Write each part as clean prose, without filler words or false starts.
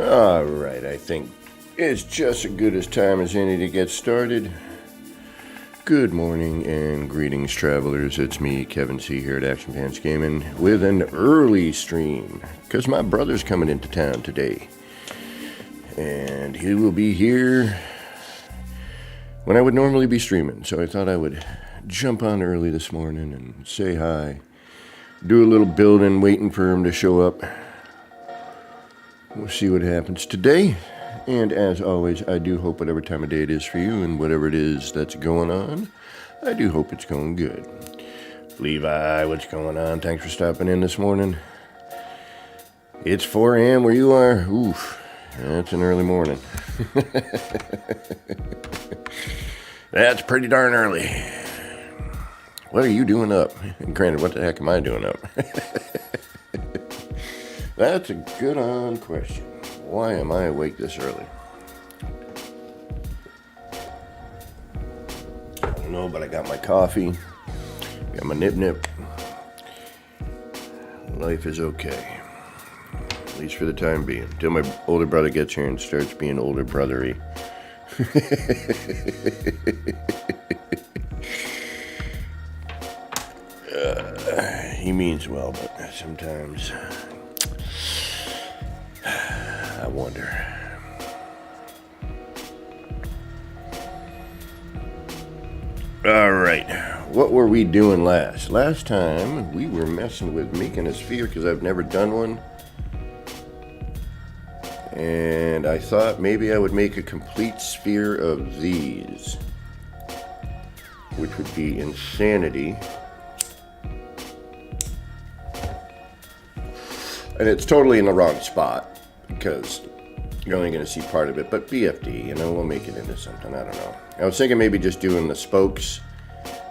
All right, I think it's just as good as time as any to get started. Good morning and greetings, travelers. It's me, Kevin C. here at Action Pants Gaming with an early stream because my brother's coming into town today. And he will be here when I would normally be streaming. So I thought I would jump on early this morning and say hi. Do a little building, waiting for him to show up. We'll see what happens today. And as always, I do hope whatever time of day it is for you and whatever it is that's going on, I do hope it's going good. Levi, what's going on? Thanks for stopping in this morning. It's 4 a.m. where you are. Oof, that's an early morning. That's pretty darn early. What are you doing up? And granted, what the heck am I doing up? That's a good on question. Why am I awake this early? I don't know, but I got my coffee, got my nip. Life is okay. At least for the time being. Until my older brother gets here and starts being older brothery. He means well, but sometimes I wonder. All right, what were we doing last? Last time we were messing with making a sphere because I've never done one. And I thought maybe I would make a complete sphere of these, which would be insanity. And it's totally in the wrong spot because you're only going to see part of it. But BFD, we'll make it into something. I don't know. I was thinking maybe just doing the spokes,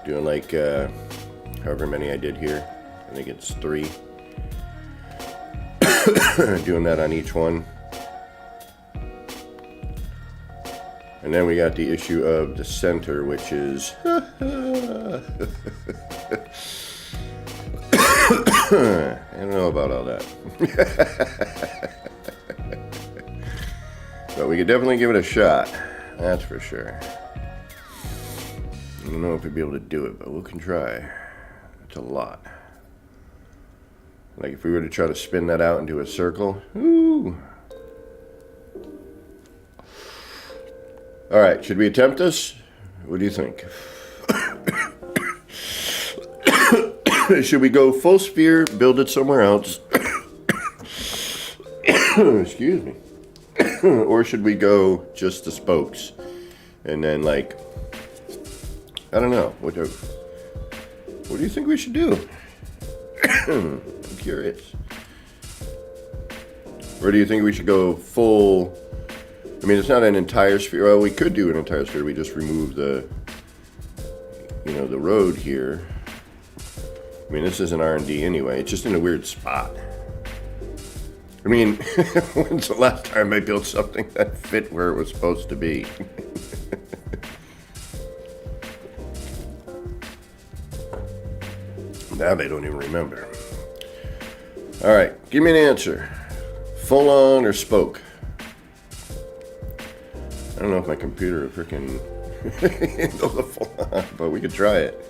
doing like however many I did here. I think it's 3. Doing that on each one. And then we got the issue of the center, which is I don't know about all that. But we could definitely give it a shot. That's for sure. I don't know if we'd be able to do it, but we can try. It's a lot. Like if we were to try to spin that out into a circle. Ooh. All right, should we attempt this? What do you think? Should we go full sphere, build it somewhere else? Excuse me. Or should we go just the spokes? And then I don't know. What do you think we should do? I'm curious. Or do you think we should go full? I mean, it's not an entire sphere. Well, we could do an entire sphere. We just remove the road here. I mean, this isn't R&D anyway. It's just in a weird spot. I mean, when's the last time I built something that fit where it was supposed to be? Now they don't even remember. All right, give me an answer. Full on or spoke? I don't know if my computer will freaking handle the full on, but we could try it.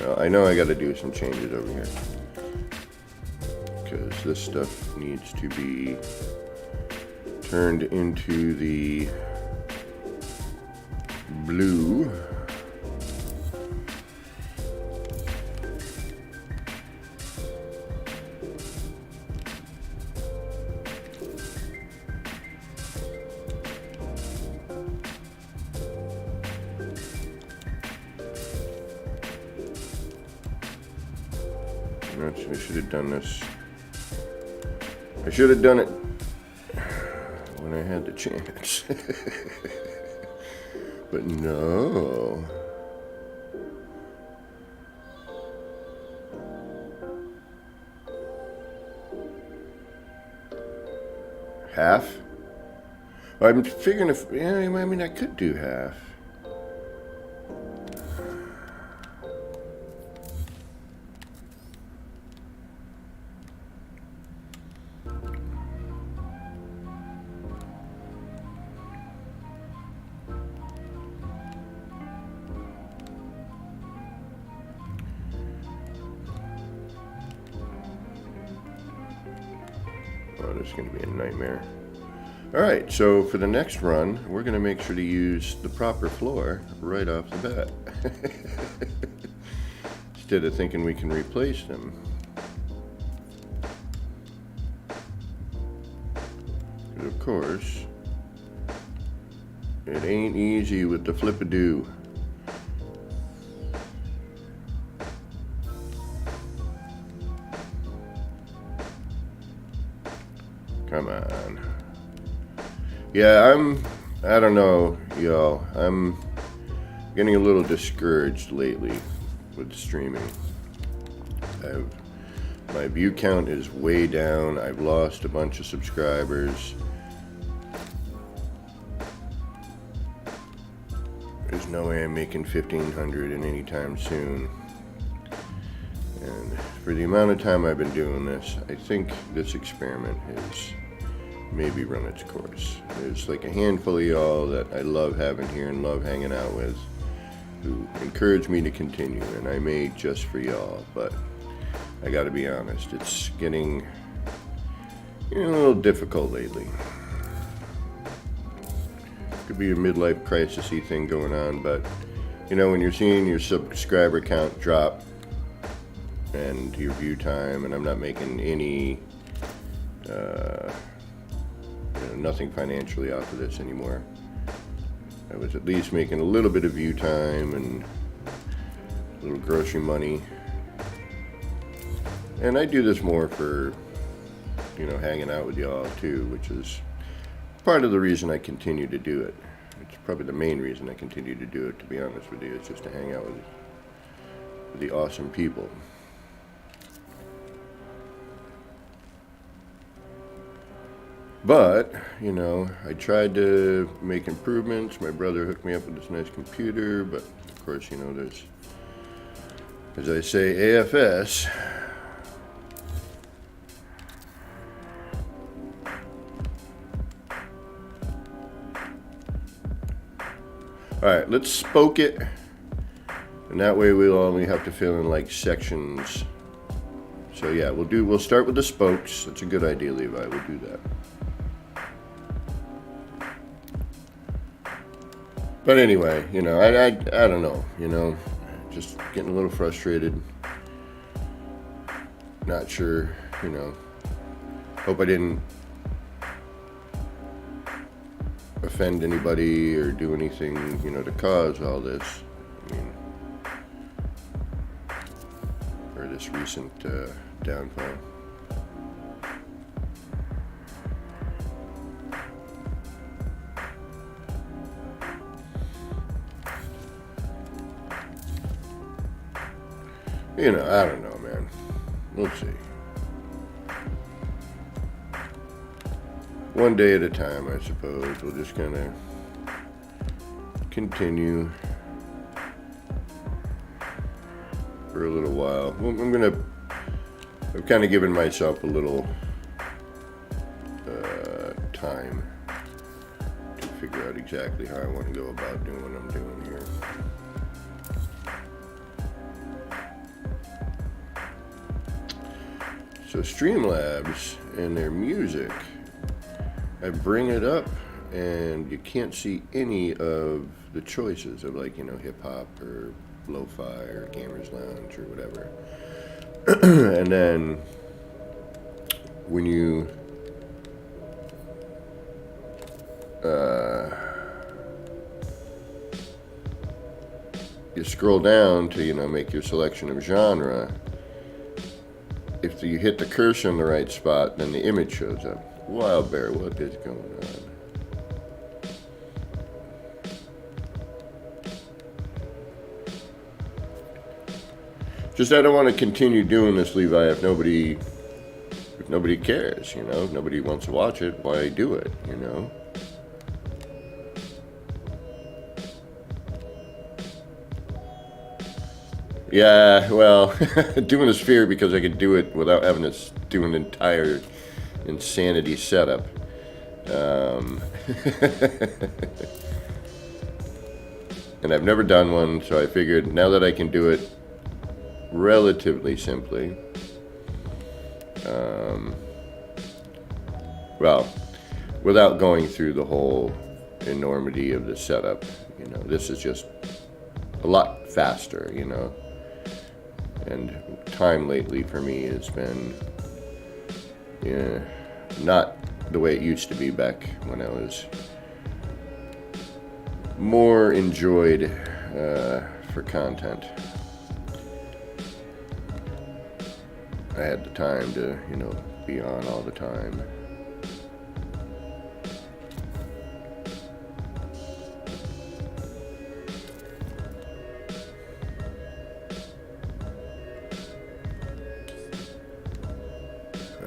Well, I know I got to do some changes over here because this stuff needs to be turned into the blue. I should have done this. I should have done it when I had the chance. But no. Half? I'm figuring if, yeah, I mean, I could do half. is going to be a nightmare. Alright, so for the next run, we're going to make sure to use the proper floor right off the bat. Instead of thinking we can replace them. But of course, it ain't easy with the flip-a-doo. Come on. Yeah, I don't know, y'all. I'm getting a little discouraged lately with streaming. My view count is way down. I've lost a bunch of subscribers. There's no way I'm making 1,500 in any time soon. And for the amount of time I've been doing this, I think this experiment has maybe run its course. There's like a handful of y'all that I love having here and love hanging out with, who encourage me to continue, and I made just for y'all. But I gotta be honest, it's getting a little difficult lately. Could be a midlife crisis-y thing going on, but when you're seeing your subscriber count drop and your view time, and I'm not making any nothing financially off of this anymore. I was at least making a little bit of view time and a little grocery money. And I do this more for, hanging out with y'all too, which is part of the reason I continue to do it. It's probably the main reason I continue to do it, to be honest with you. It's just to hang out with the awesome people. But, I tried to make improvements. My brother hooked me up with this nice computer, but of course, there's, as I say, AFS. Alright, let's spoke it, and that way we'll only have to fill in like sections. So yeah, we'll start with the spokes. That's a good idea, Levi. We'll do that. But anyway, I don't know, just getting a little frustrated. Not sure, hope I didn't offend anybody or do anything, to cause all this. Or this recent downfall. I don't know, man. We'll see. One day at a time, I suppose. We'll just kind of continue for a little while. I've kind of given myself a little time to figure out exactly how I want to go about doing what I'm doing here. So Streamlabs and their music, I bring it up and you can't see any of the choices of hip hop or lo-fi or gamers lounge or whatever. And then when you scroll down to make your selection of genre, if you hit the cursor in the right spot, then the image shows up. Wild Bear, what is going on? Just I don't want to continue doing this, Levi, if nobody cares, If nobody wants to watch it, why do it, Yeah, well, doing this fear because I could do it without having to do an entire insanity setup. And I've never done one, so I figured now that I can do it relatively simply, well, without going through the whole enormity of the setup, this is just a lot faster, and time lately for me has been not the way it used to be back when I was more enjoyed for content. I had the time to, be on all the time.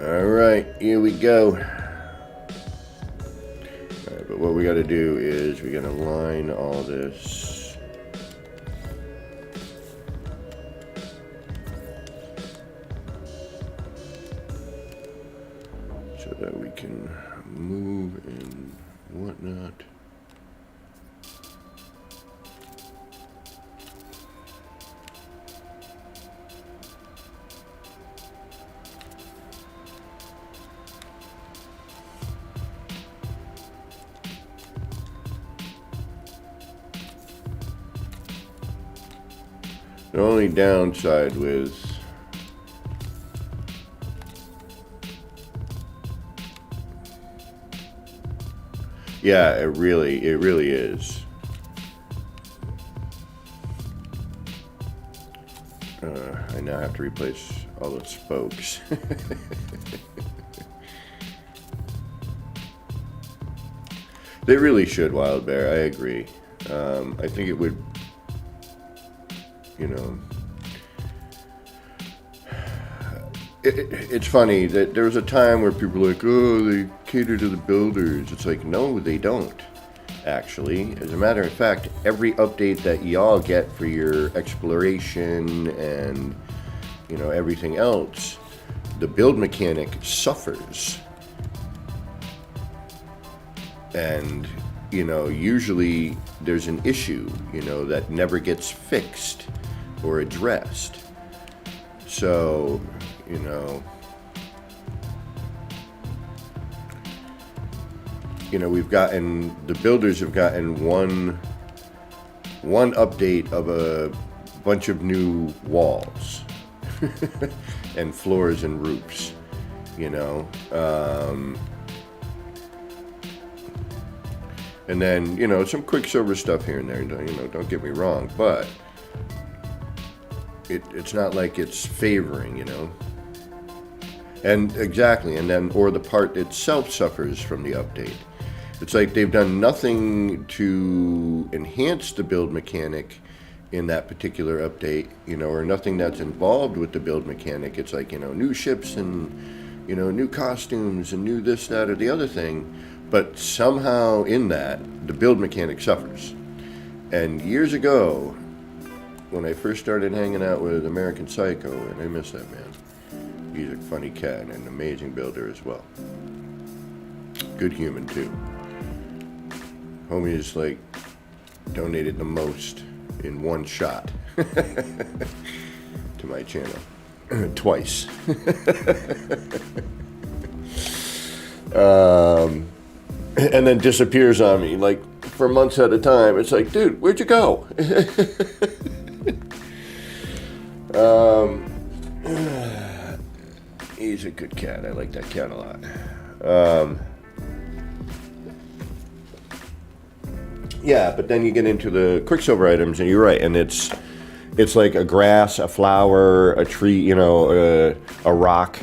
All right, here we go. All right, but what we got to do is we got to line all this. So that we can move and whatnot. The only downside with it really is. I now have to replace all the spokes. They really should, Wild Bear. I agree. I think it would, it's funny that there was a time where people were like, oh, they cater to the builders. It's like, no, they don't, actually. As a matter of fact, every update that y'all get for your exploration and, everything else, the build mechanic suffers. And, usually there's an issue, that never gets fixed or addressed. So, the builders have gotten one update of a bunch of new walls and floors and roofs, and then, some Quicksilver stuff here and there, don't get me wrong, but it's not like it's favoring, and exactly, and then, or the part itself suffers from the update. It's like they've done nothing to enhance the build mechanic in that particular update, or nothing that's involved with the build mechanic. It's like, new ships and, new costumes and new this, that, or the other thing. But somehow in that, the build mechanic suffers. And years ago, when I first started hanging out with American Psycho, and I miss that man. He's a funny cat and an amazing builder as well. Good human too. Homie is like donated the most in one shot to my channel. Twice. And then disappears on me like for months at a time. It's like, dude, where'd you go? He's a good cat. I like that cat a lot. Yeah, but then you get into the Quicksilver items, and you're right, and it's like a grass, a flower, a tree, a rock,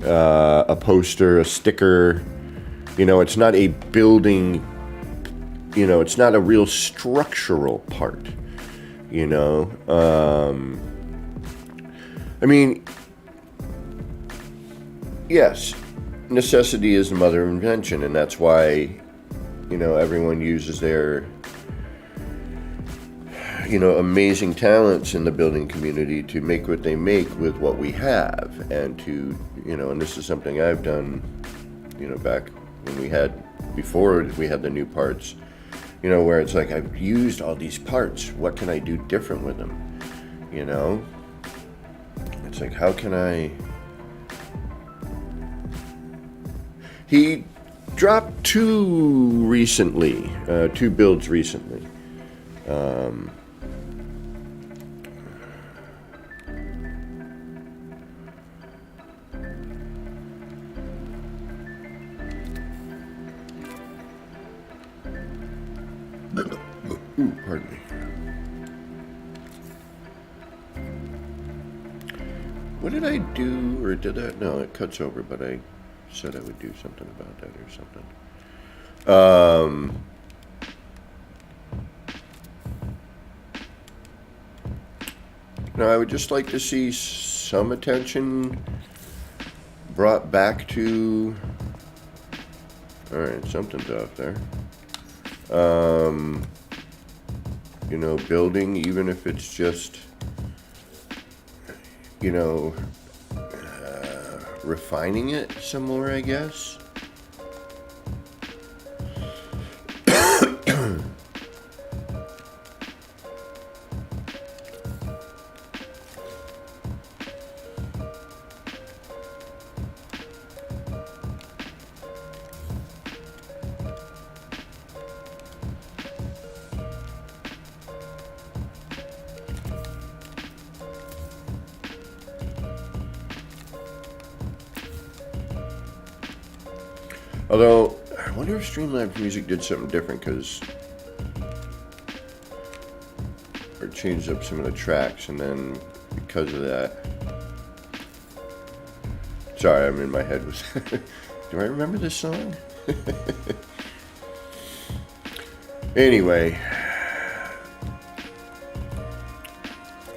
a poster, a sticker. It's not a building. It's not a real structural part. I mean, yes, necessity is the mother of invention, and that's why, everyone uses their, amazing talents in the building community to make what they make with what we have, and to, and this is something I've done, back when before we had the new parts, where it's like, I've used all these parts, what can I do different with them, It's like, how can I... He dropped two builds recently. Ooh, pardon me. What did I do, or did that? No, it cuts over, but I said I would do something about that or something. Now, I would just like to see some attention brought back to... Alright, something's off there. You know, building, even if it's just, you know, refining it some more, I guess. Although, I wonder if Streamlabs Music did something different, or changed up some of the tracks, and then because of that... Sorry, I'm in my head with... Do I remember this song? Anyway,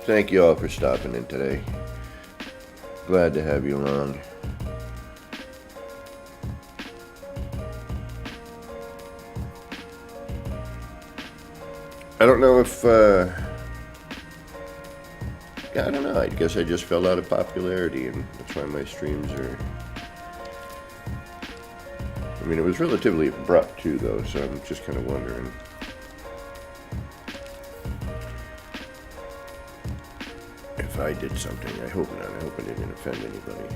thank you all for stopping in today. Glad to have you along. I don't know if, yeah, I don't know. I guess I just fell out of popularity, and that's why my streams are... I mean, it was relatively abrupt, too, though, so I'm just kind of wondering. If I did something. I hope not. I hope I didn't offend anybody.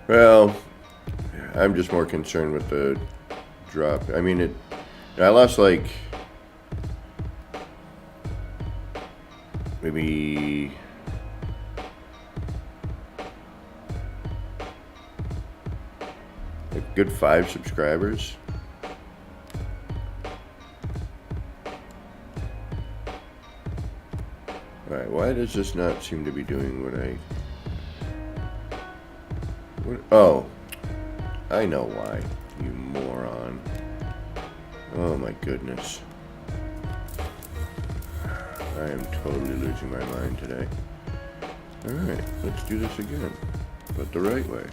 Well, I'm just more concerned with the drop. I mean, I lost like maybe a good 5 subscribers. Alright, why does this not seem to be doing what I... Oh, I know why, you moron. Oh my goodness. I am totally losing my mind today. Alright, let's do this again, but the right way.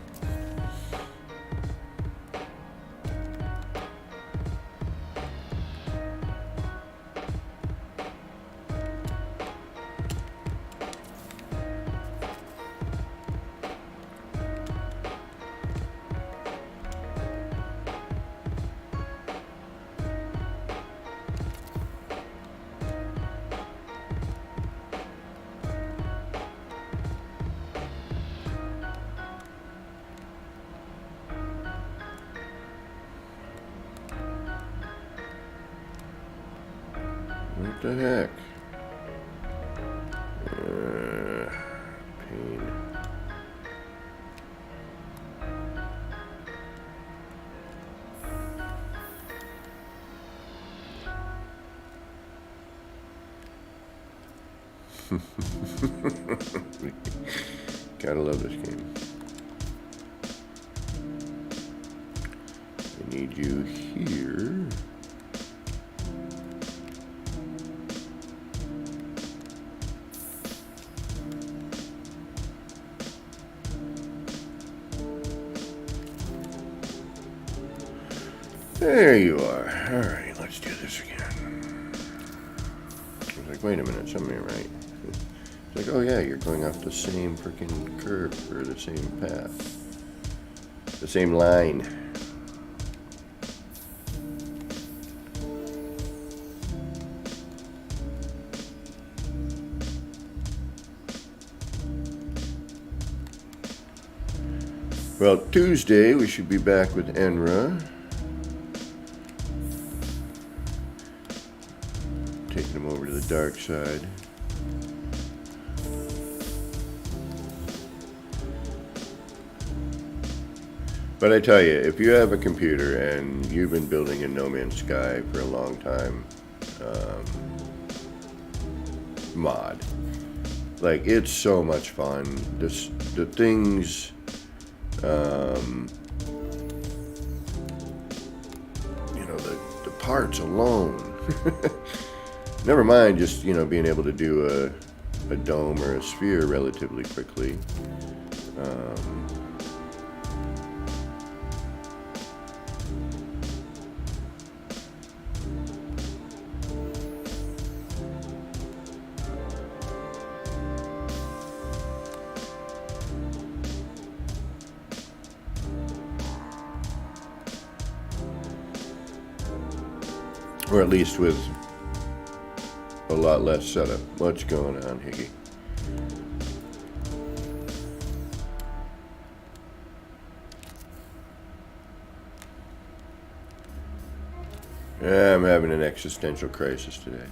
What the heck? Pain. Gotta love this game. I need you here. There you are. Alright, let's do this again. I was like, wait a minute, something ain't right. It's like, oh yeah, you're going off the same freaking curve, or the same path. The same line. Well, Tuesday we should be back with Enra. Taking him over to the dark side. But I tell you, if you have a computer and you've been building in No Man's Sky for a long time, mod, like, it's so much fun. The things, you know, the parts alone. Never mind just, you know, being able to do a dome or a sphere relatively quickly. Or at least with a lot less setup. What's going on, Higgy? I'm having an existential crisis today.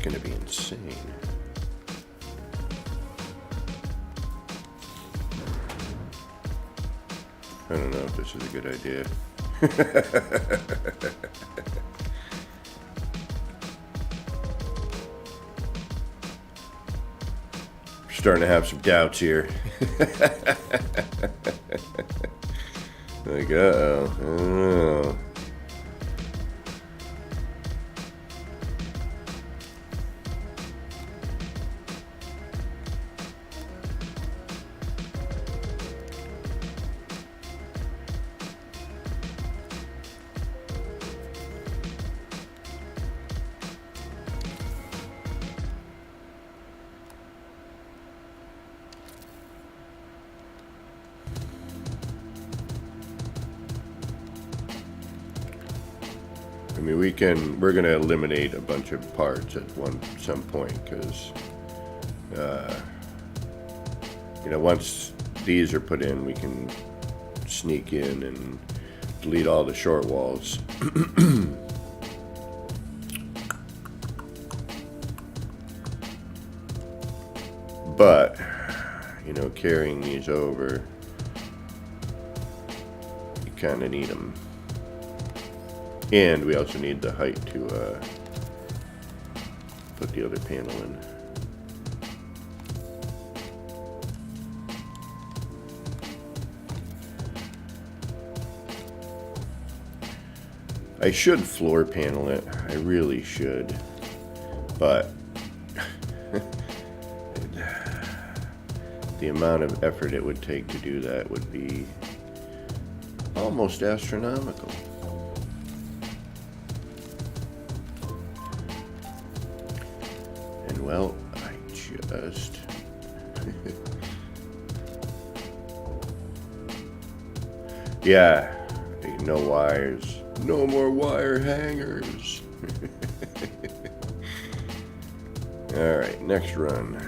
Gonna be insane. I don't know if this is a good idea. Starting to have some doubts here. Like, uh-oh, I don't know. I mean, we're going to eliminate a bunch of parts at some point, because, you know, once these are put in, we can sneak in and delete all the short walls. But, you know, carrying these over, you kind of need them. And we also need the height to put the other panel in. I should floor panel it. I really should. But the amount of effort it would take to do that would be almost astronomical. And well, I just yeah, no wires. No more wire hangers. Alright, next run.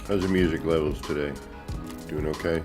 How's the music levels today? Doing okay?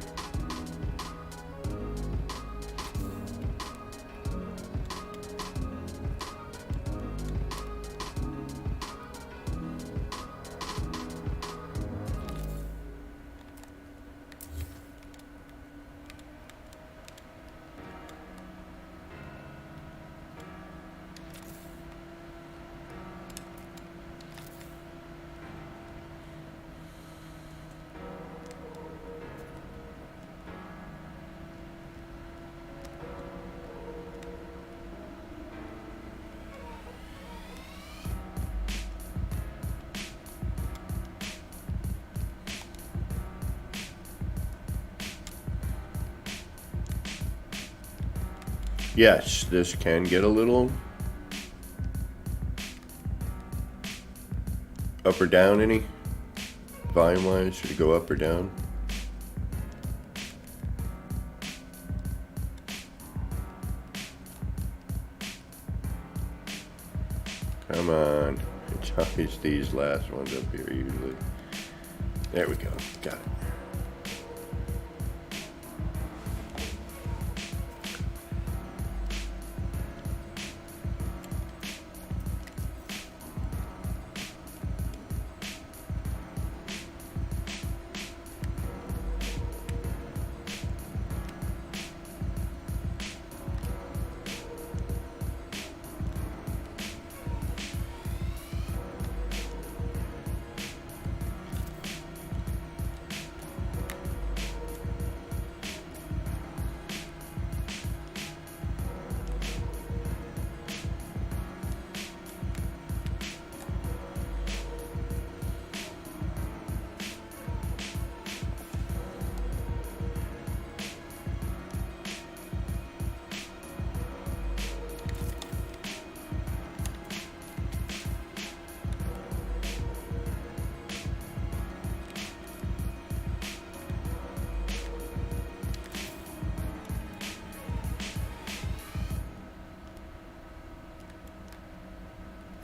Yes, this can get a little up or down any volume wise. Should it go up or down? Come on. It's always these last ones up here usually. There we go. Got it.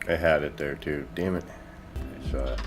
I had it there too. Damn it. I saw it.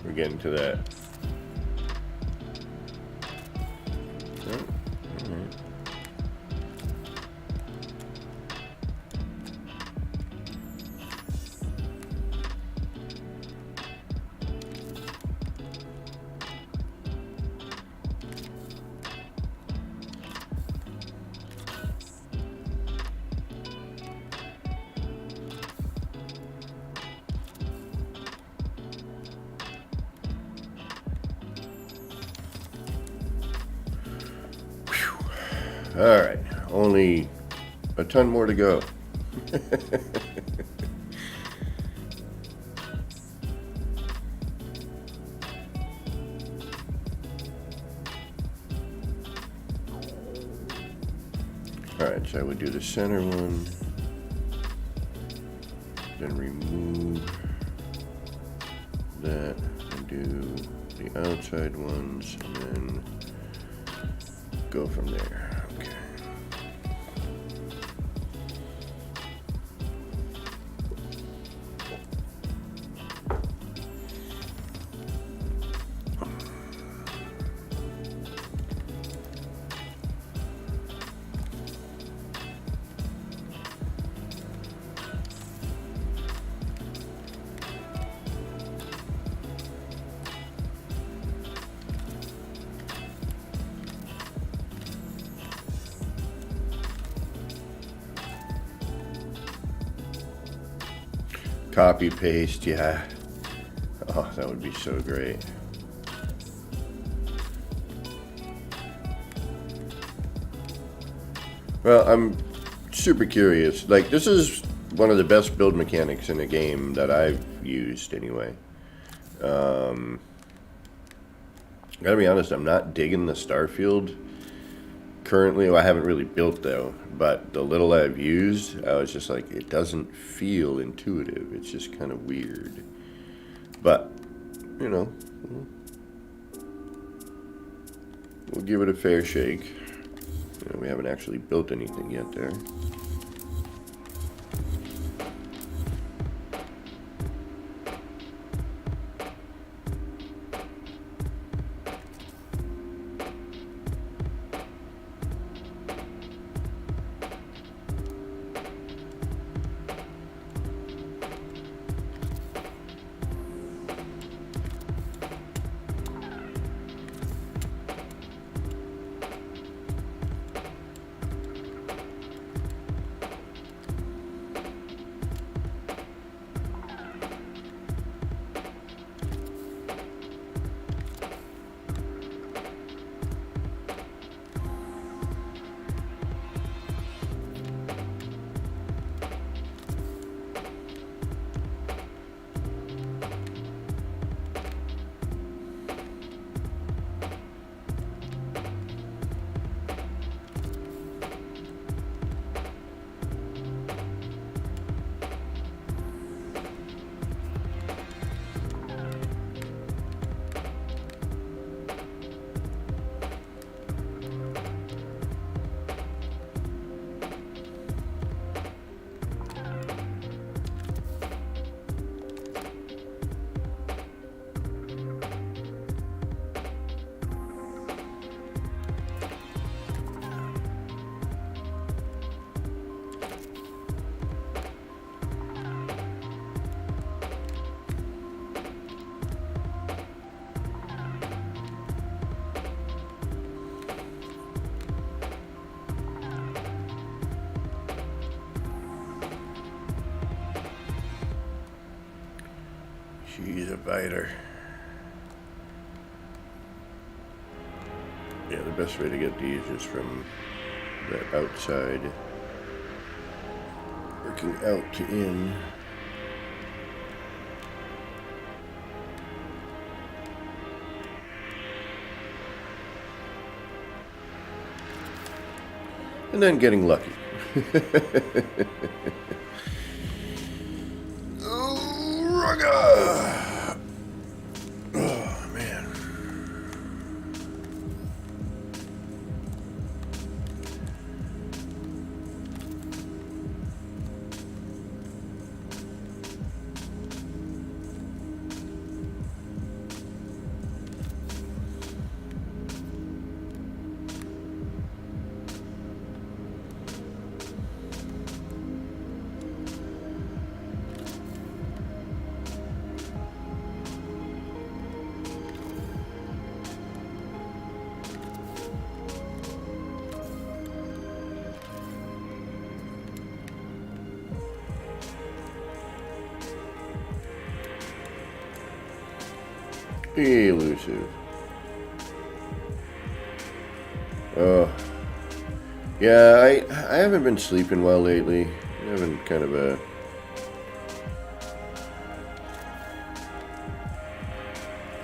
We're getting to that. Oh, all right. All right, only a ton more to go. All right, so I would do the center one, then remove that, and do the outside ones, and then go from there. Okay. Copy paste, yeah. Oh, that would be so great. Well, I'm super curious. Like, this is one of the best build mechanics in a game that I've used anyway. Gotta be honest, I'm not digging the Starfield currently. Well, I haven't really built though, but the little I've used, I was just like, it doesn't feel intuitive. It's just kind of weird. But, you know, we'll give it a fair shake. You know, we haven't actually built anything yet there. She's a biter. Yeah, the best way to get these is from that outside, working out to in. And then getting lucky. Oh, rugga! Oh, man. Elusive. Yeah, I haven't been sleeping well lately. I haven't kind of a...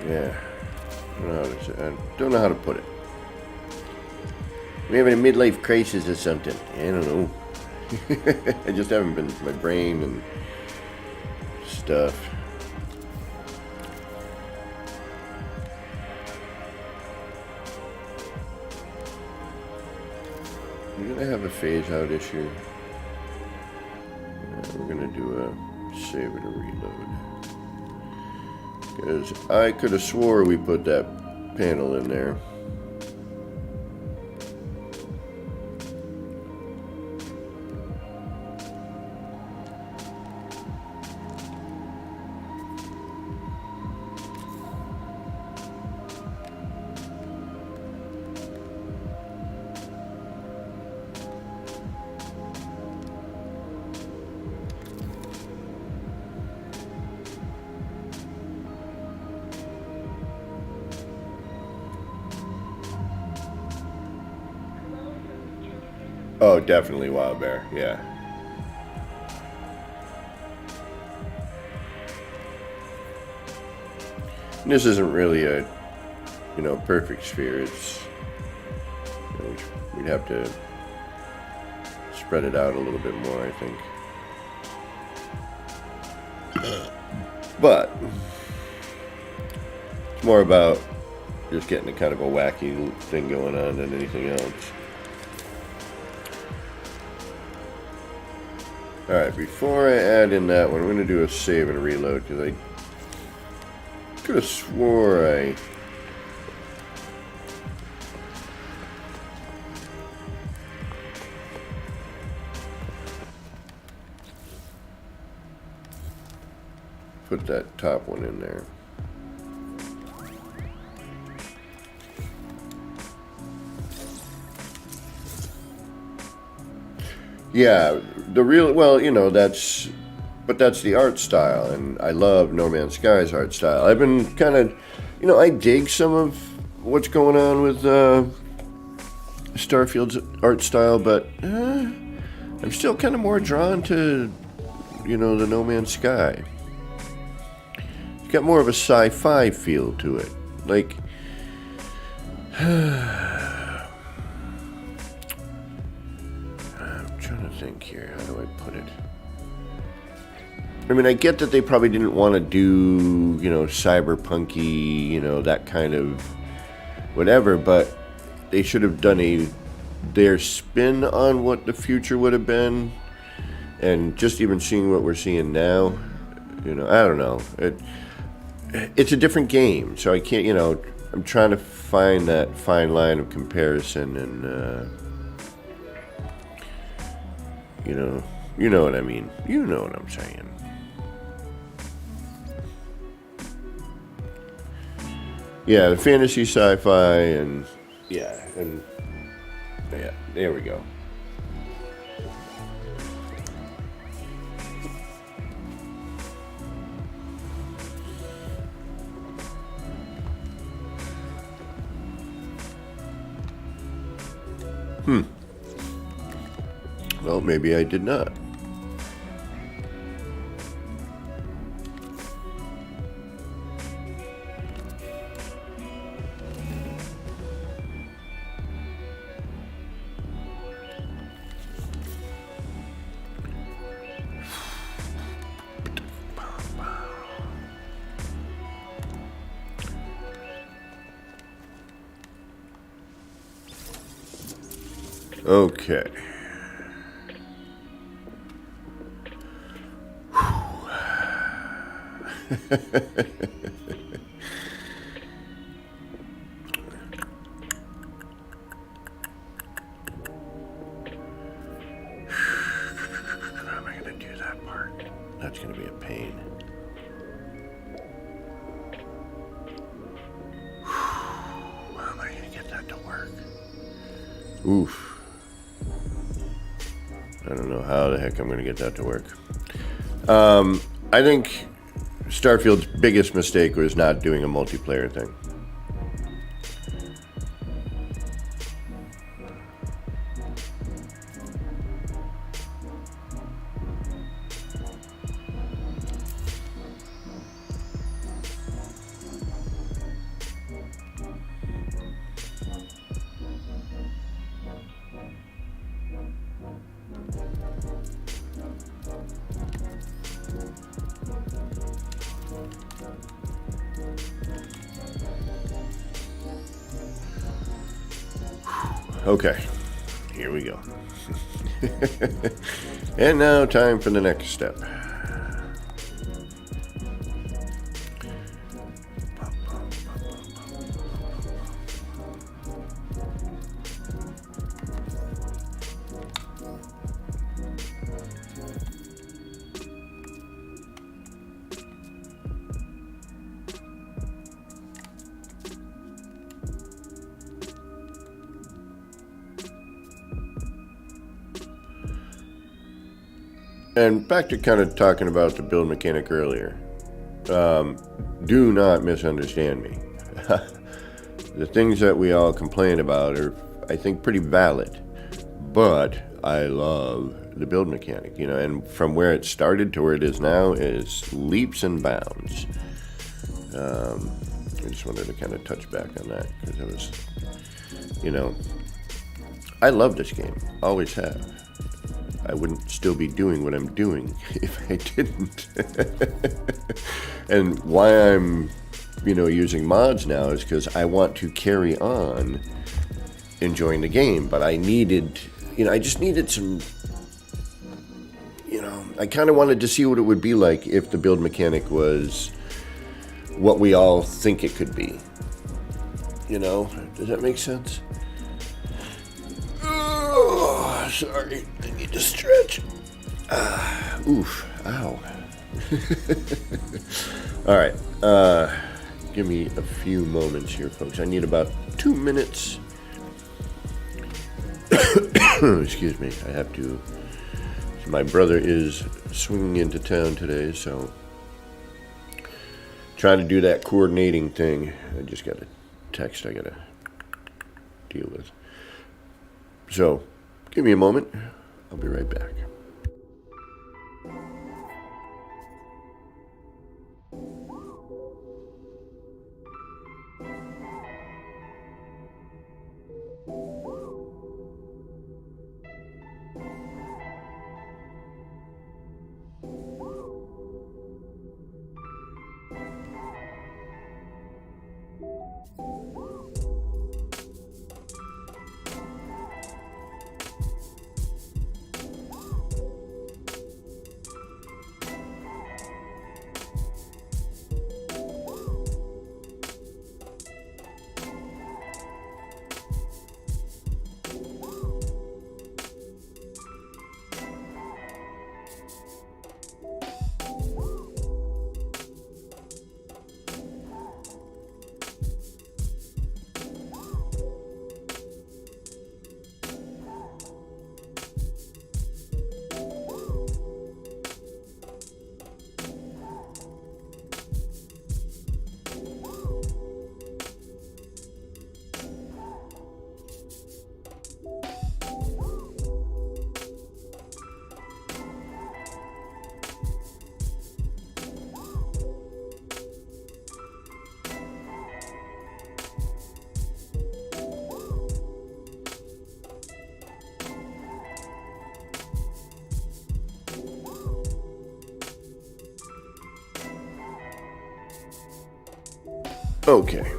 Yeah. I don't know how to put it. We having a midlife crisis or something. I don't know. I just haven't been... My brain and stuff. We're gonna have a phase out issue. We're gonna do a save and a reload. Because I could have swore we put that panel in there. Oh, definitely wild bear, yeah. And this isn't really a, perfect sphere. It's, we'd have to spread it out a little bit more, I think. But it's more about just getting a kind of a wacky thing going on than anything else. Alright, before I add in that one, I'm going to do a save and a reload, because I could have swore I... put that top one in there. Yeah, the real, well, that's the art style, and I love No Man's Sky's art style. I've been kind of, I dig some of what's going on with Starfield's art style, but I'm still kind of more drawn to, the No Man's Sky. It's got more of a sci-fi feel to it. Like, think here. How do I put it? I mean, I get that they probably didn't want to do, cyberpunky, that kind of whatever, but they should have done their spin on what the future would have been, and just even seeing what we're seeing now, I don't know. It's a different game, so I can't, I'm trying to find that fine line of comparison and, you know what I mean. You know what I'm saying. Yeah, the fantasy sci-fi and yeah, there we go. Well, maybe I did not. Okay. How am I going to do that part? That's going to be a pain. How am I going to get that to work? Oof. I don't know how the heck I'm going to get that to work. I think Starfield's biggest mistake was not doing a multiplayer thing. Okay, here we go. And now time for the next step. And back to kind of talking about the build mechanic earlier. Do not misunderstand me. The things that we all complain about are, I think, pretty valid. But I love the build mechanic, and from where it started to where it is now is leaps and bounds. I just wanted to kind of touch back on that because it was, I love this game. Always have. I wouldn't still be doing what I'm doing if I didn't. And why I'm, using mods now is because I want to carry on enjoying the game. But I needed, I just needed some, I kind of wanted to see what it would be like if the build mechanic was what we all think it could be. Does that make sense? Oh, sorry. I need to stretch. Oof. Ow. All right. Give me a few moments here, folks. I need about 2 minutes. Excuse me. I have to. My brother is swinging into town today, so trying to do that coordinating thing. I just got a text I got to deal with. So, give me a moment. I'll be right back. Okay.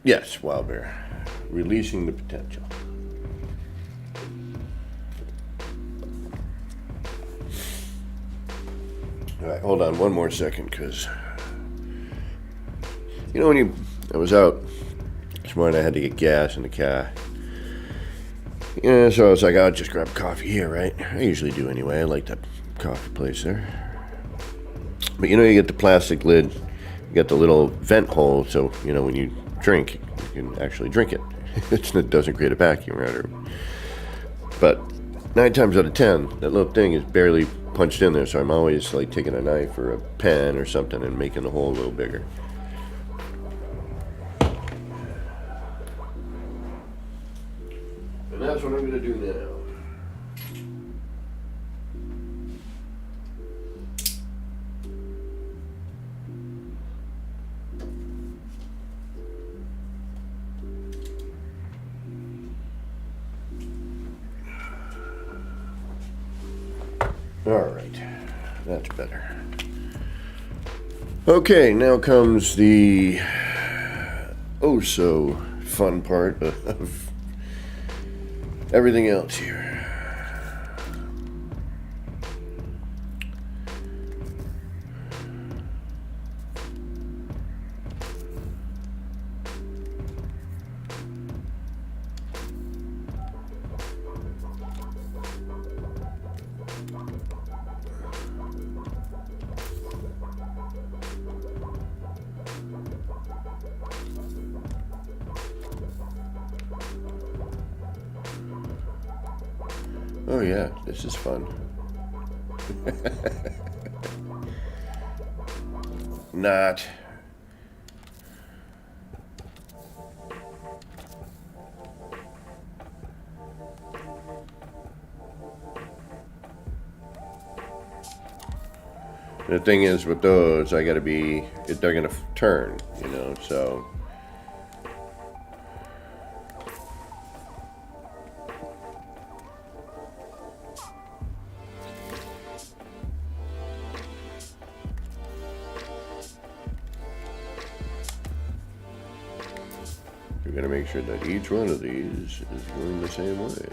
Yes, wild bear. Releasing the potential. All right, hold on one more second, because you know I was out this morning, I had to get gas in the car. Yeah, so I was like, I'll just grab coffee here, right? I usually do anyway. I like that coffee place there. But you get the plastic lid, you got the little vent hole, so when you drink, you can actually drink it. It doesn't create a vacuum, right? But 9 times out of 10, that little thing is barely punched in there, so I'm always like taking a knife or a pen or something and making the hole a little bigger. And that's what I'm going to do now. All right, that's better. Okay, now comes the oh so fun part of everything else here. Oh yeah, this is fun. Not. The thing is with those, they're gonna turn, so. We're gonna make sure that each one of these is going the same way.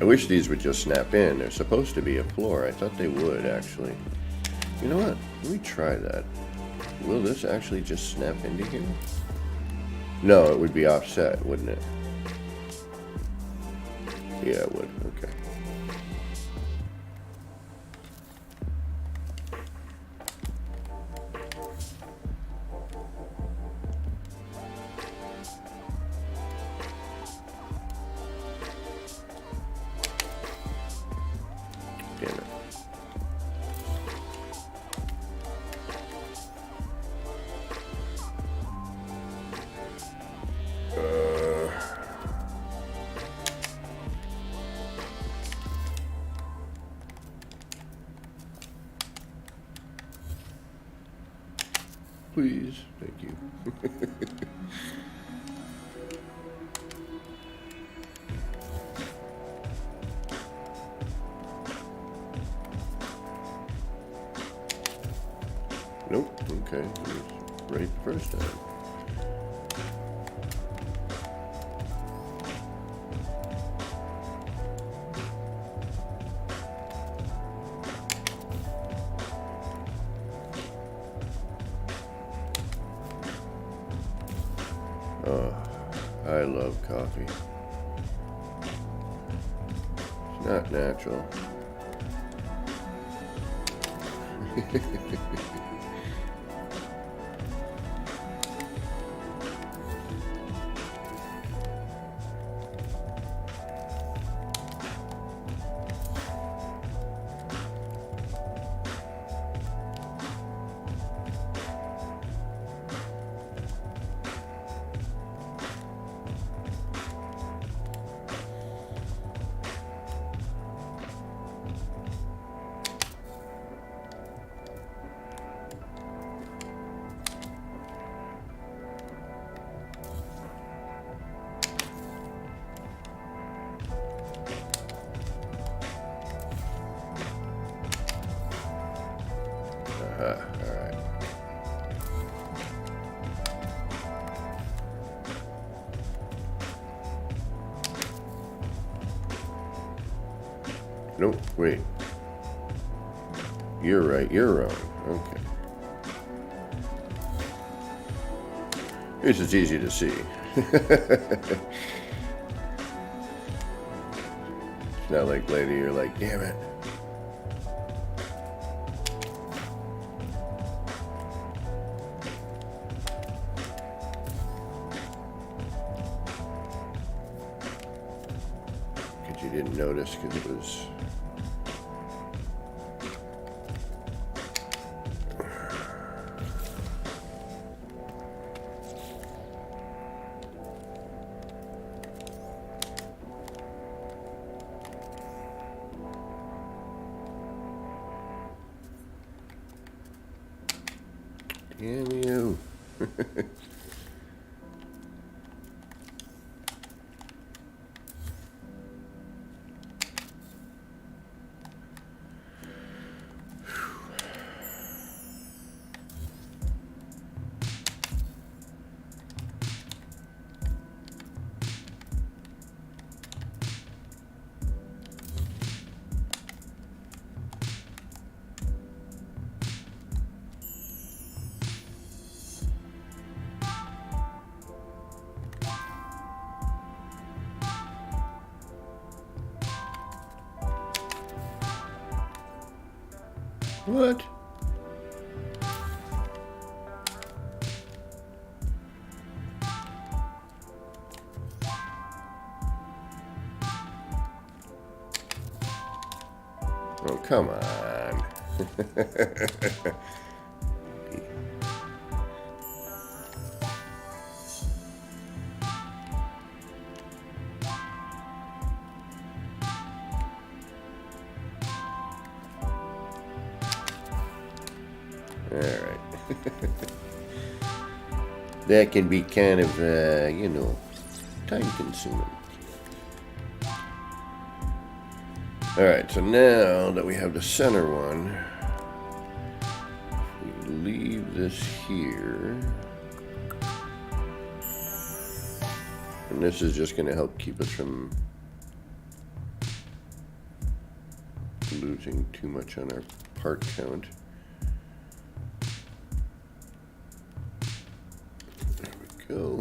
I wish these would just snap in. They're supposed to be a floor. I thought they would, actually. You know what? Let me try that. Will this actually just snap into here? No, it would be offset, wouldn't it? Yeah, it would. Okay. Damn it. Please, thank you. Nope, okay, it was right the first time. Oh, I love coffee. It's not natural. Alright. Nope, wait. You're right, you're wrong. Okay. This is easy to see. It's not like later you're like, damn it. Because you didn't notice because it was... Damn you. What? Oh, come on. Alright. That can be kind of, time consuming. Alright, so now that we have the center one, we leave this here. And this is just going to help keep us from losing too much on our part count. There we go.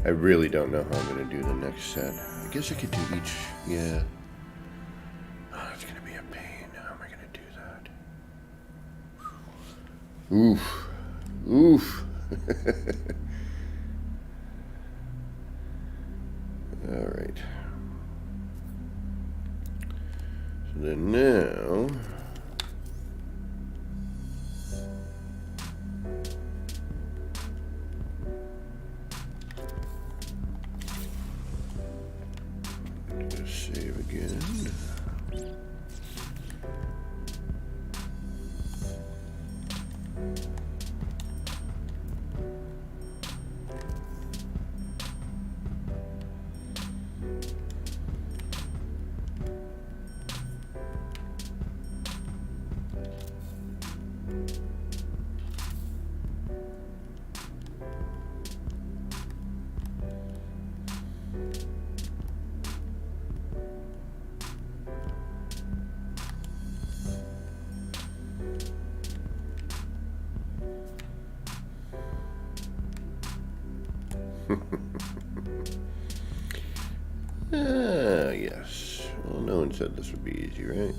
I really don't know how I'm going to do the next set. I guess I could do each, yeah. Oh, it's going to be a pain. How am I going to do that? Oof. Oof. All right. So then now... save again. Yes. Well, no one said this would be easy, right?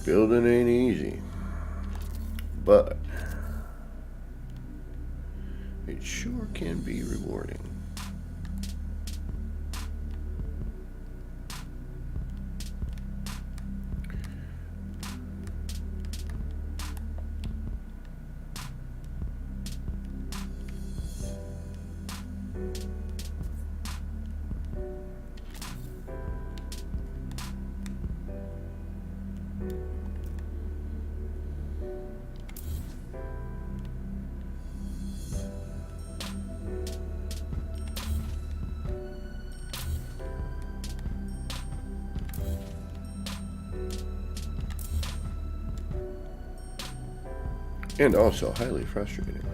Building ain't easy, but it sure can be rewarding. And also highly frustrating.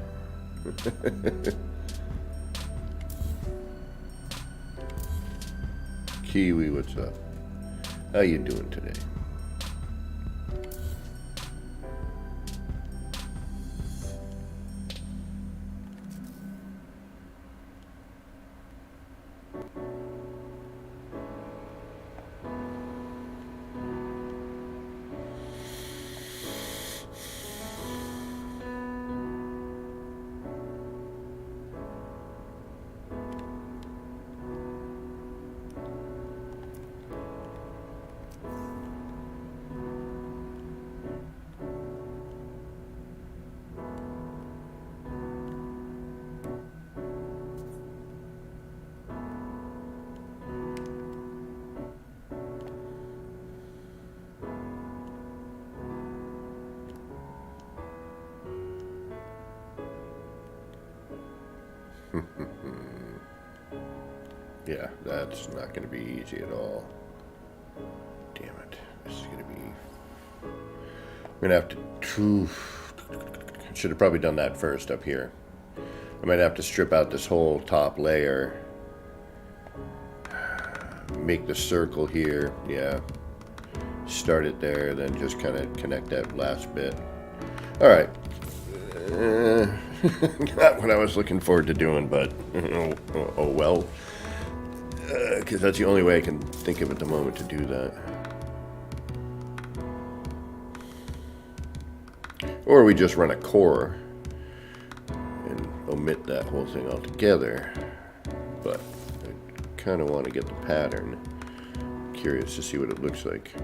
Kiwi, what's up? How you doing today? Yeah, that's not going to be easy at all. Damn it. This is going to be... I'm going to have to... Should have probably done that first up here. I might have to strip out this whole top layer. Make the circle here. Yeah. Start it there, then just kind of connect that last bit. Alright. Not what I was looking forward to doing, but oh well. Because that's the only way I can think of at the moment to do that. Or we just run a core and omit that whole thing altogether. But I kind of want to get the pattern. Curious to see what it looks like.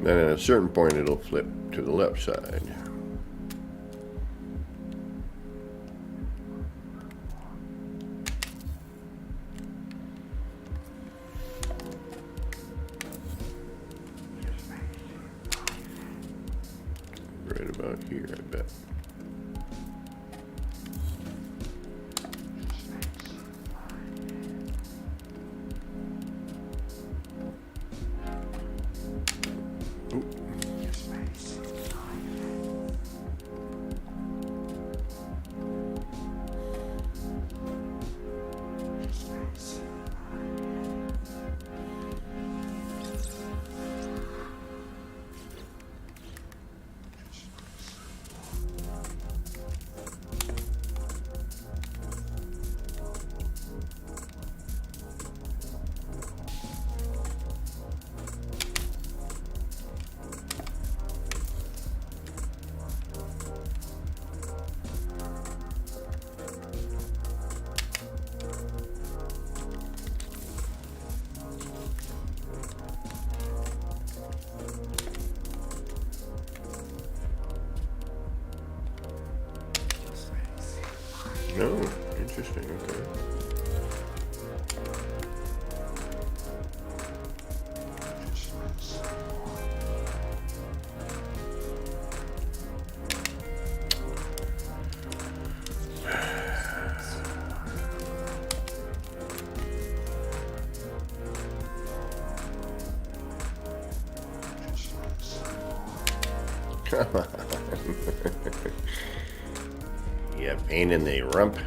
Then at a certain point it'll flip to the left side. Right about here, I bet. No, interesting. Okay. Come on. Yeah, pain in the rump.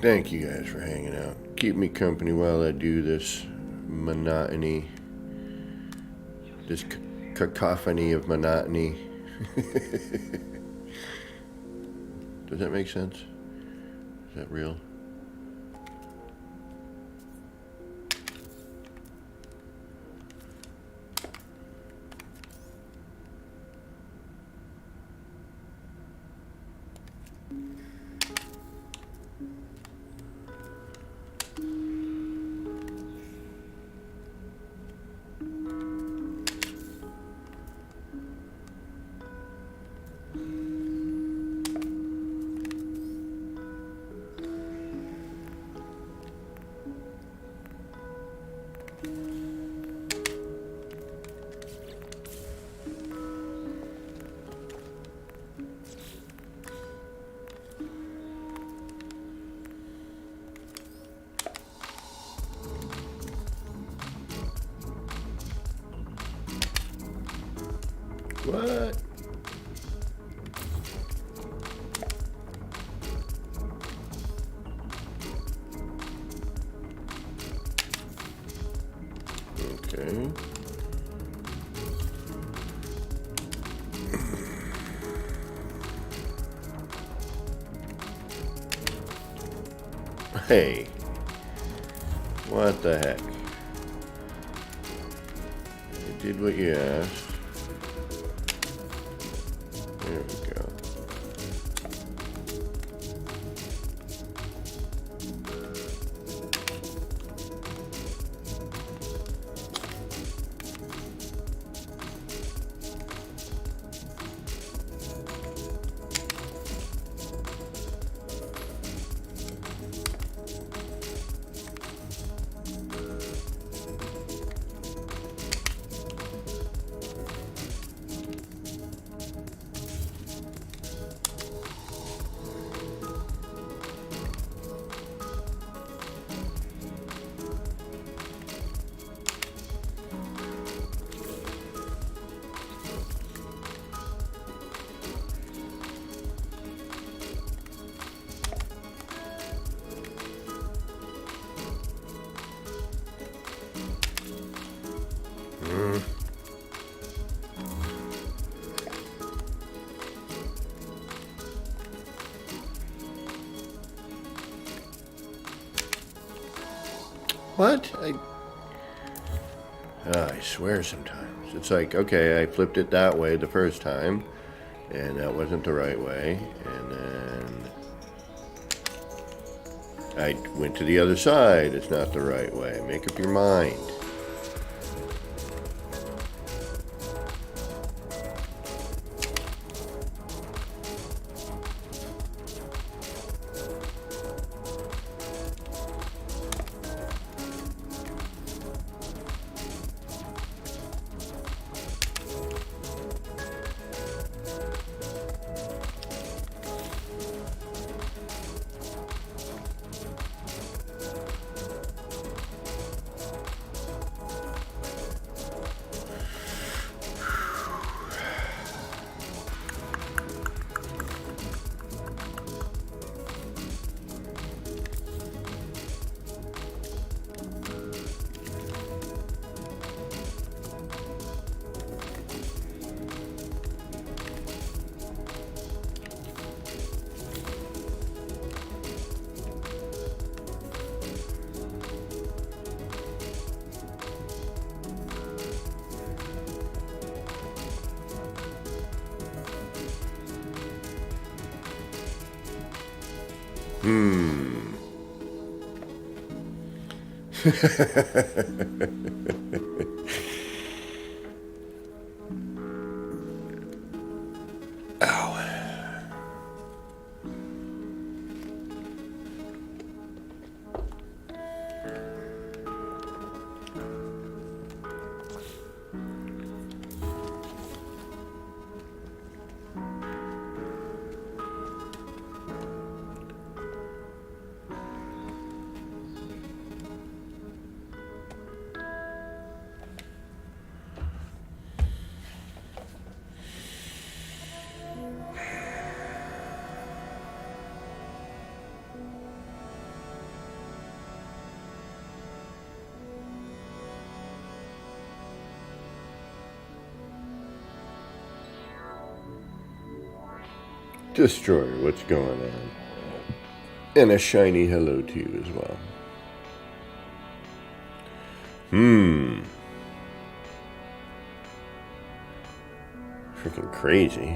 Thank you guys for hanging out. Keep me company while I do this monotony, this cacophony of monotony. Does that make sense? Is that real? What? Okay. Hey. What the heck? You did what you asked. There we go. What? I swear sometimes. It's like, okay, I flipped it that way the first time, and that wasn't the right way, and then I went to the other side. It's not the right way. Make up your mind. Destroyer, what's going on? And a shiny hello to you as well. Freaking crazy.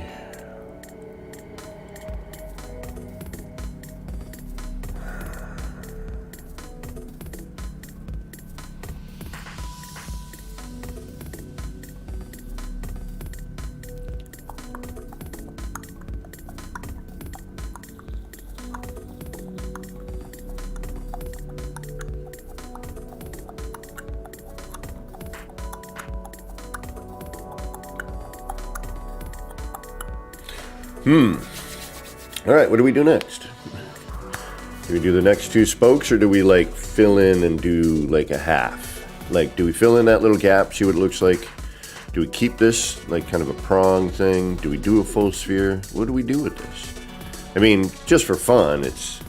All right, what do we do next? Do we do the next two spokes, or do we like fill in and do like a half? Like, do we fill in that little gap, see what it looks like? Do we keep this like kind of a prong thing? Do we do a full sphere? What do we do with this? I mean, just for fun, it's...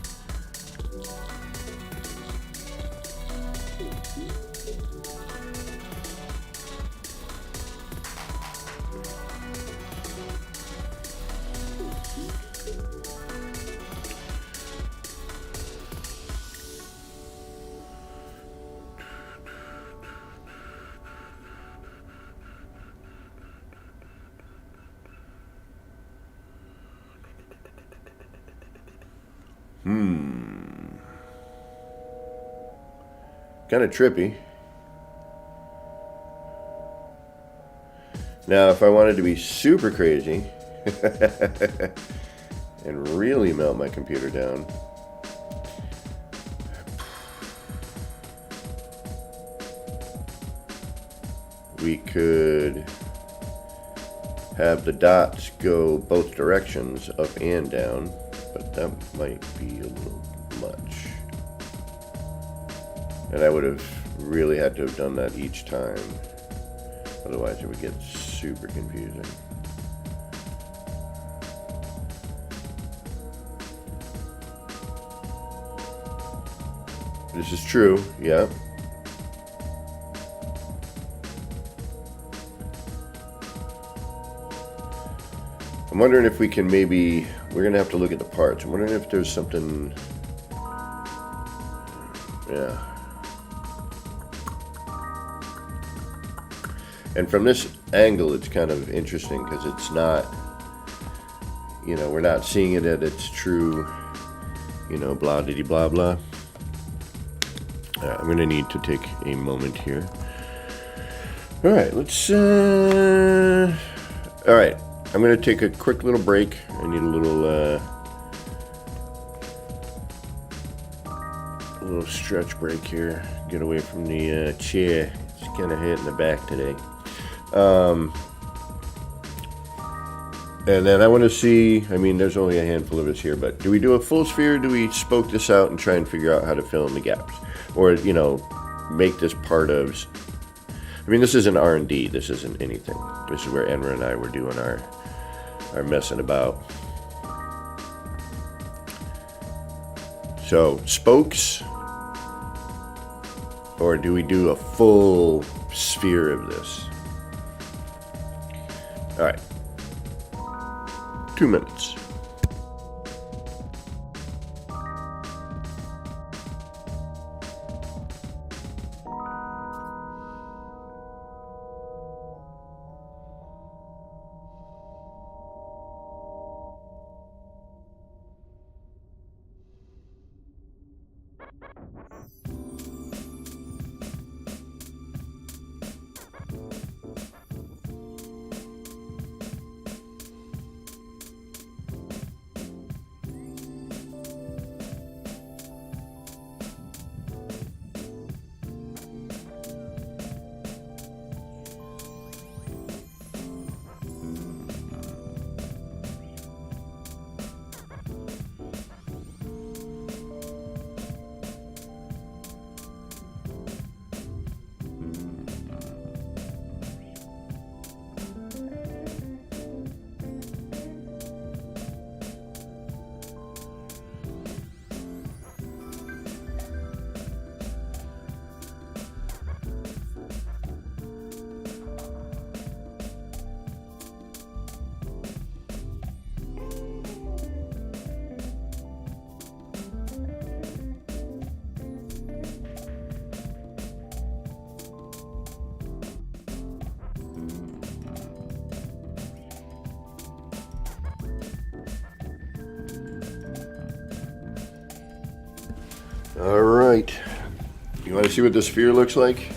kind of trippy. Now, if I wanted to be super crazy and really melt my computer down, we could have the dots go both directions, up and down, but that might be a little much. And I would have really had to have done that each time. Otherwise it would get super confusing. This is true, yeah. I'm wondering if we can maybe, we're gonna have to look at the parts. I'm wondering if there's something, yeah. And from this angle, it's kind of interesting because it's not, we're not seeing it at its true, blah, diddy, blah, blah. I'm going to need to take a moment here. All right, all right, I'm going to take a quick little break. I need a little stretch break here. Get away from the chair. It's kind of hitting the back today. And then I want to see, there's only a handful of us here, but do we do a full sphere? Do we spoke this out and try and figure out how to fill in the gaps? Or, make this part of... this isn't R&D. This isn't anything. This is where Enra and I were doing our messing about. So, spokes? Or do we do a full sphere of this? All right. 2 minutes. All right. You want to see what the sphere looks like?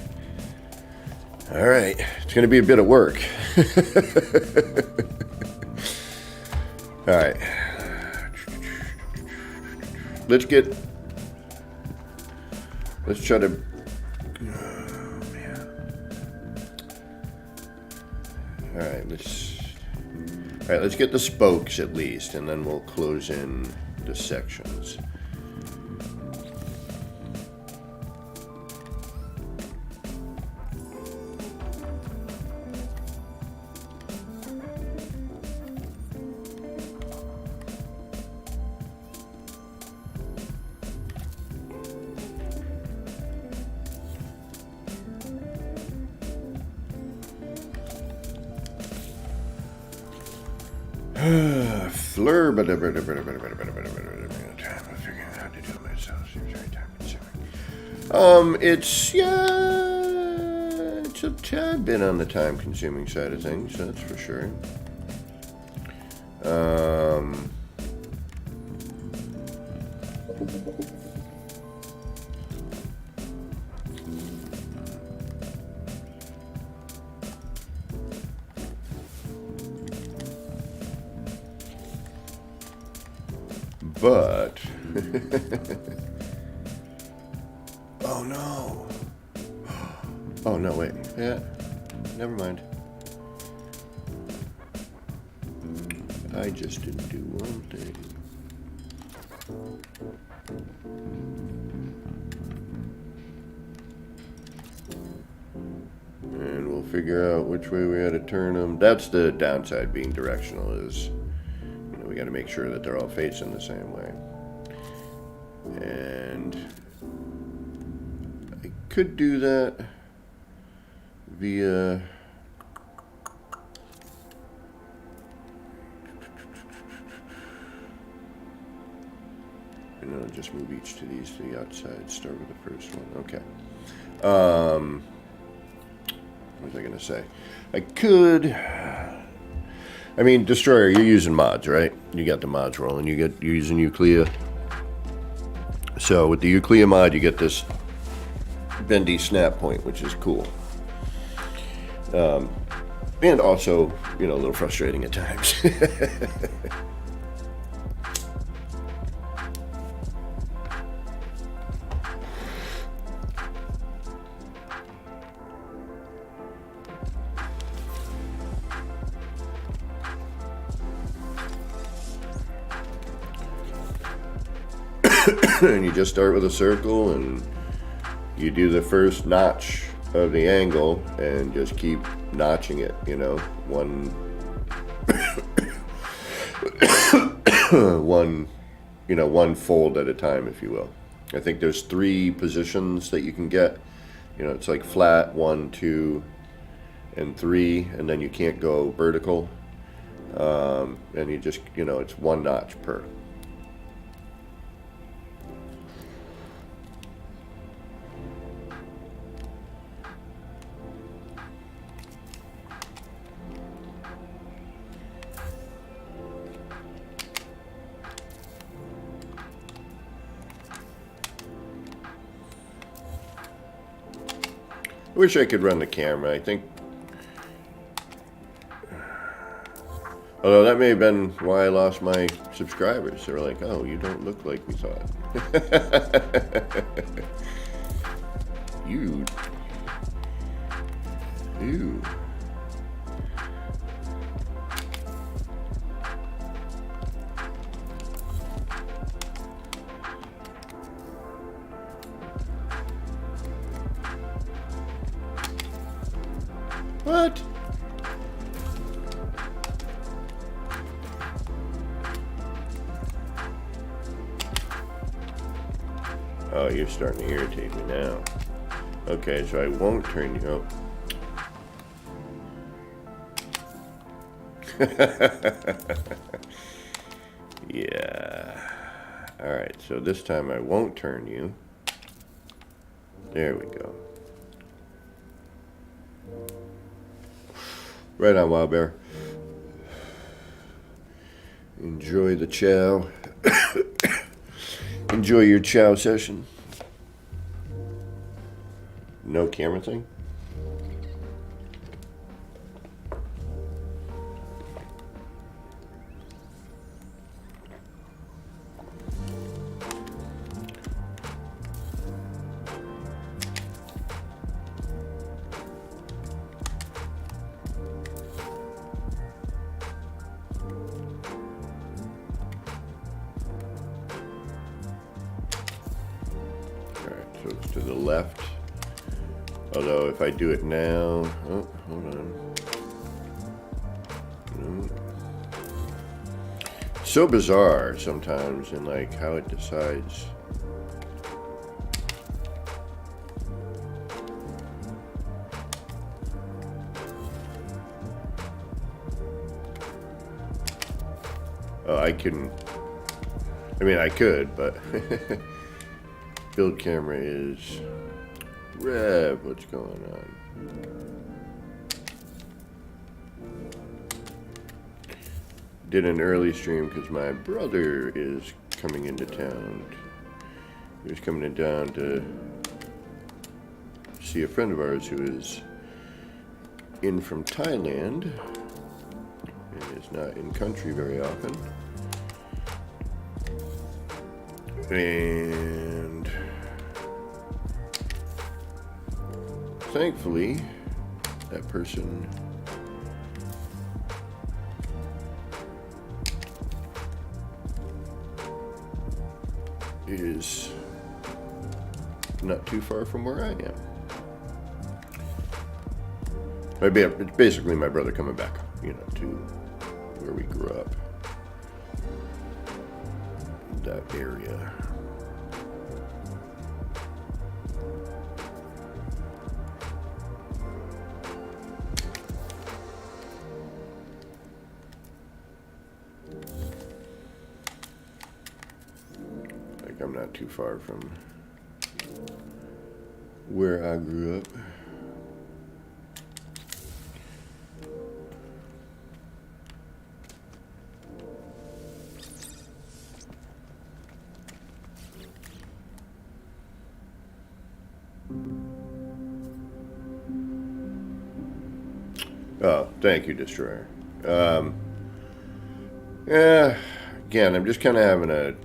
All right. It's going to be a bit of work. All right. Let's try to... Oh, man. All right, let's get the spokes at least, and then we'll close in the sections. Fleur, but time of figuring out how to do it myself seems very time consuming. It's a tad bit on the time consuming side of things, that's for sure. But, oh no, oh no, wait, yeah, never mind. I just didn't do one thing. And we'll figure out which way we had to turn them. That's the downside being directional is, we got to make sure that they're all facing the same way. And I could do that via I'll just move each to these to the outside. Start with the first one. Okay. was I going to say? I could. I mean, Destroyer, you're using mods, right? You got the mods rolling. You're using Euclea. So with the Euclea mod, you get this bendy snap point, which is cool. And also, a little frustrating at times. And you just start with a circle and you do the first notch of the angle and just keep notching it, one one fold at a time, if you will. I think there's 3 positions that you can get. It's like flat, 1, 2, and 3, and then you can't go vertical. And you just, it's 1 notch per. I wish I could run the camera. I think, although that may have been why I lost my subscribers. They were like, "Oh, you don't look like we thought." You. What? Oh, you're starting to irritate me now. Okay, so I won't turn you up. Yeah. Alright, so this time I won't turn you. There we go. Right on, Wild Bear. Enjoy the chow. Enjoy your chow session. No camera thing? So it's to the left. Although if I do it now, oh, hold on. No. So bizarre sometimes in like how it decides. Oh, I mean, I could, but build camera is Rev. What's going on? Did an early stream because my brother is coming into town. He was coming in town to see a friend of ours who is in from Thailand and is not in country very often. And thankfully, that person is not too far from where I am. It's basically my brother coming back, to where we grew up. That area. Like I'm not too far from where I grew up. Oh, thank you, Destroyer. Yeah, again, I'm just kind of having a.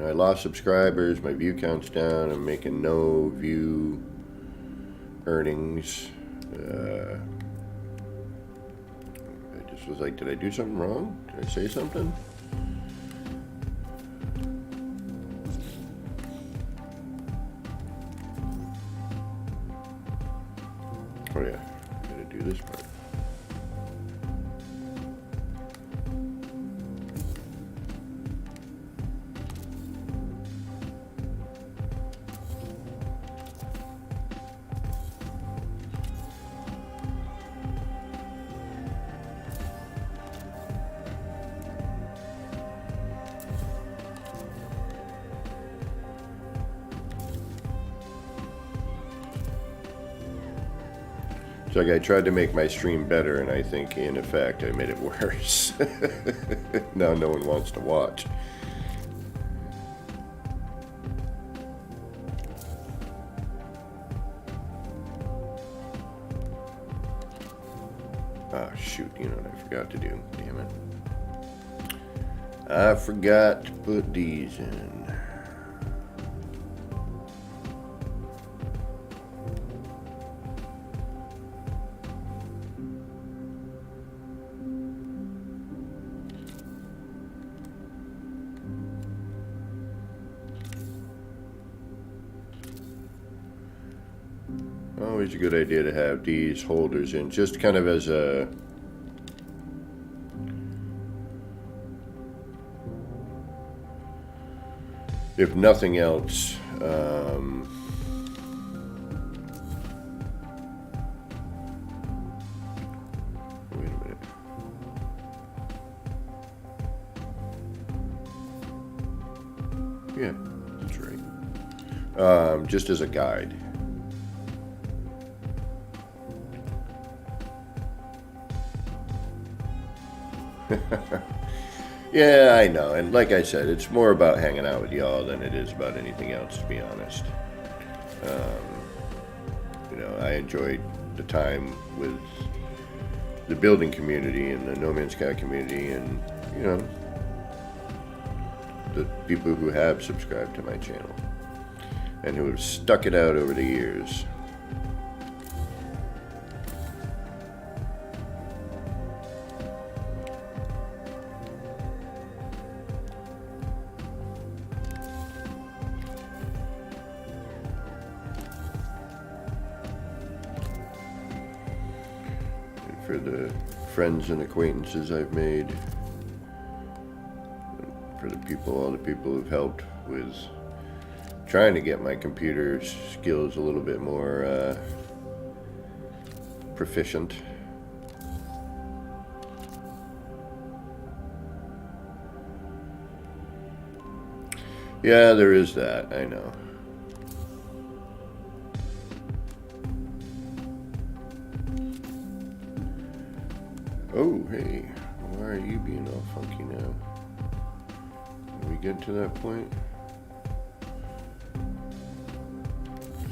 I lost subscribers, my view count's down, I'm making no view earnings. I just was like, did I do something wrong? Did I say something? Oh yeah, gotta do this part. It's like I tried to make my stream better, and I think, in effect, I made it worse. Now no one wants to watch. Oh, shoot, you know what I forgot to do. Damn it. I forgot to put these in. Always a good idea to have these holders in, just kind of as a if nothing else. Wait a minute. Yeah, that's right. Just as a guide. Yeah, I know, and like I said, it's more about hanging out with y'all than it is about anything else, to be honest. You know, I enjoyed the time with the building community and the No Man's Sky community, and you know, the people who have subscribed to my channel and who have stuck it out over the years. For the friends and acquaintances I've made, for the people, all the people who've helped with trying to get my computer skills a little bit more proficient. Yeah, there is that, I know. Oh, hey, why are you being all funky now? Are we getting to that point?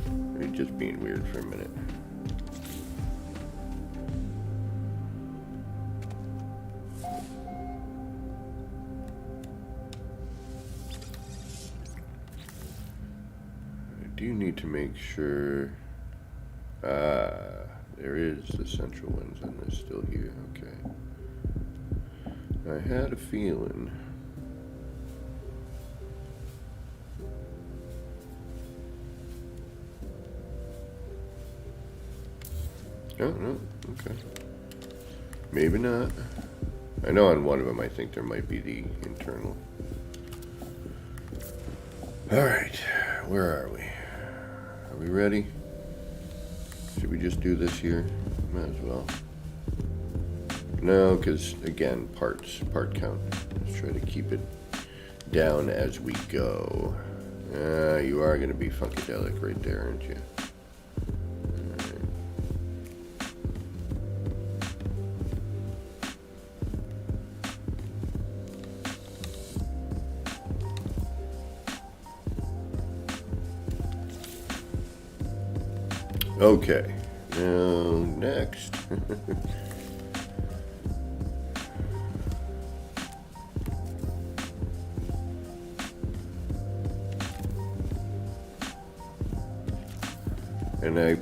Or are you just being weird for a minute? I do need to make sure... there is the central ones and they're still here, okay. I had a feeling. Oh, no, okay. Maybe not. I know on one of them I think there might be the internal. Alright, where are we? Are we ready? Should we just do this here? Might as well. No, because again, part count. Let's try to keep it down as we go. You are going to be funkadelic right there, aren't you? Okay, now next. And I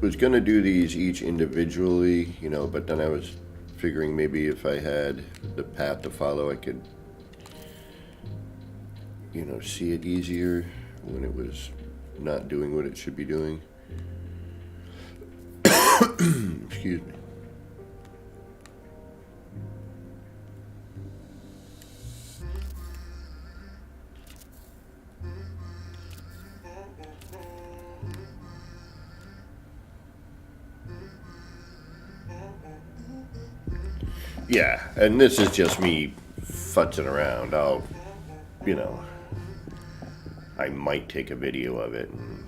was going to do these each individually, but then I was figuring maybe if I had the path to follow, I could, see it easier when it was not doing what it should be doing. Excuse me. Yeah, and this is just me futzing around. I might take a video of it and,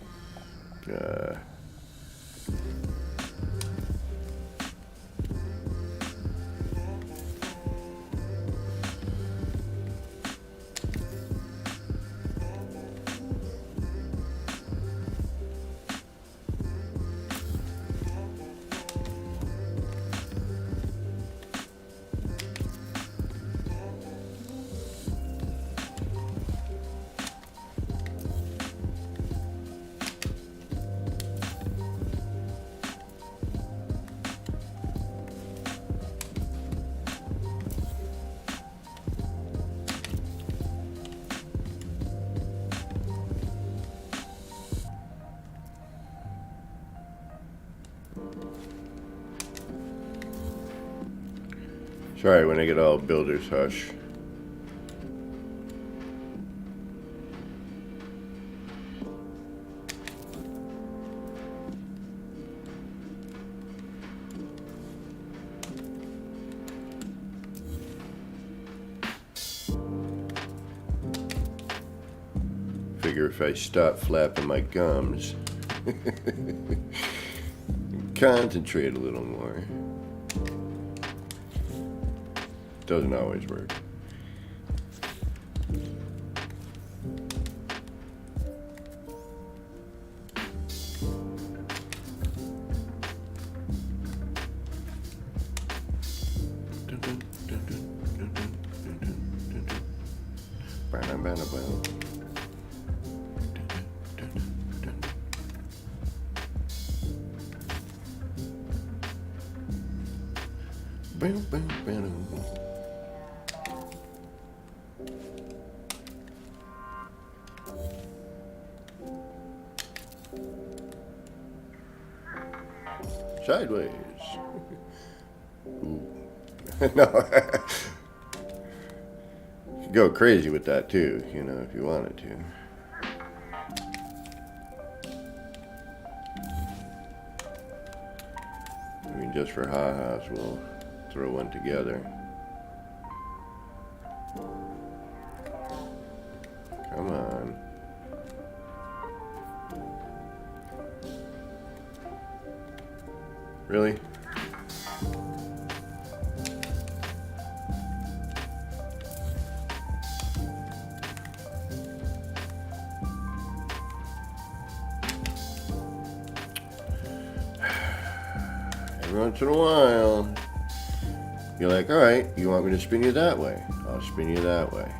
sorry when I get all builder's hush. Figure if I stop flapping my gums, concentrate a little more. Doesn't always work. Sideways. Ooh. No. You could go crazy with that too, if you wanted to. I mean, just for ha-has, we'll throw one together. Come on. Really? Every once in a while, you're like, all right, you want me to spin you that way? I'll spin you that way.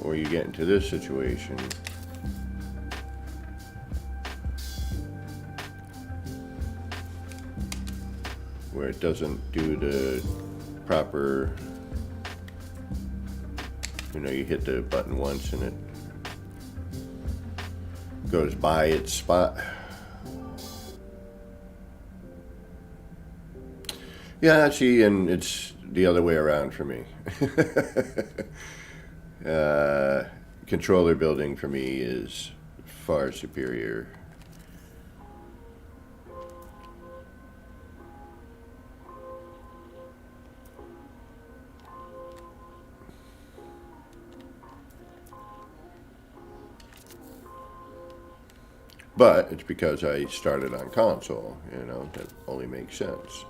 Or you get into this situation. Where it doesn't do the proper, you hit the button once and it goes by its spot. Yeah, see, and it's the other way around for me. Controller building for me is far superior. But it's because I started on console, that only makes sense.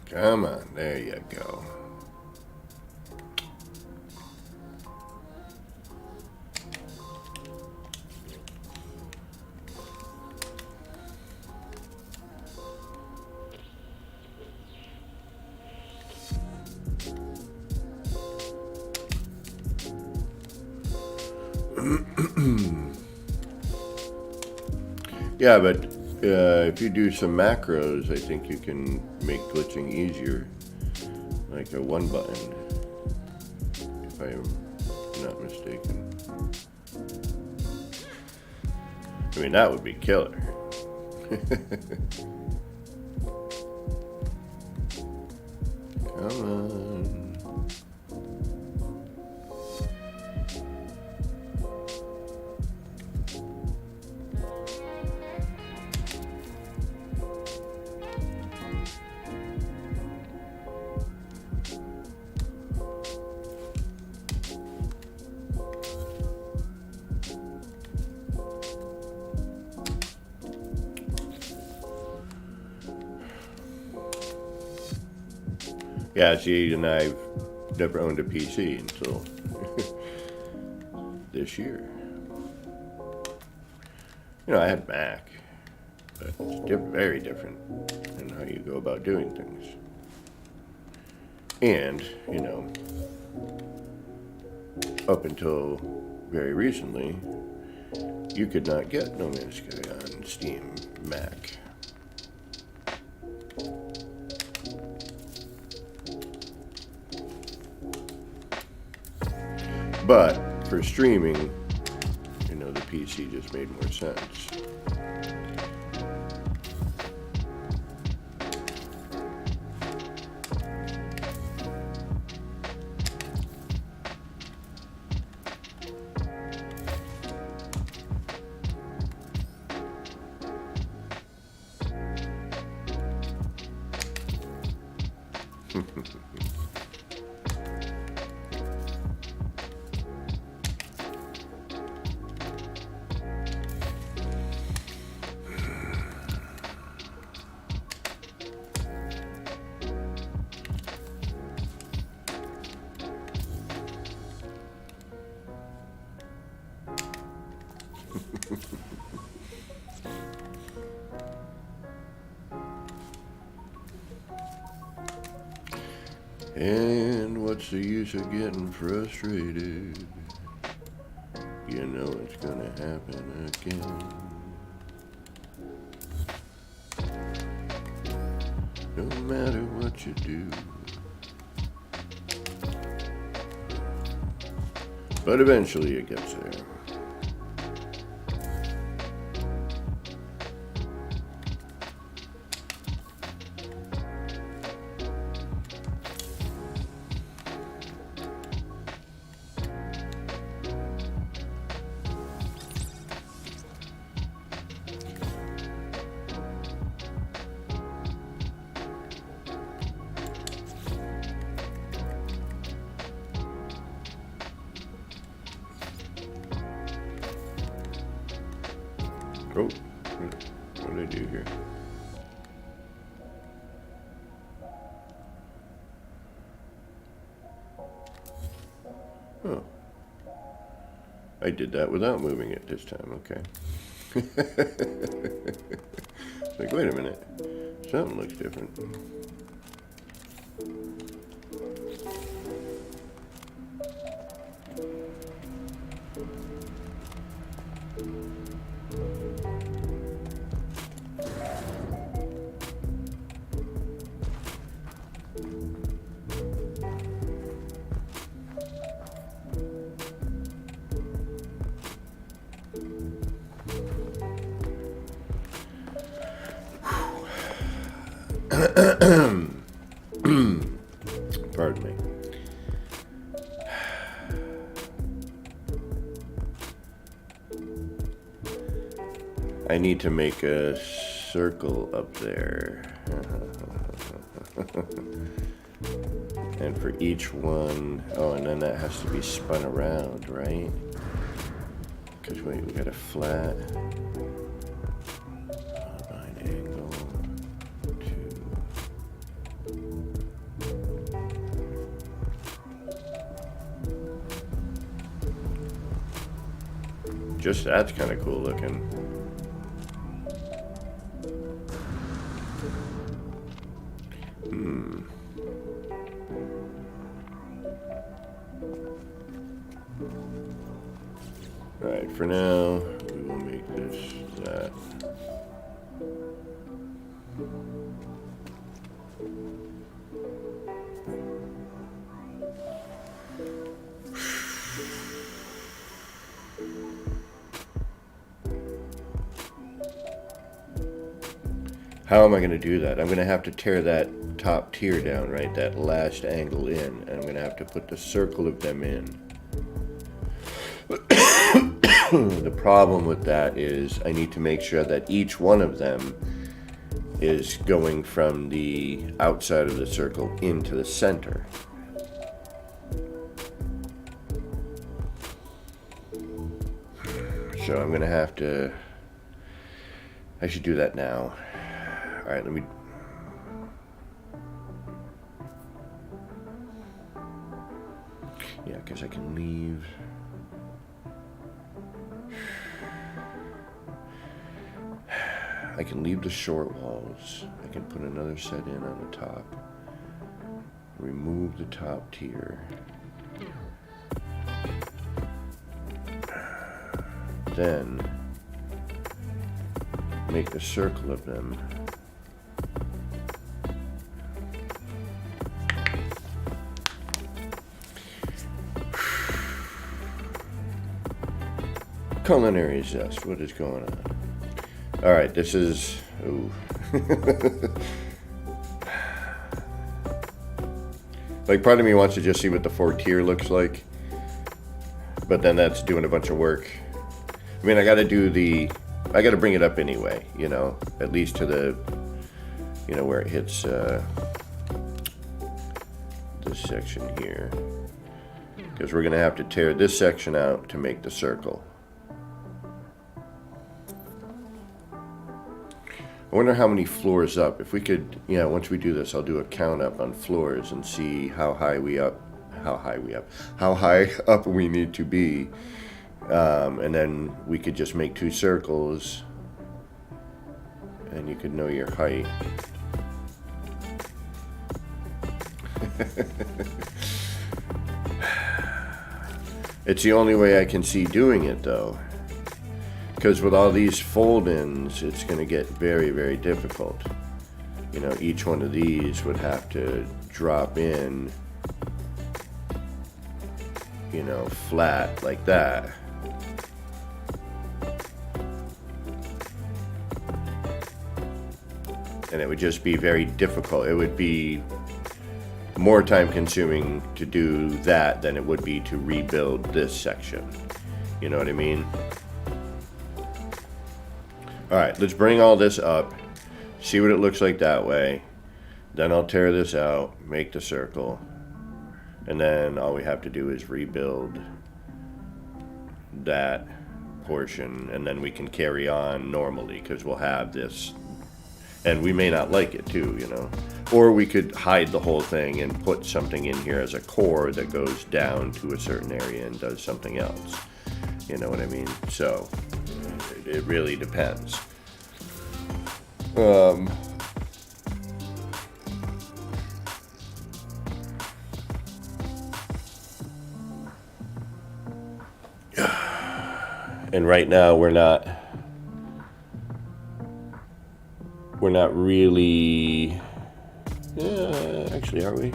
Come on, there you go. Yeah, but if you do some macros, I think you can make glitching easier, like a one button, if I'm not mistaken. I mean, that would be killer. Come on. Yeah, see, and I've never owned a PC until this year. You know, I had Mac, but it's very different in how you go about doing things. And, you know, up until very recently, you could not get No Man's Sky on Steam Mac. But for streaming, you know, the PC just made more sense. And what's the use of getting frustrated? You know it's gonna happen again. No matter what you do. But eventually it gets there. Oh, what did I do here? Oh, I did that without moving it this time, okay. It's like, wait a minute, something looks different. Pardon me. I need to make a circle up there. And for each one, oh, and then that has to be spun around, right? Because wait, we got a flat. Oh, Just that's kind of cool looking. Alright, for now, we will make this that. How am I going to do that? I'm going to have to tear that top tier down, right? That last angle in. And I'm going to have to put the circle of them in. The problem with that is I need to make sure that each one of them is going from the outside of the circle into the center. So I'm going to have to... I should do that now. Alright, let me... Yeah, because I can leave... I can leave the short walls. I can put another set in on the top. Remove the top tier. Then make a circle of them. Culinary zest, what is going on? Alright, this is... Ooh. Like, part of me wants to just see what the 4-tier looks like. But then that's doing a bunch of work. I mean, I gotta bring it up anyway, you know? At least to the... You know, where it hits, this section here. Because we're gonna have to tear this section out to make the circle. I wonder how many floors up. If we could, yeah, once we do this, I'll do a count up on floors and see how high up we need to be. And then we could just make 2 circles and you could know your height. It's the only way I can see doing it though. Because with all these fold-ins, it's going to get very, very difficult. You know, each one of these would have to drop in, you know, flat like that. And it would just be very difficult. It would be more time-consuming to do that than it would be to rebuild this section. You know what I mean? Alright, let's bring all this up, see what it looks like that way. Then I'll tear this out, make the circle, and then all we have to do is rebuild that portion, and then we can carry on normally, because we'll have this, and we may not like it too, you know. Or we could hide the whole thing and put something in here as a core that goes down to a certain area and does something else. You know what I mean? So... it really depends. And right now we're not really, actually, are we?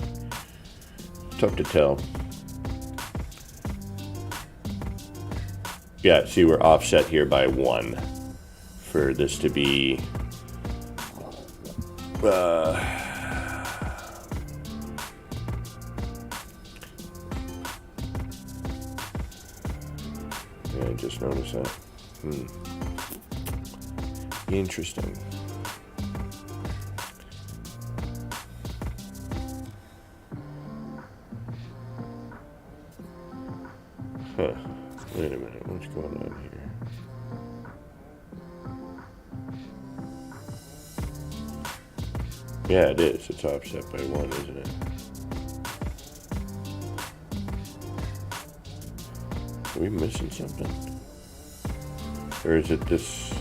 Tough to tell. Yeah, see, we're offset here by 1 for this to be yeah, I just noticed that. Interesting. Huh. Wait a minute, what's going on here? Yeah, it is. It's offset by 1, isn't it? Are we missing something? Or is it this?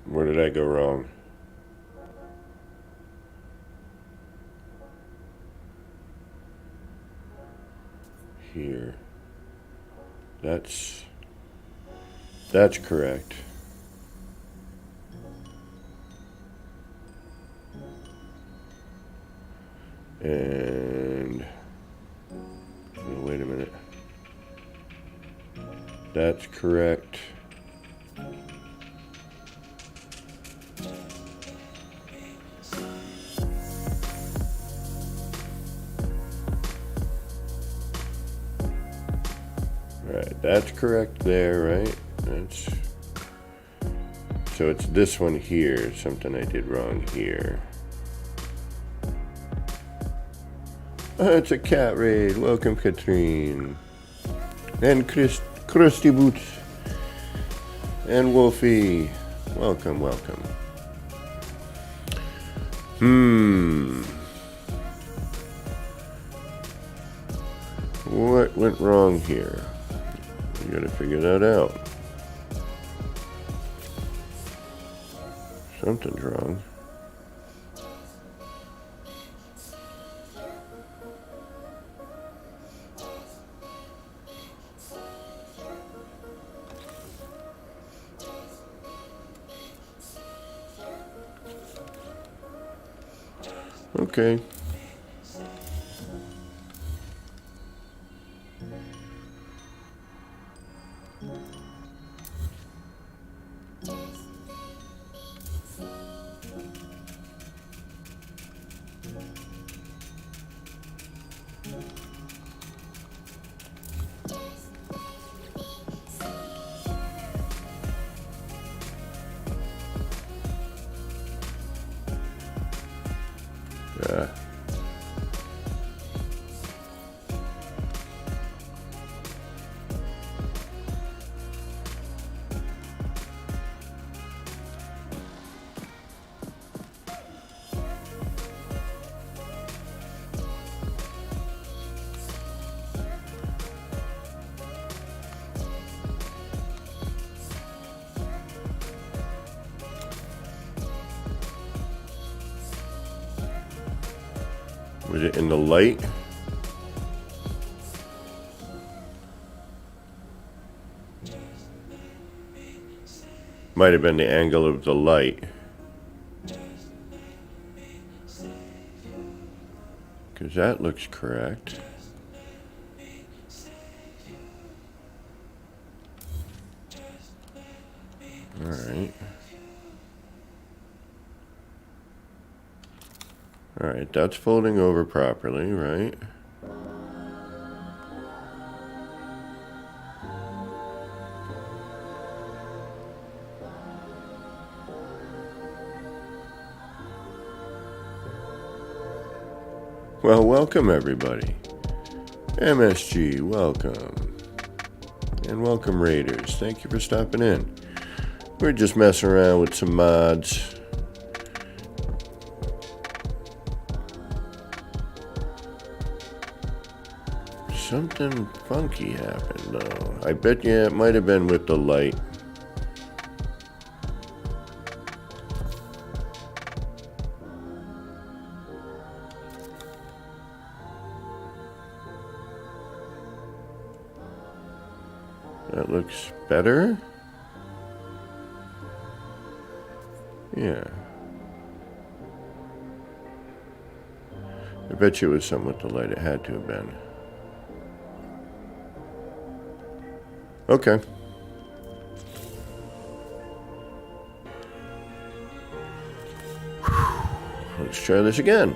Where did I go wrong? Here. That's correct. And oh, wait a minute. That's correct. Right, that's correct there, right? That's so it's this one here, something I did wrong here. It's a cat raid. Welcome, Katrine. And Krusty Boots. And Wolfie. Welcome, welcome. What went wrong here? You gotta figure that out. Something's wrong. Okay. Was it in the light? Might have been the angle of the light. Because that looks correct. All right. All right, that's folding over properly, right? Well, welcome everybody. MSG, welcome. And welcome Raiders. Thank you for stopping in. We're just messing around with some mods. Something funky happened though. I bet you it might have been with the light. That looks better. Yeah. I bet you it was something with the light. It had to have been. Okay. Let's try this again.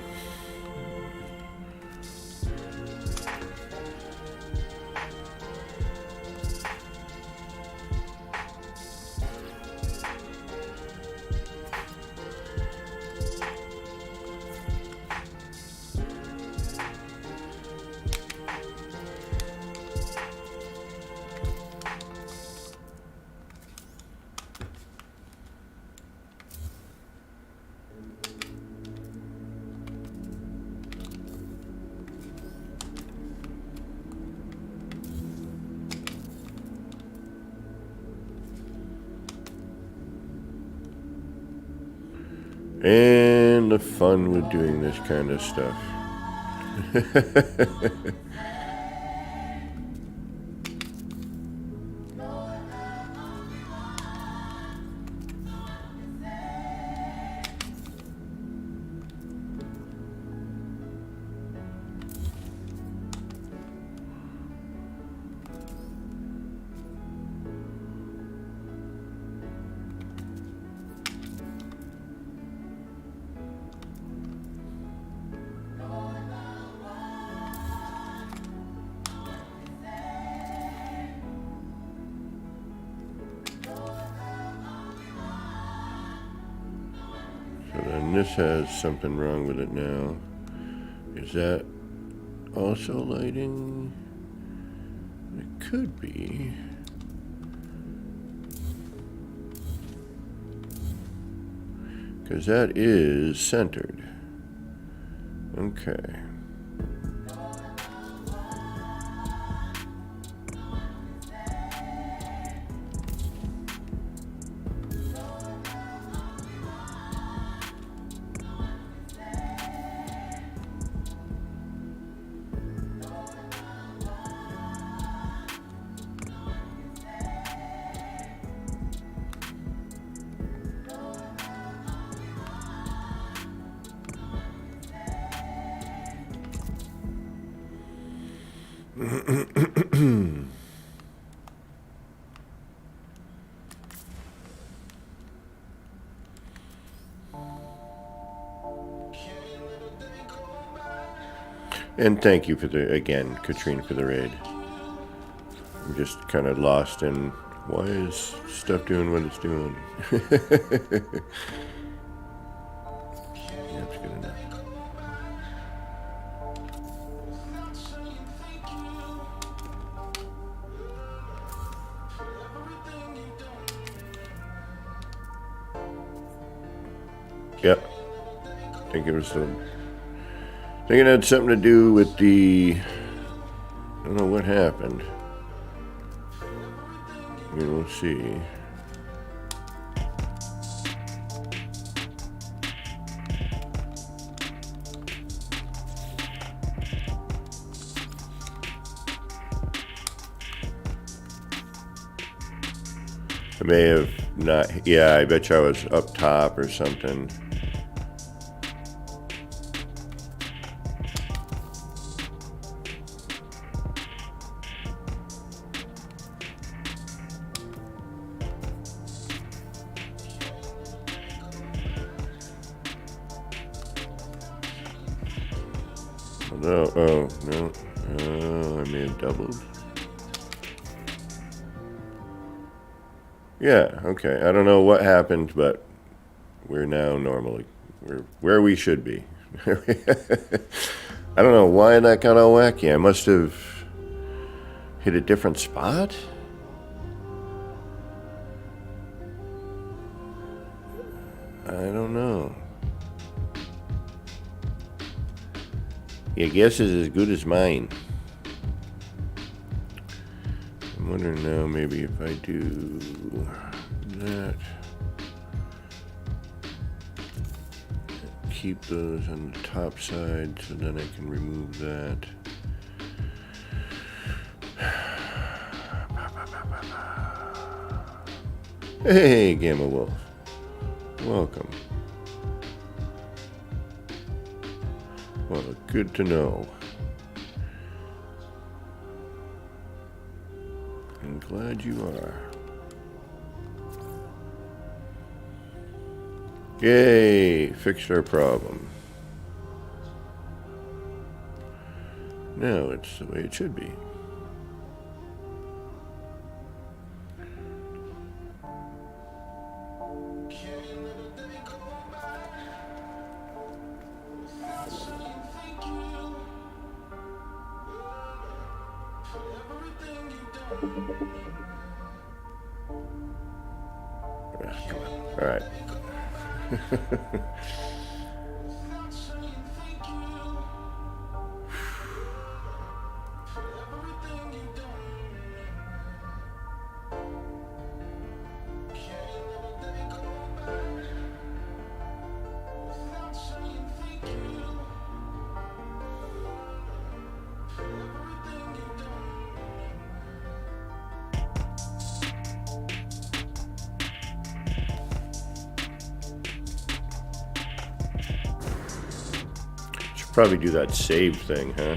And the fun with doing this kind of stuff. So then this has something wrong with it now. Is that also lighting? It could be. Because that is centered. Okay. And thank you for the, again, Katrine, for the raid. I'm just kind of lost in why is stuff doing what it's doing. That's good enough. Yep. I think it was the. I think it had something to do with the. I don't know what happened. We'll see. I may have not. Yeah, I bet you I was up top or something. No, oh, no. I may have doubled. Yeah, okay. I don't know what happened, but we're now normally. We're where we should be. I don't know why that got all wacky. I must have hit a different spot? I don't know. Your guess is as good as mine. I'm wondering now maybe if I do that. Keep those on the top side so then I can remove that. Hey, Gamma Wolf. Welcome. Well, good to know. I'm glad you are. Yay, fixed our problem. No, it's the way it should be. Come on. All right. Should probably do that save thing, huh?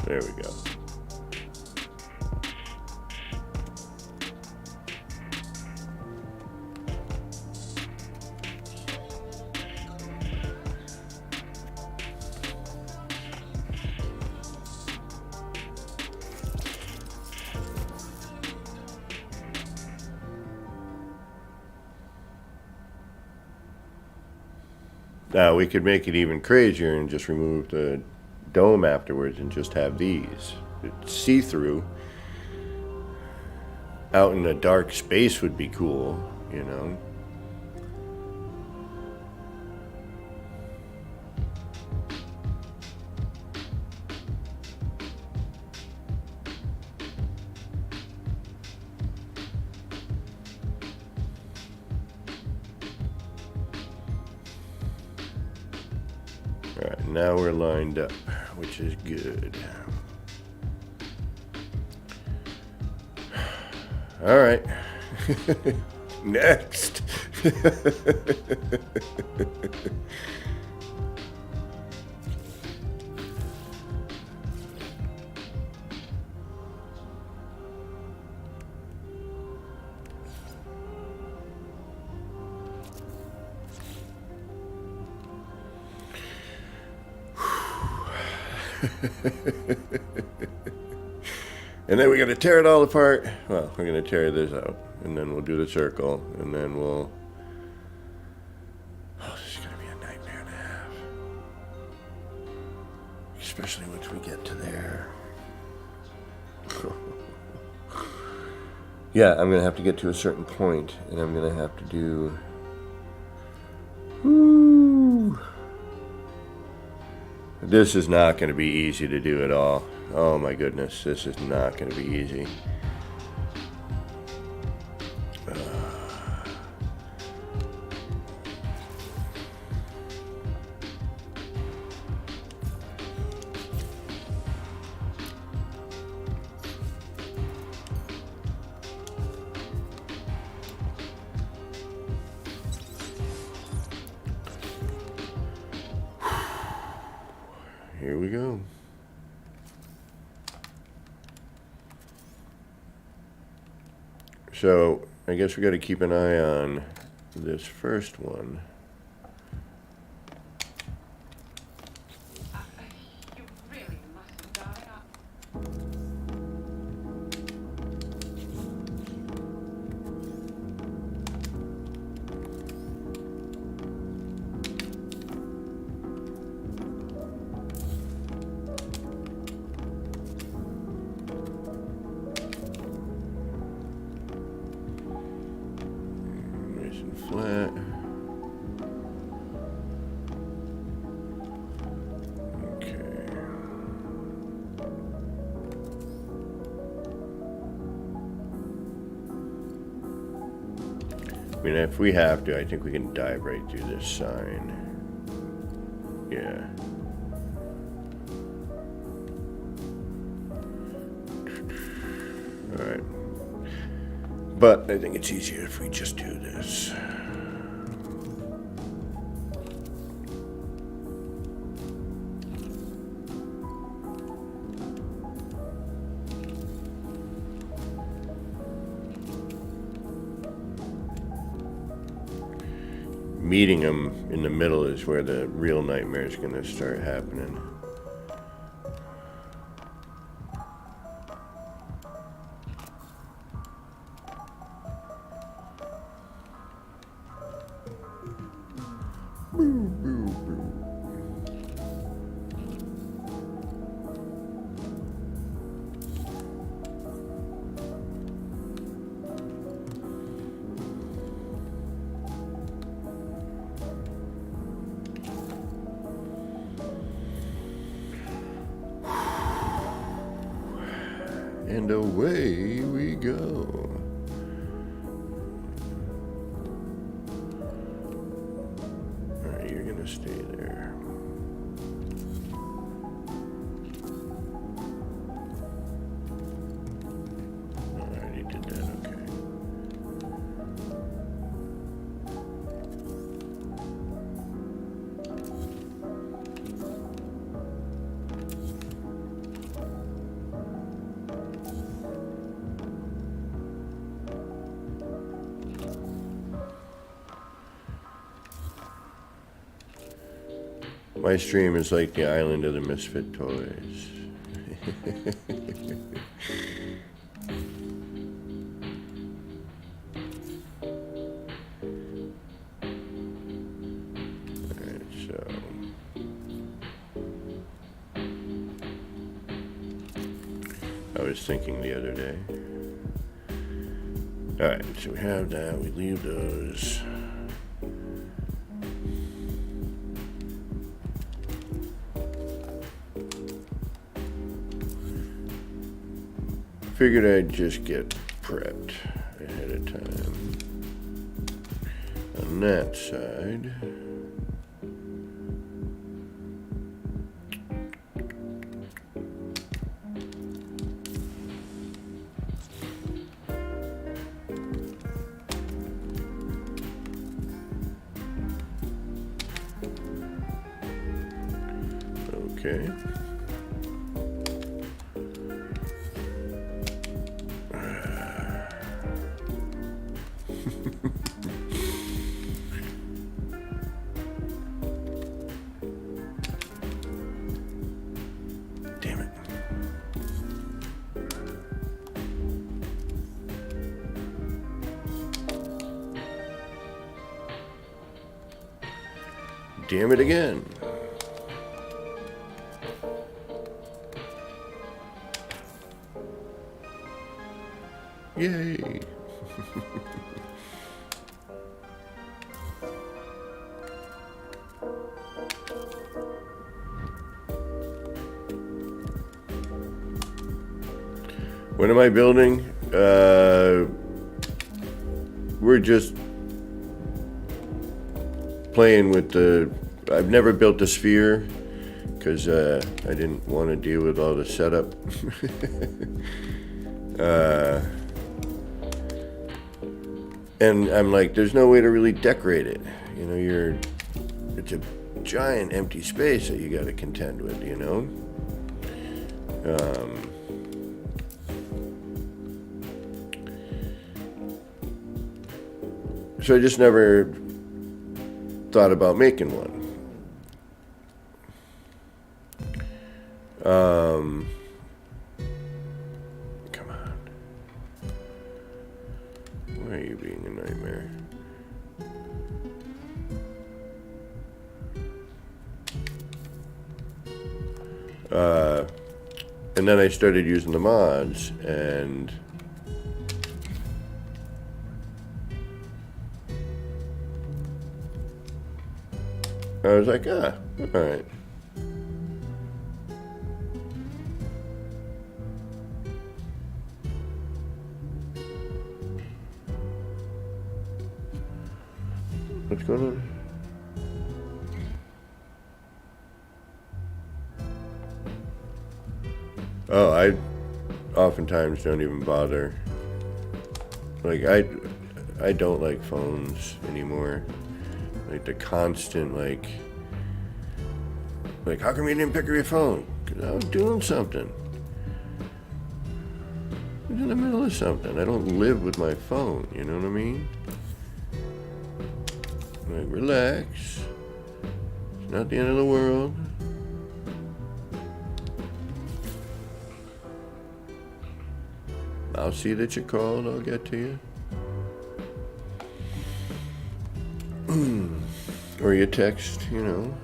There we go. Now we could make it even crazier and just remove the dome afterwards and just have these. See-through. Out in a dark space would be cool, you know. Alright, now we're lined up, which is good. Alright. Next. And then we got to tear it all apart. Well, we're going to tear this out, and then we'll do the circle, and then we'll... Oh, this is going to be a nightmare and a half. Especially once we get to there. Yeah, I'm going to have to get to a certain point, and I'm going to have to do... Woo! This is not going to be easy to do at all. Oh my goodness, this is not going to be easy. Here we go. So, I guess we got to keep an eye on this first one. You really mustn't die. Nice and flat. Okay. I mean, if we have to, I think we can dive right through this sign. Yeah. Alright. But I think it's easier if we just do this. meeting them in the middle is where the real nightmare is going to start happening. And away we go. Alright, you're gonna stay there. I already did that, okay. My stream is like the island of the misfit toys. Alright, so I was thinking the other day. Alright, so we have that, we leave those. Figured I'd just get prepped ahead of time. On that side, okay. Damn it. Damn it again. Yay. What am I building? We're just playing with the... I've never built a sphere because I didn't want to deal with all the setup. And I'm like, there's no way to really decorate it. You know, it's a giant empty space that you got to contend with, you know? So I just never thought about making one. Come on. Why are you being a nightmare? And then I started using the mods, and I was like, all right. What's going on? Oh, I oftentimes don't even bother. Like, I don't like phones anymore. Like the constant, like, how come you didn't pick up your phone? 'Cause I was doing something. I was in the middle of something. I don't live with my phone, you know what I mean? Like, relax. It's not the end of the world. I'll see that you called. I'll get to you. Or you text, you know.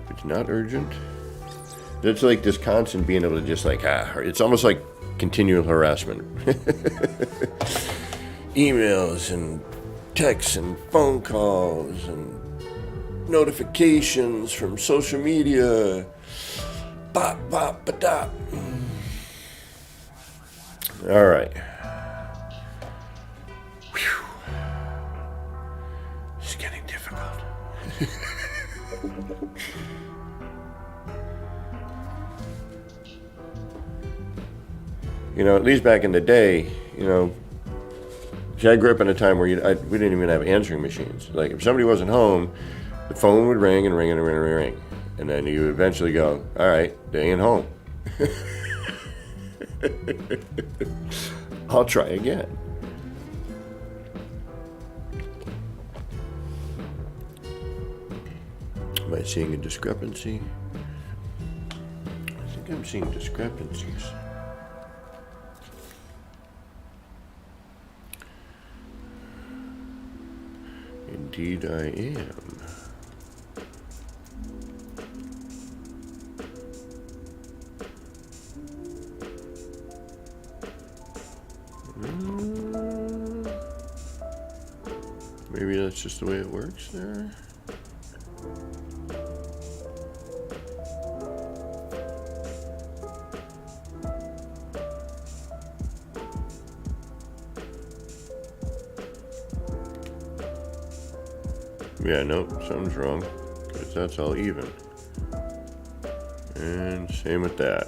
It's not urgent. It's like this constant being able to just like, it's almost like continual harassment. Emails and texts and phone calls and notifications from social media. Bop, bop, ba-dop. All right. Whew. It's getting difficult. You know, at least back in the day, you know, see, I grew up in a time where we didn't even have answering machines. Like, if somebody wasn't home, the phone would ring and ring and ring and ring. And then you would eventually go, all right, they ain't home. I'll try again. Am I seeing a discrepancy? I think I'm seeing discrepancies. Indeed I am. Maybe that's just the way it works there. Yeah, nope, something's wrong, because that's all even. And same with that.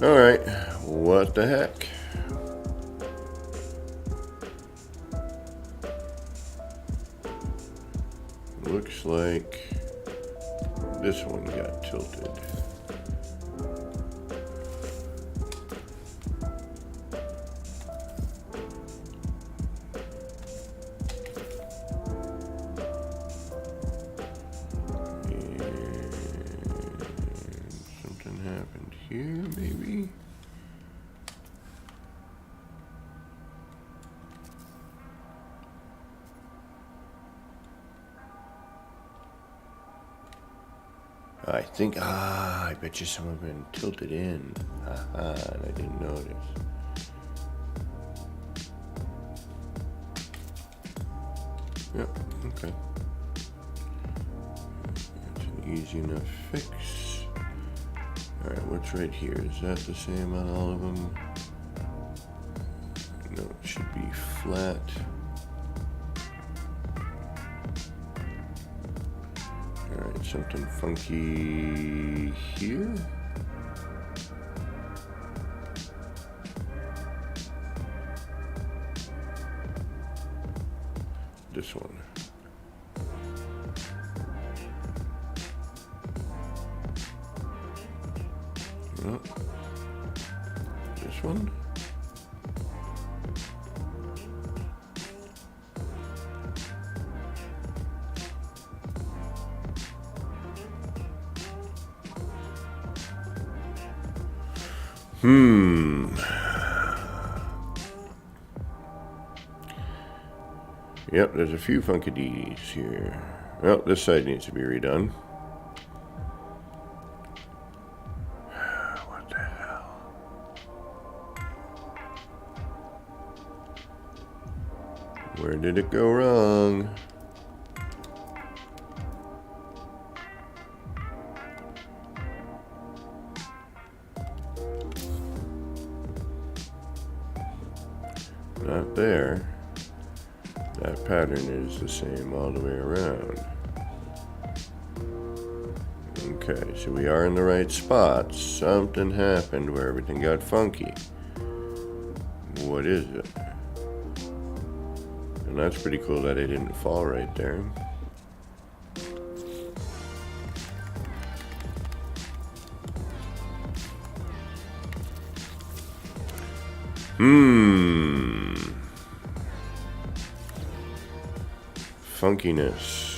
All right, what the heck? Looks like this one got tilted. Happened here, maybe? I think, I bet you some have been tilted in. And I didn't notice. Yep, okay. That's an easy enough fix. Alright, what's right here? Is that the same on all of them? No, it should be flat. Alright, something funky here? This one. Oh. This one? Yep, there's a few funky D's here. Well, this side needs to be redone. What the hell? Where did it go wrong? Not there. That pattern is the same all the way around. Okay, so we are in the right spot. Something happened where everything got funky. What is it? And that's pretty cool that it didn't fall right there. funkiness.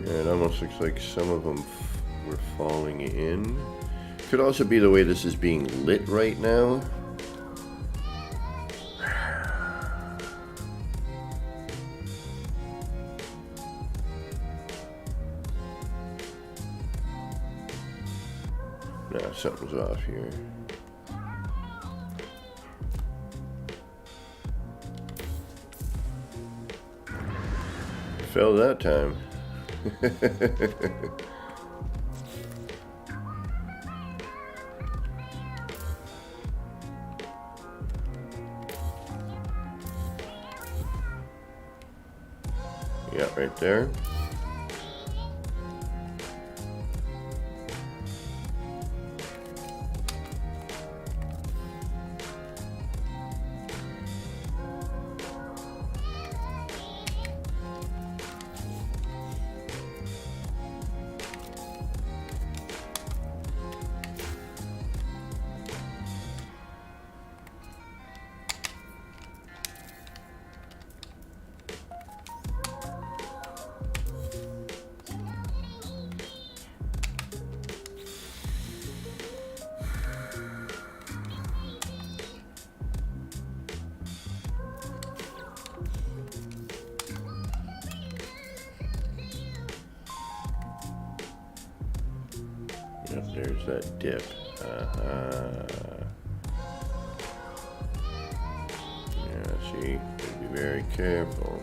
Yeah, it almost looks like some of them were falling in. Could also be the way this is being lit right now. No, something's off here. Fell that time. Yeah, right there. Yep, there's that dip. Yeah, see, gotta be very careful.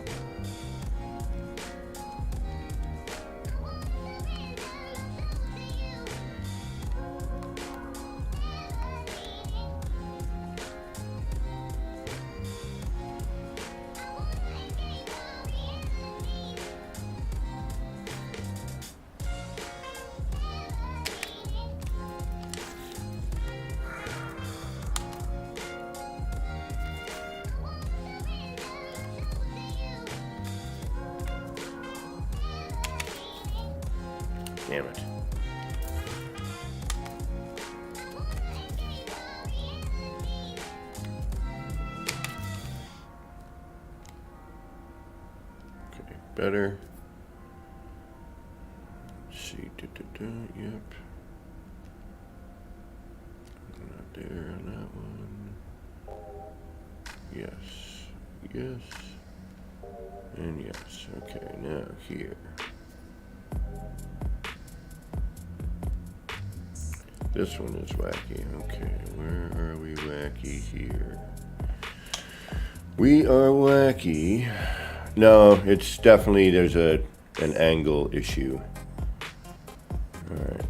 Damn it. Okay, better. Let's see. Yep. Not there on that one. Yes. Yes. And yes. Okay, now here. This one is wacky. Okay, where are we wacky here? We are wacky. No, it's definitely, there's an angle issue. All right.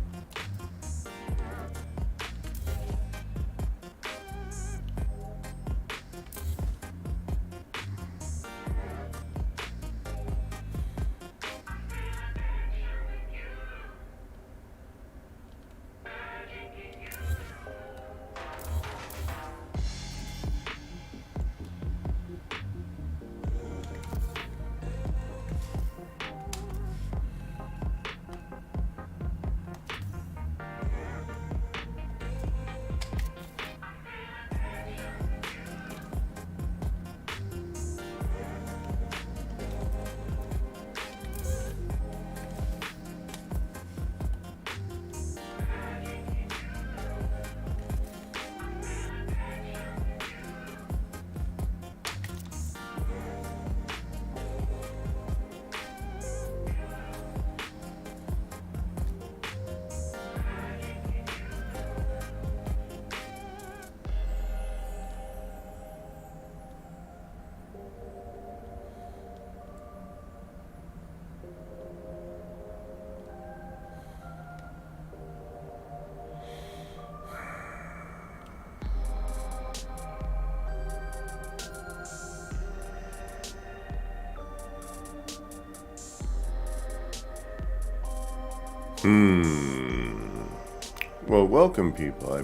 Well, welcome, people.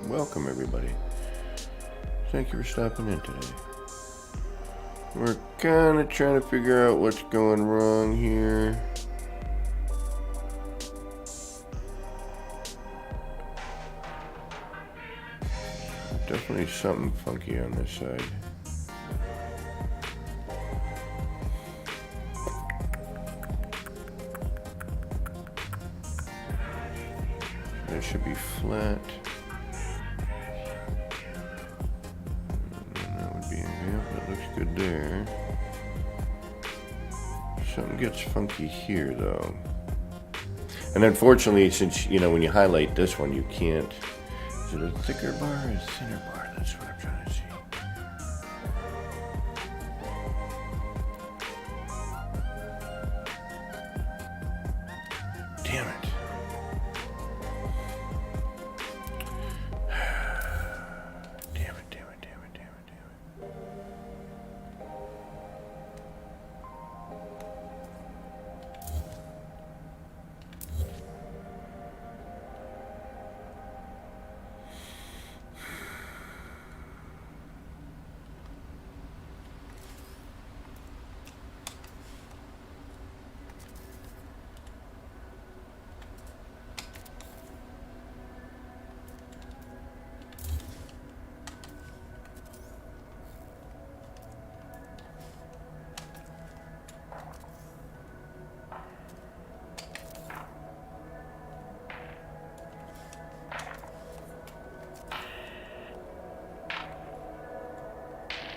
Welcome, everybody. Thank you for stopping in today. We're kind of trying to figure out what's going wrong here. Definitely something funky on this side. That should be flat. And that would be, yeah, that looks good there. Something gets funky here, though. And unfortunately, since, when you highlight this one, you can't. Is it a thicker bar or a thinner bar? That's what I'm trying to see. Damn it.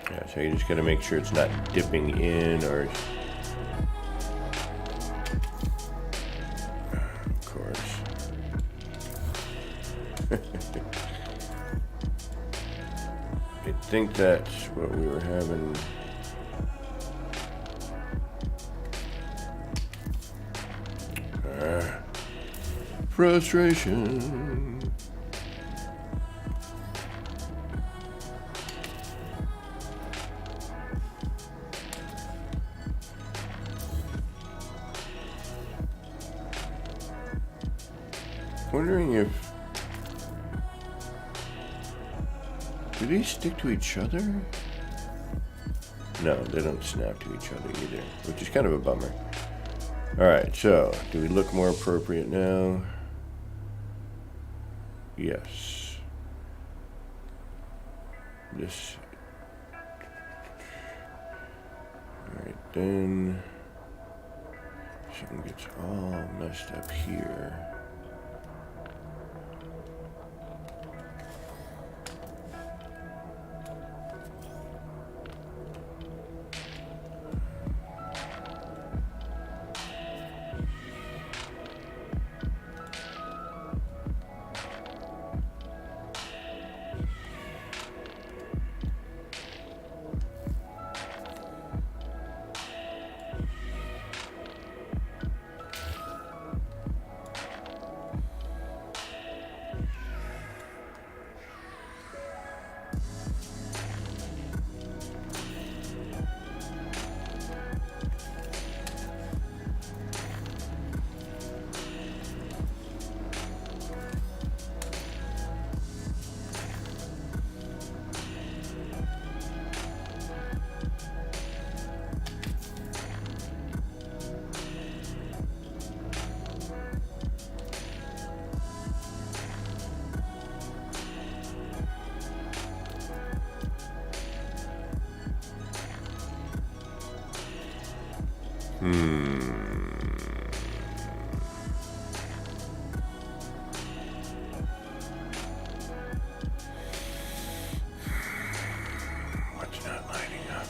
Yeah, so you just gotta make sure it's not dipping in or... Of course. I think that's what we were having. Frustration. Wondering if... Do these stick to each other? No, they don't snap to each other either, which is kind of a bummer. Alright, so, do we look more appropriate now? Yes. This... Alright, then... Something gets all messed up here. What's not lining up?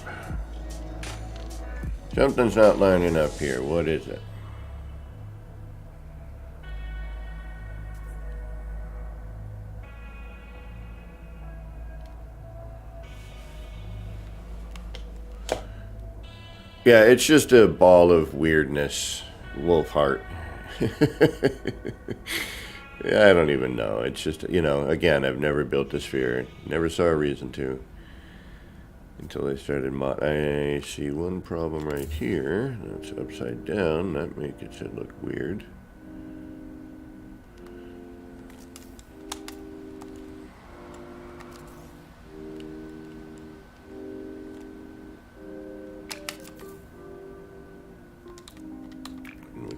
Something's not lining up here. What is it? Yeah, it's just a ball of weirdness, wolf heart. Yeah, I don't even know. It's just, again, I've never built a sphere. Never saw a reason to. Until I started I see one problem right here. That's upside down. That makes it look weird.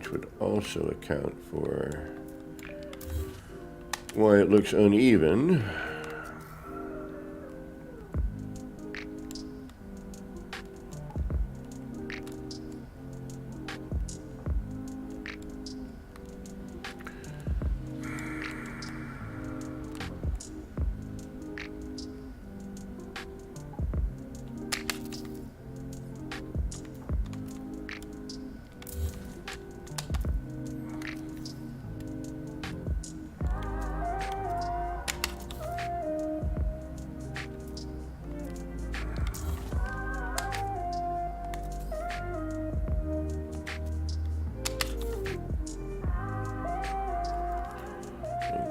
which would also account for why it looks uneven.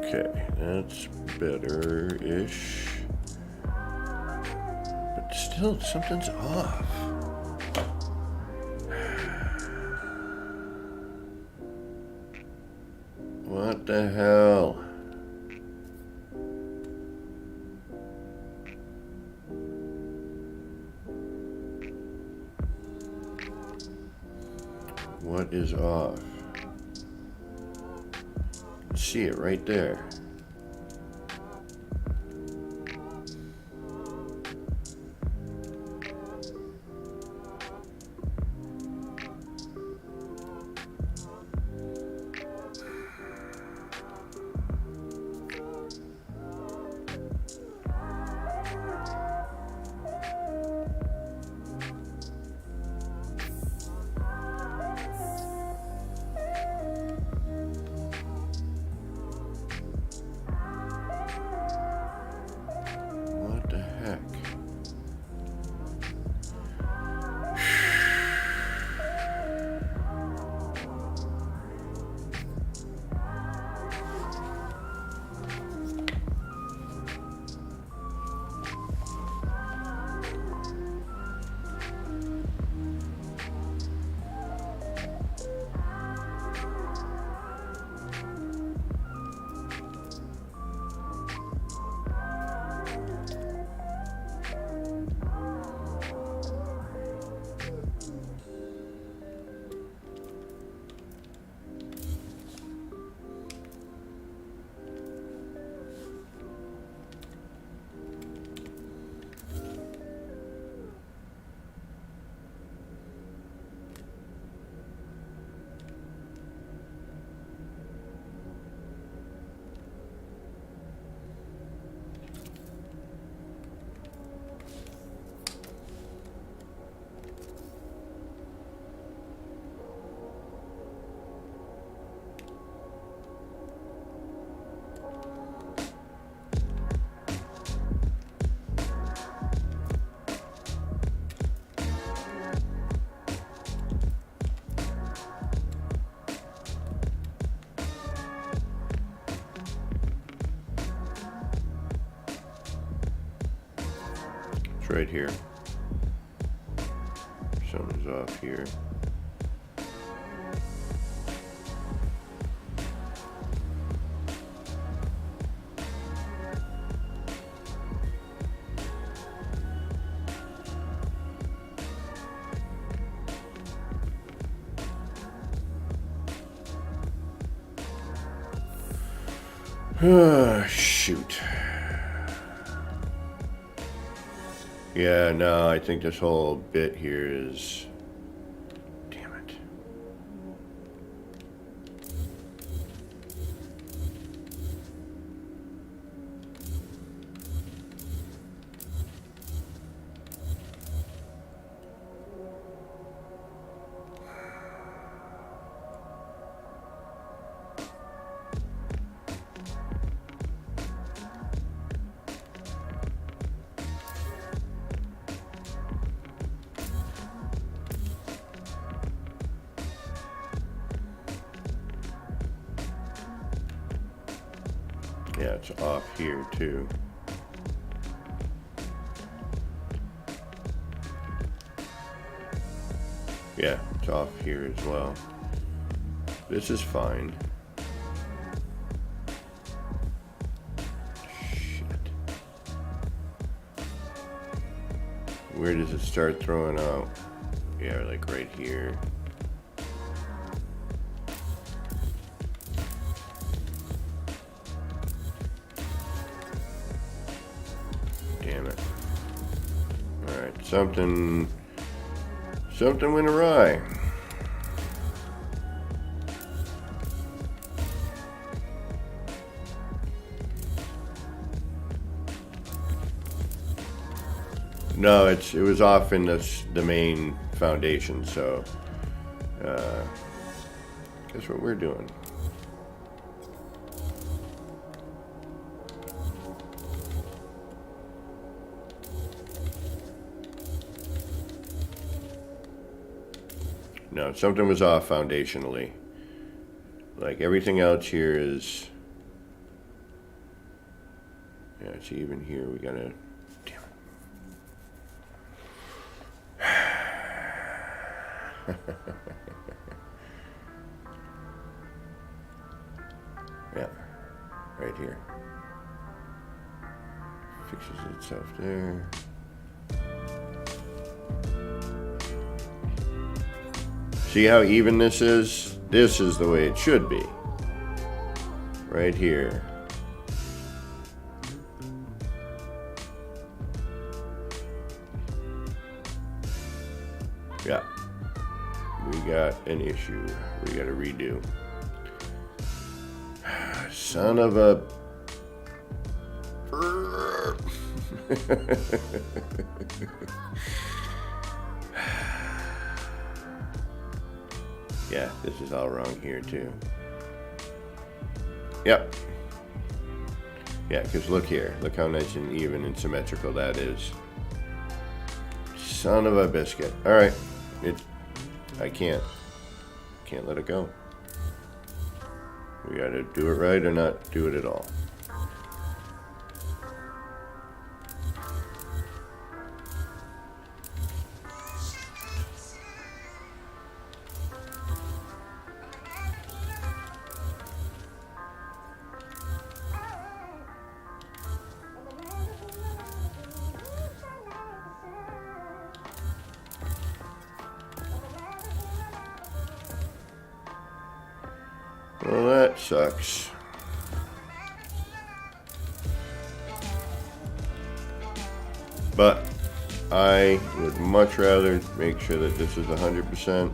Okay, that's better-ish. But still, something's off. What the hell? What is off? See it right there. What the heck? It's right here. Something's off here. Ah, shoot. Yeah, no, I think this whole bit here is... Damn it. Yeah, it's off here too. Yeah, it's off here as well. This is fine. Shit. Where does it start throwing out? Yeah, like right here. Something went awry. No, it was off in the main foundation, so guess what we're doing. No, something was off foundationally. Like everything else here is. Yeah, see, even here we gotta. Damn it. Yeah, right here. Fixes itself there. See how even this is? This is the way it should be. Right here. Yeah. We got an issue. We got to redo. Son of a... Yeah, this is all wrong here too. Yep. Yeah, because look here. Look how nice and even and symmetrical that is. Son of a biscuit. Alright. I can't let it go. We gotta do it right or not do it at all. Well, that sucks. But I would much rather make sure that this is 100%.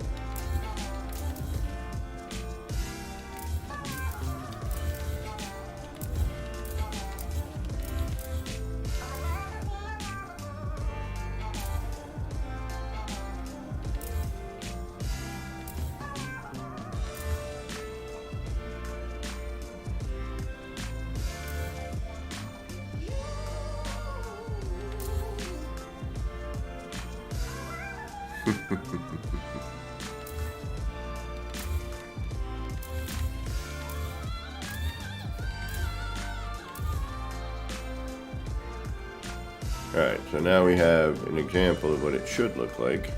Alright, so now we have an example of what it should look like.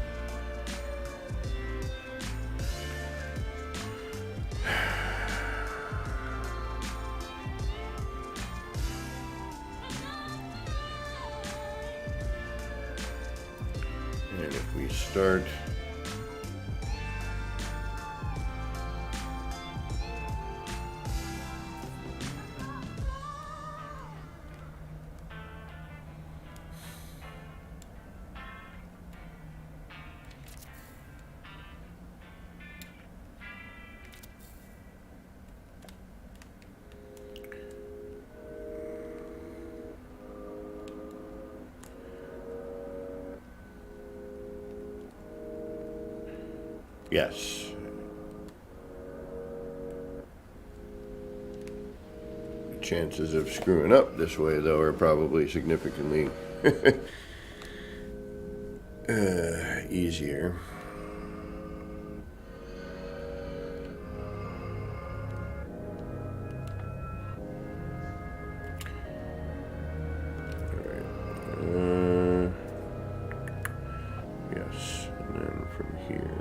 And if we start yes. The chances of screwing up this way, though, are probably significantly easier. Yes, and then from here.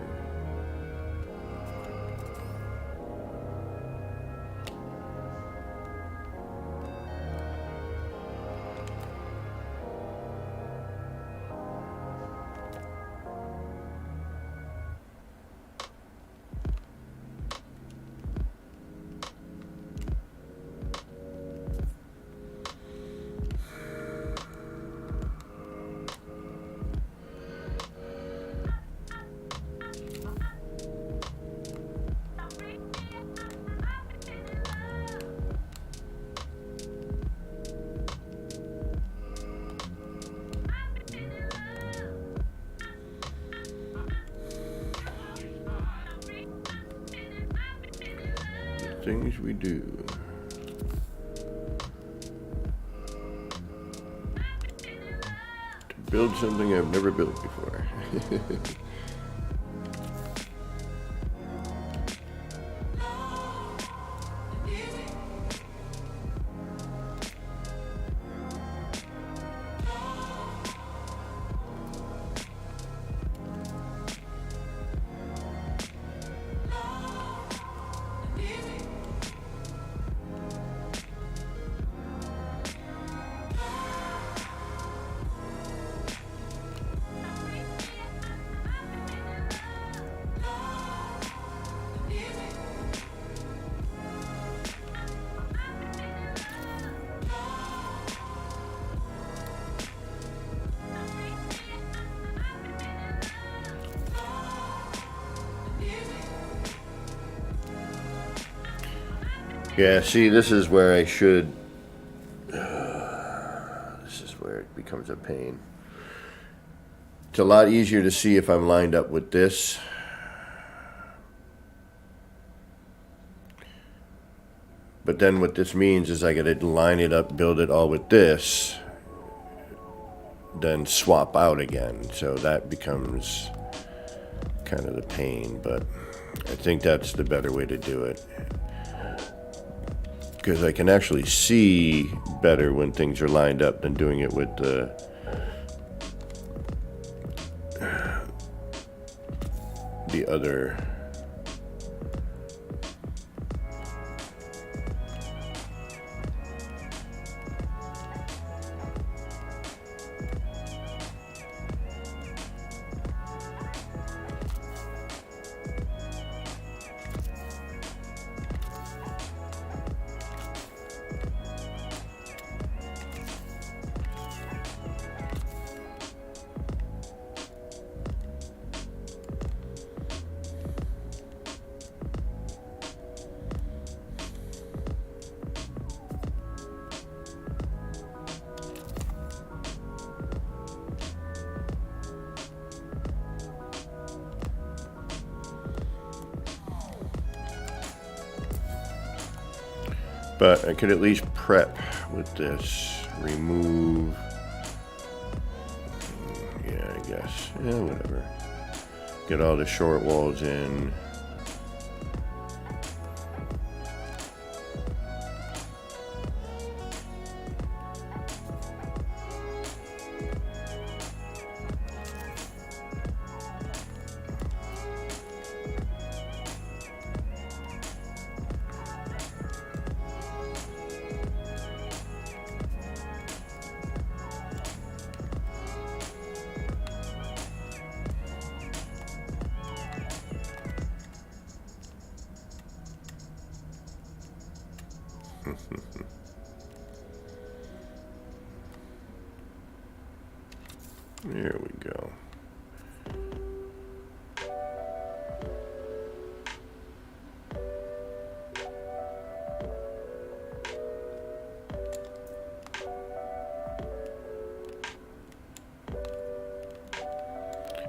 things we do. To build something I've never built before. Yeah, see, this is where I should... this is where it becomes a pain. It's a lot easier to see if I'm lined up with this. But then what this means is I gotta line it up, build it all with this, then swap out again. So that becomes kind of the pain, but I think that's the better way to do it. Because I can actually see better when things are lined up than doing it with the other. But I could at least prep with this. Remove. Yeah, I guess. Yeah, whatever. Get all the short walls in. There we go.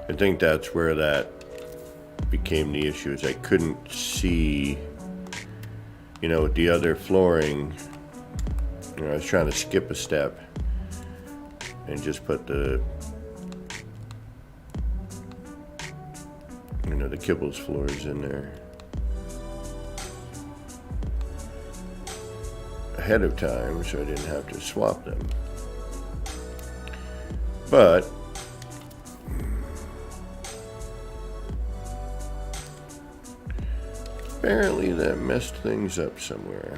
I think that's where that became the issue, is I couldn't see, you know, with the other flooring, you know, I was trying to skip a step and just put the, you know, the kibbles floors in there ahead of time so I didn't have to swap them. But apparently that messed things up somewhere.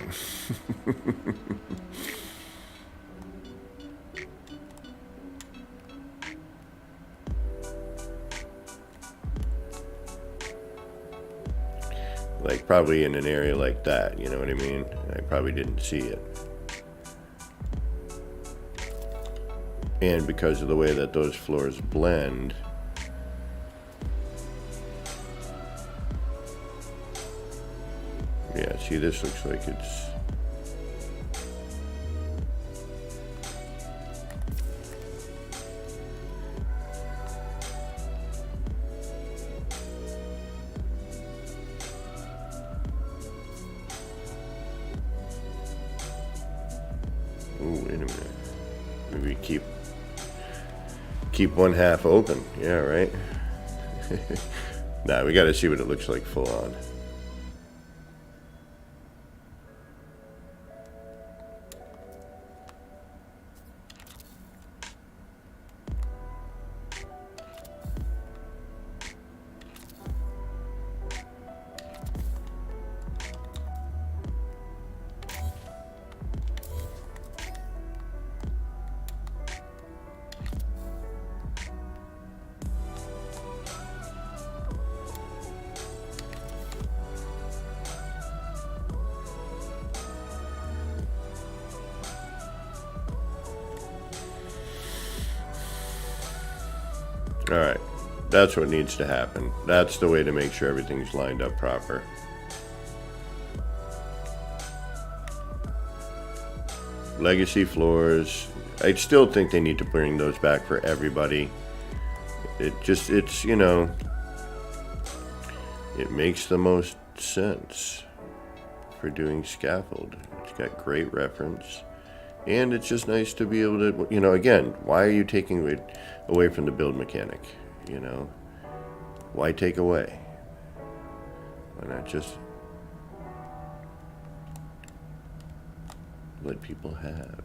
Like probably in an area like that, you know what I mean? I probably didn't see it. And because of the way that those floors blend, yeah, see, this looks like it's, a minute. Maybe keep one half open. Yeah, right? Nah, we gotta see what it looks like full on. Alright, that's what needs to happen. That's the way to make sure everything's lined up proper. Legacy floors, I still think they need to bring those back for everybody. It's, you know, it makes the most sense for doing scaffold. It's got great reference. And it's just nice to be able to, you know, again, why are you taking it away from the build mechanic? You know, why take away? Why not just let people have?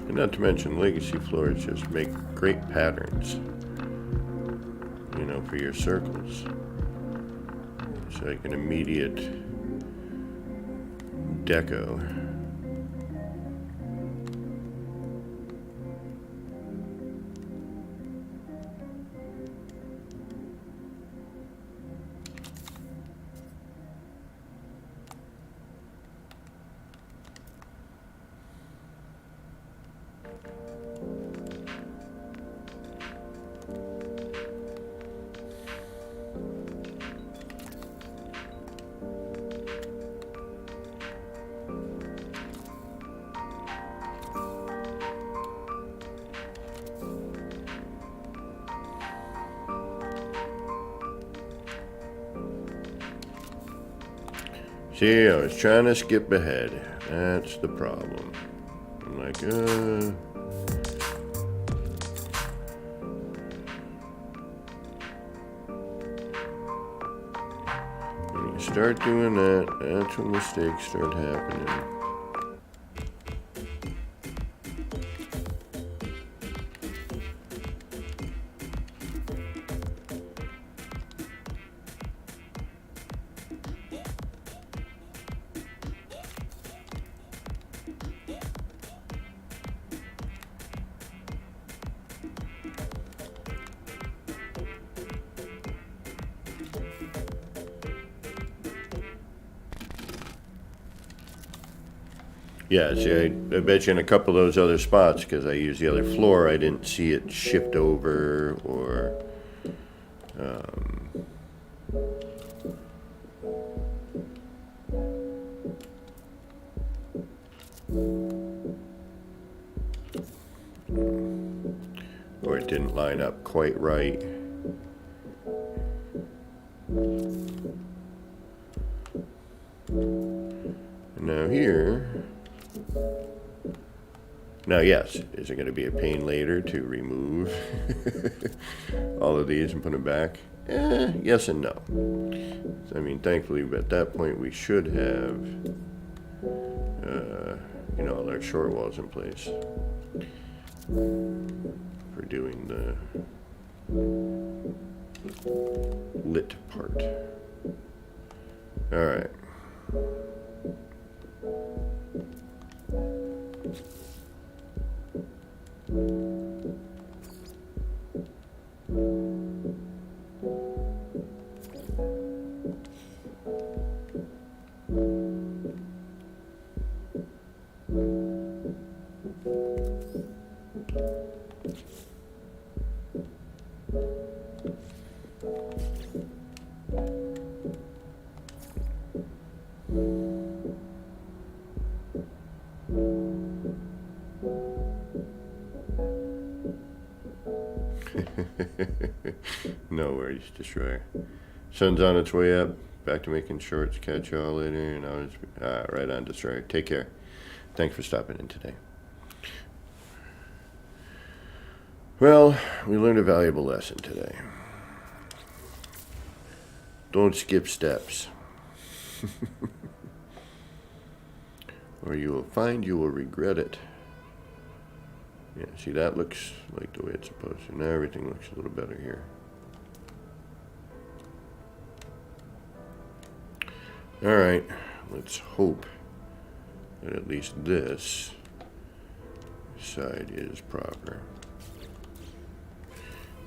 Not to mention, legacy floors just make great patterns, you know, for your circles. It's like an immediate deco. See, I was trying to skip ahead. That's the problem. I'm like, when you start doing that, that's when mistakes start happening. Yeah, see, I bet you in a couple of those other spots, because I used the other floor, I didn't see it shift over or Or it didn't line up quite right. And now here, now yes, is it going to be a pain later to remove all of these and put them back? Yes and no. I mean, thankfully at that point we should have, all our short walls in place for doing the lit part. All right. No worries, Destroyer. Sun's on its way up. Back to making shorts. Catch y'all later. And I was right on, Destroyer. Take care. Thanks for stopping in today. Well, we learned a valuable lesson today. Don't skip steps. Or you will find you will regret it. Yeah, see, that looks like the way it's supposed to. Now everything looks a little better here. All right, let's hope that at least this side is proper.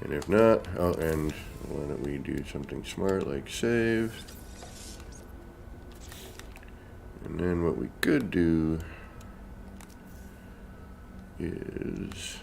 And if not, I'll end. Why don't we do something smart like save? And then what we could do is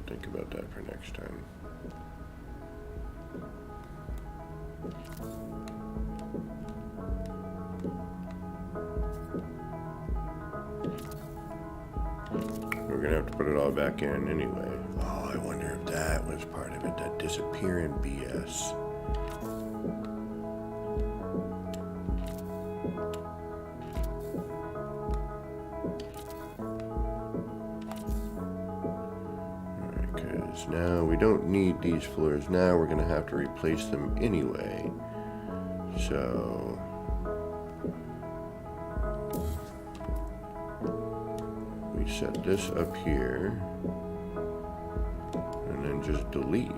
think about that for next time. We're gonna have to put it all back in anyway. Oh, I wonder if that was part of it, that disappearing BS. Now we don't need these floors now. We're going to have to replace them anyway. So we set this up here and then just delete.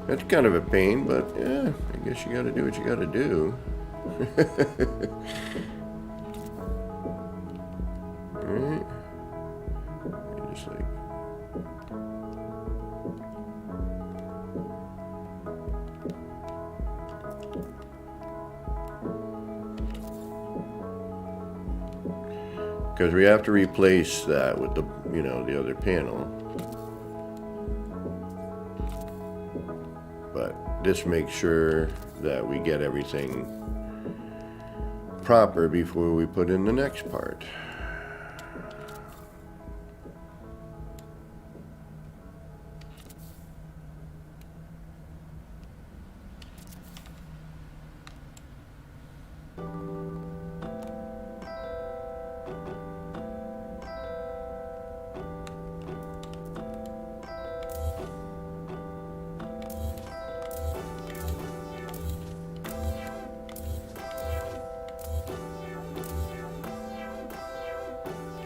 That's kind of a pain, but yeah, I guess you got to do what you got to do. All right. Just like because we have to replace that with the the other panel, but this makes sure that we get everything proper before we put in the next part.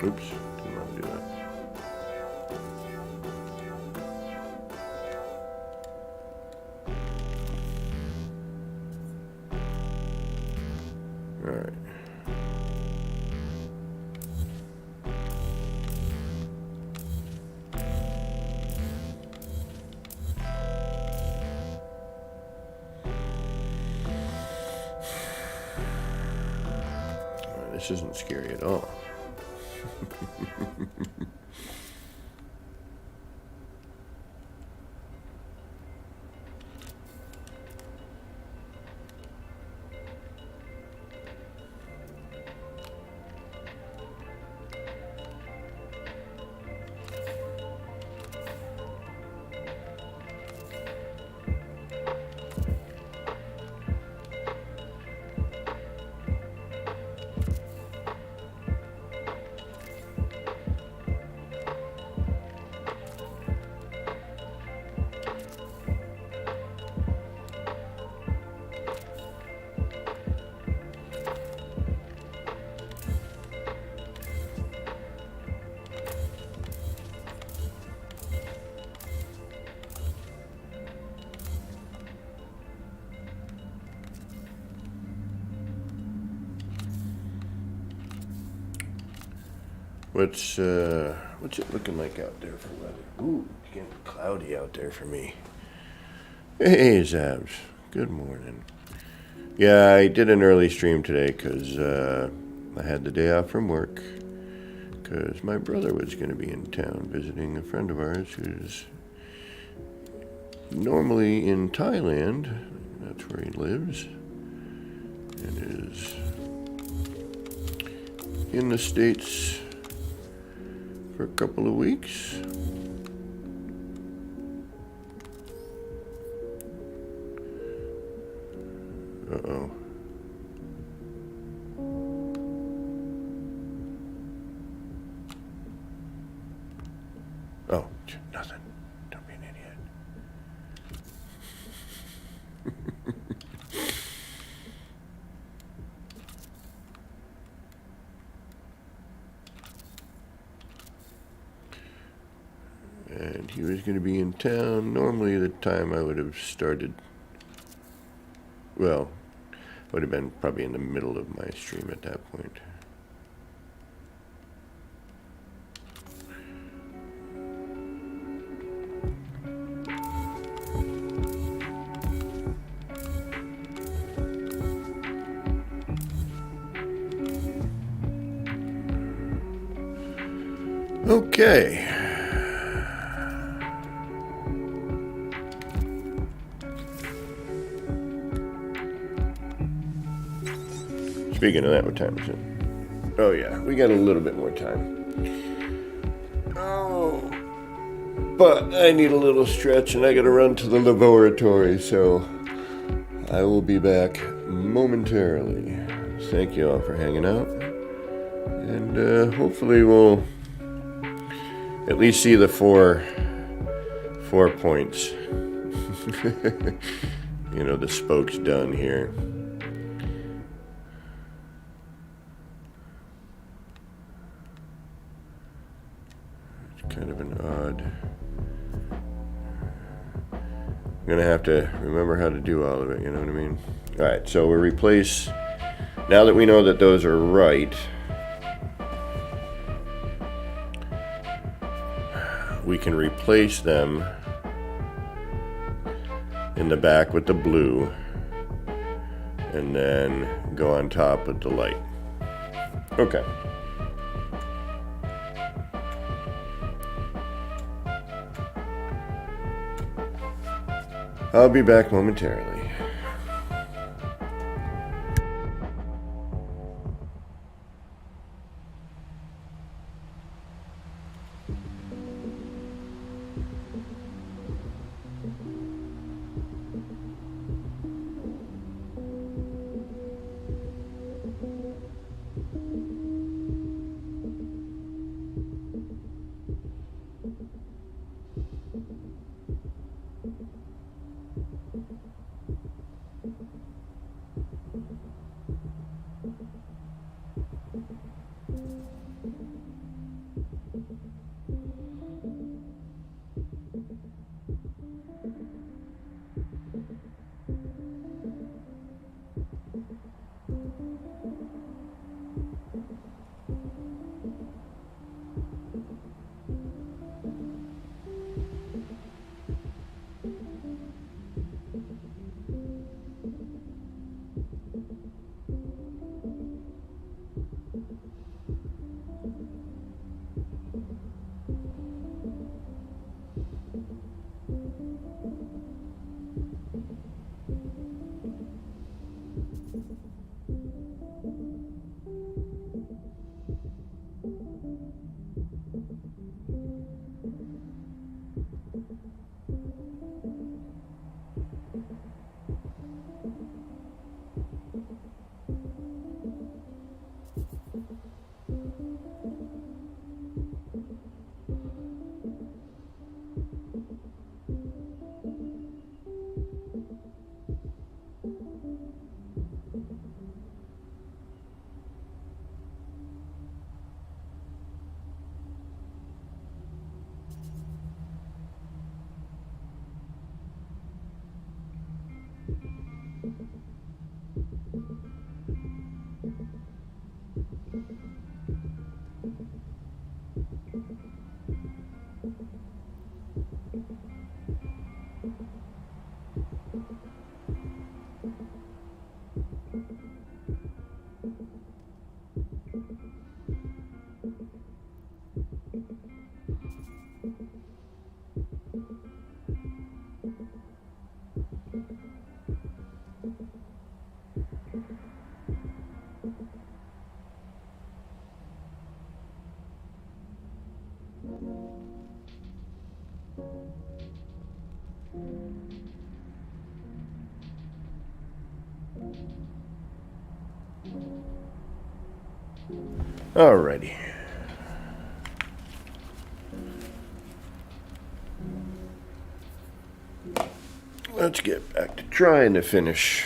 Oops, didn't want to do that. All right. This isn't scary at all. What's it looking like out there for weather? Ooh, it's getting cloudy out there for me. Hey, Zabs. Good morning. Yeah, I did an early stream today because I had the day off from work because my brother was going to be in town visiting a friend of ours who's normally in Thailand. That's where he lives. And is in the States for a couple of weeks. Uh-oh. Oh, nothing. Don't be an idiot. And he was going to be in town. Normally the time I would have started, well, would have been probably in the middle of my stream at that point. Okay. Speaking of that, what time is it? Oh yeah, we got a little bit more time. Oh, but I need a little stretch and I gotta run to the laboratory, so I will be back momentarily. Thank you all for hanging out. And hopefully we'll at least see the four points. You know, the spokes done here. It's kind of an odd. I'm gonna have to remember how to do all of it, you know what I mean? Alright, so we'll replace, now that we know that those are right, we can replace them in the back with the blue and then go on top with the light. Okay. I'll be back momentarily. Alrighty. Let's get back to trying to finish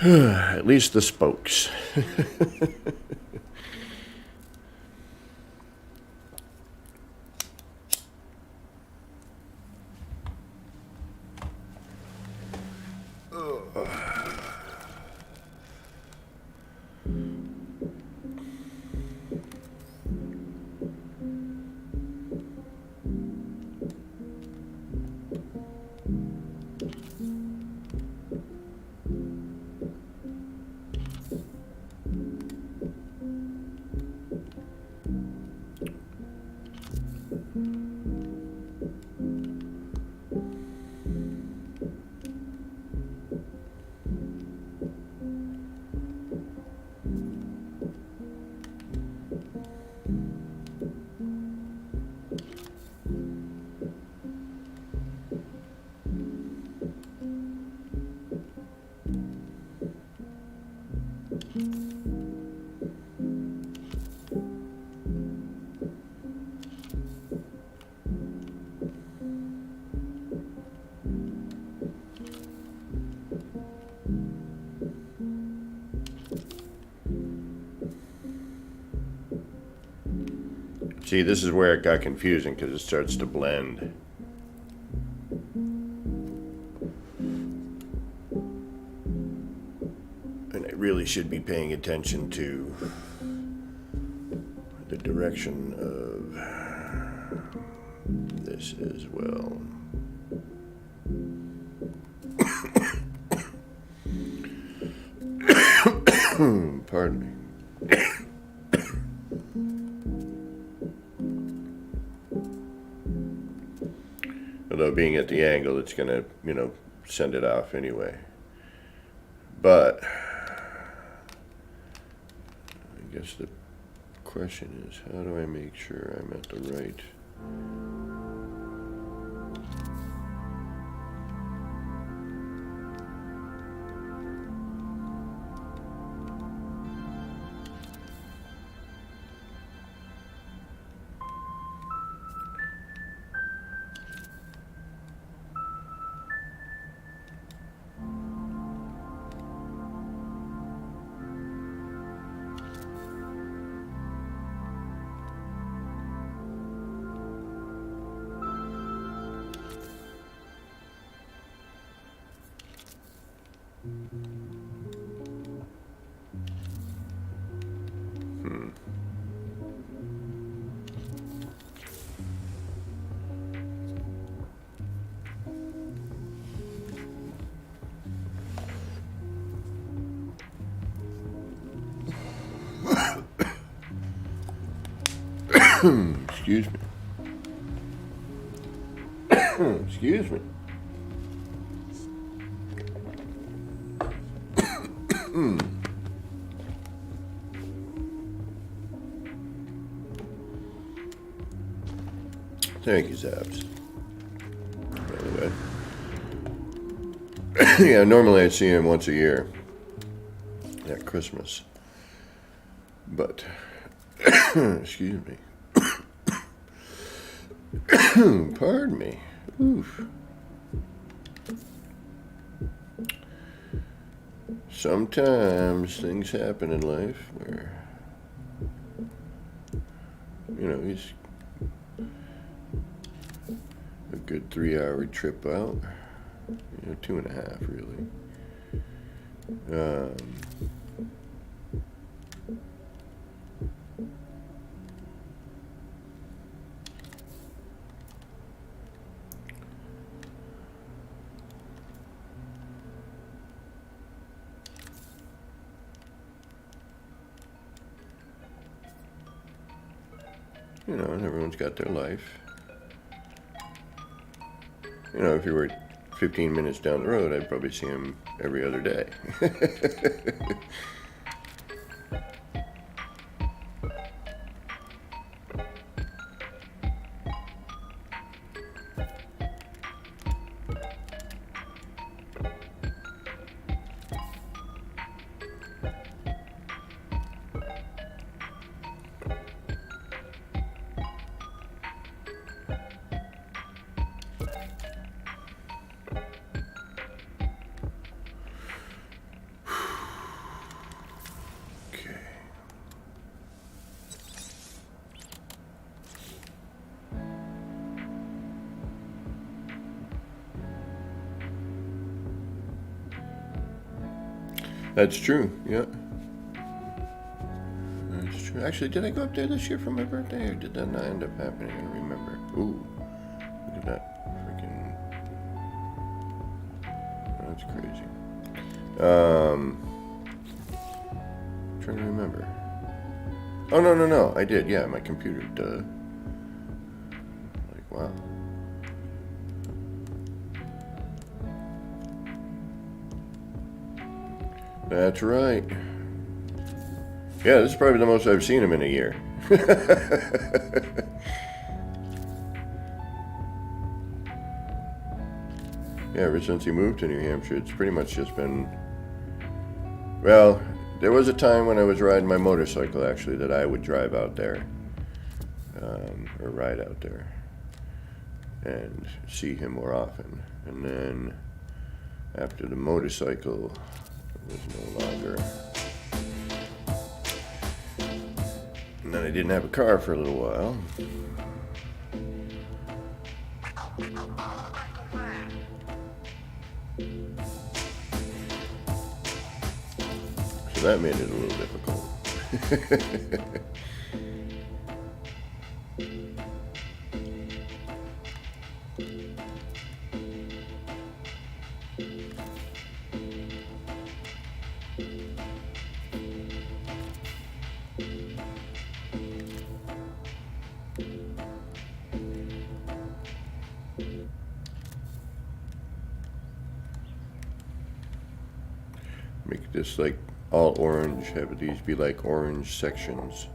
at least the spokes. See, this is where it got confusing because it starts to blend. And I really should be paying attention to the direction of this as well. Pardon me. Although being at the angle, it's going to, send it off anyway. But I guess the question is, how do I make sure I'm at the right? Excuse me. Excuse me. Thank you, Zaps. By the way. Yeah, normally I see him once a year at Christmas. But, excuse me. Pardon me. Oof. Sometimes things happen in life where, he's a good 3-hour trip out. 2.5 really. You know, and everyone's got their life. You know, if you were 15 minutes down the road, I'd probably see him every other day. That's true, yeah. That's true. Actually, did I go up there this year for my birthday, or did that not end up happening? I don't remember. Ooh, look at that freaking. That's crazy. Trying to remember. Oh, no. I did, yeah, my computer, duh. Like, wow. That's right. Yeah, this is probably the most I've seen him in a year. Yeah, ever since he moved to New Hampshire, it's pretty much just been... Well, there was a time when I was riding my motorcycle, actually, that I would drive out there. Or ride out there. And see him more often. And then, after the motorcycle was no longer... And then I didn't have a car for a little while. So that made it a little difficult. Make this like all orange, have these be like orange sections.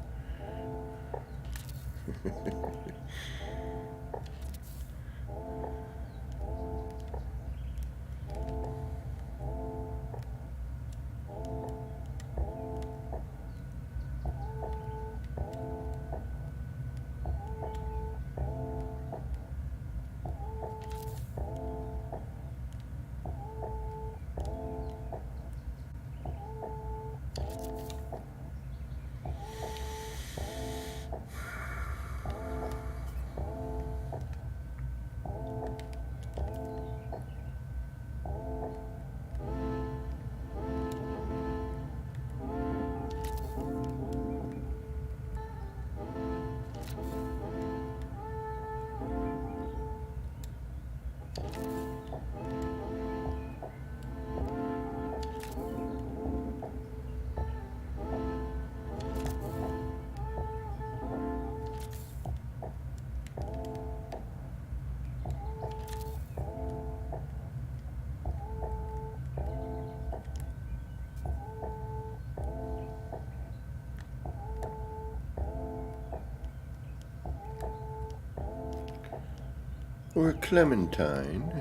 Or Clementine.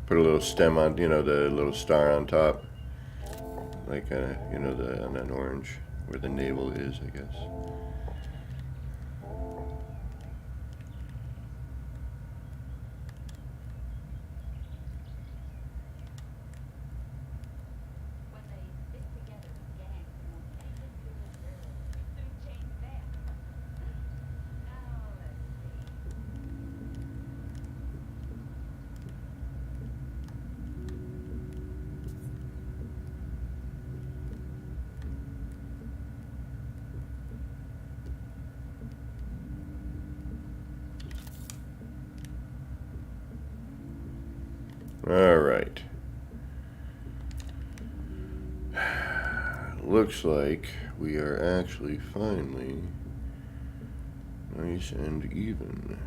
Put a little stem on, you know, the little star on top. Like, you know, on an orange, where the navel is, I guess. looks like we are actually finally nice and even.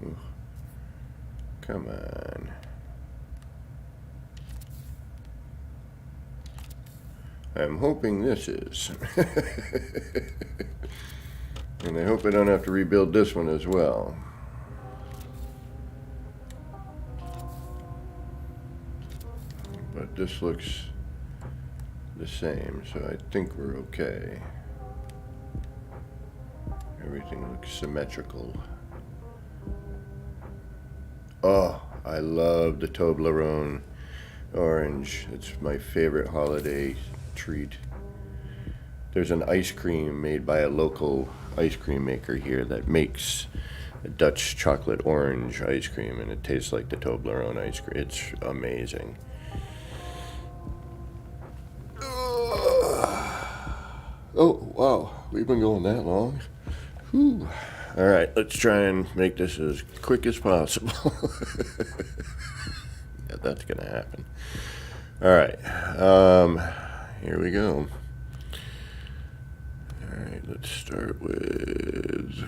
Ugh. Come on. I'm hoping this is. And I hope I don't have to rebuild this one as well. But this looks the same, so I think we're okay. Everything looks symmetrical. Oh, I love the Toblerone orange. It's my favorite holiday treat. There's an ice cream made by a local ice cream maker here that makes a Dutch chocolate orange ice cream, and it tastes like the Toblerone ice cream. It's amazing. Oh, wow. We've been going that long. Whew. All right, let's try and make this as quick as possible. Yeah, that's going to happen. All right. Here we go. All right, let's start with...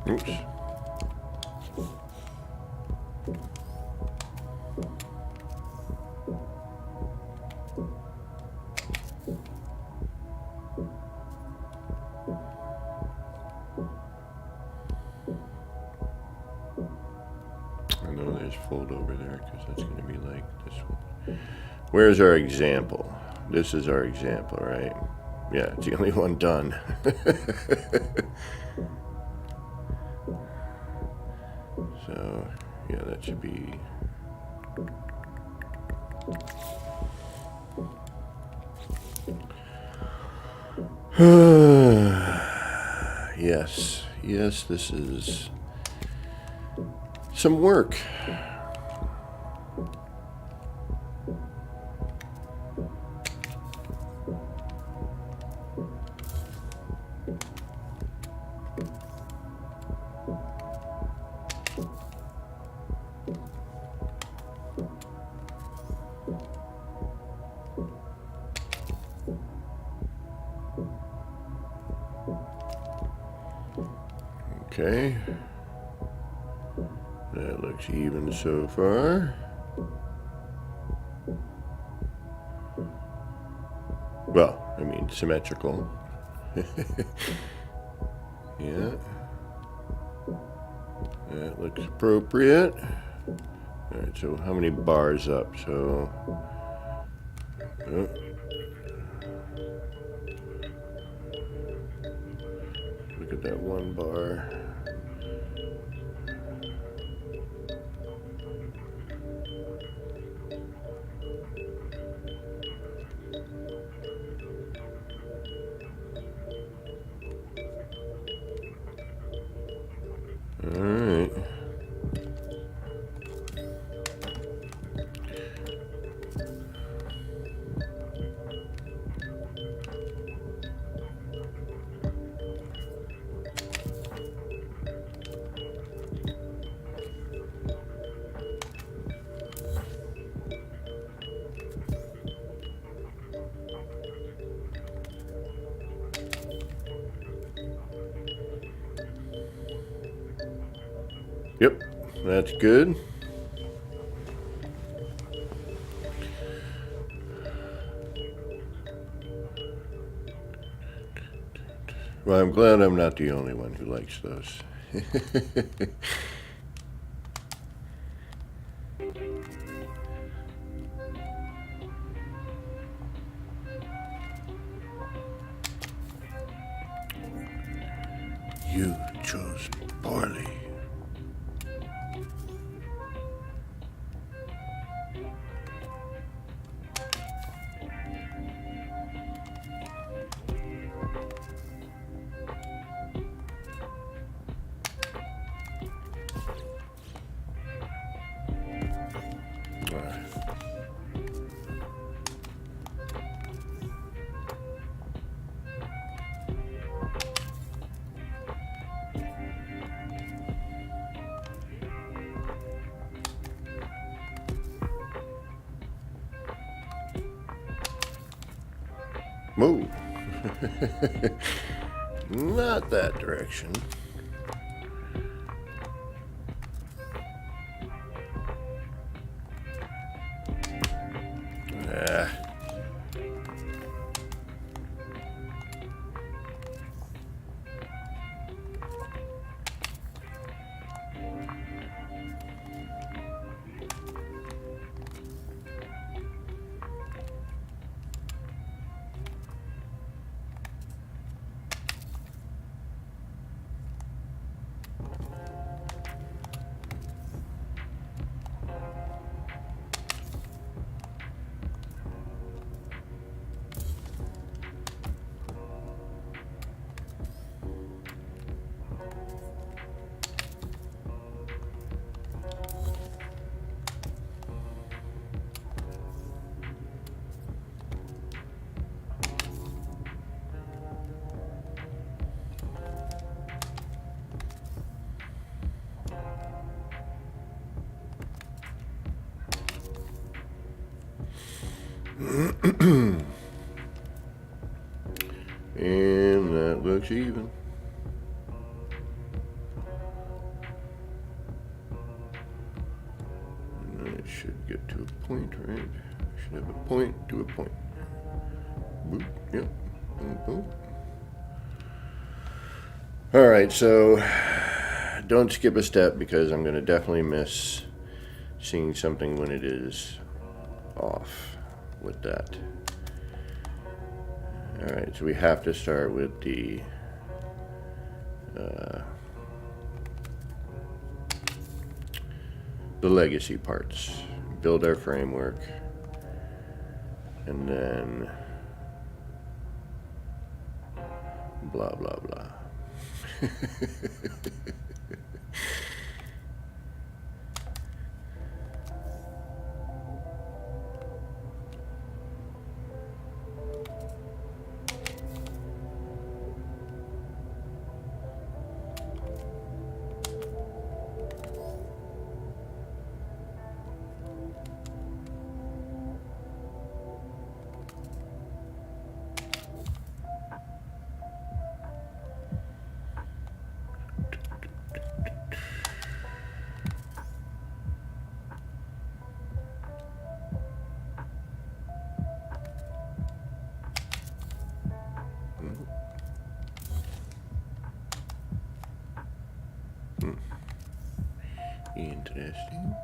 Oops. I know there's fold over there because that's going to be like this one. Where's our example? This is our example, right? Yeah, it's the only one done. So, yeah, that should be... Yes, yes, this is some work. Okay, that looks even so far. Well, I mean symmetrical. Yeah, that looks appropriate. All right, so how many bars up? So, oh. Look at that one bar. All right. Yep, that's good. Well, I'm glad I'm not the only one who likes those. You chose poorly. Move. Not that direction. Ah. And that looks even. And then it should get to a point, right? Should have a point to a point. Boop, yep. Boop, boop. All right, so don't skip a step because I'm going to definitely miss seeing something when it is off with that. All right, so we have to start with the legacy parts. Build our framework, and then blah blah blah. Interesting.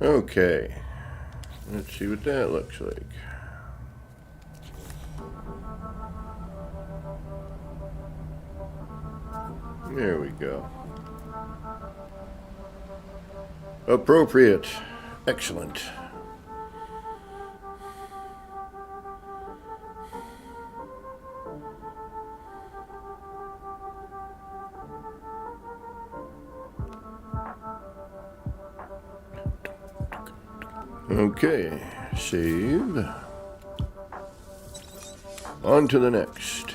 Okay, let's see what that looks like. There we go. Appropriate. Excellent. Okay, save. On to the next.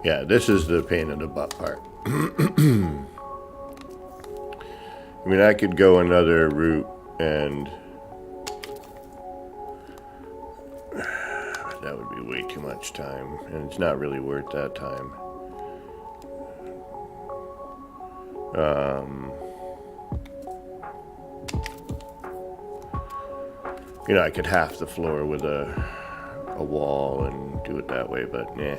Yeah, this is the pain in the butt part. I mean, I could go another route and that would be way too much time, and it's not really worth that time. You know, I could half the floor with a wall and do it that way, but nah.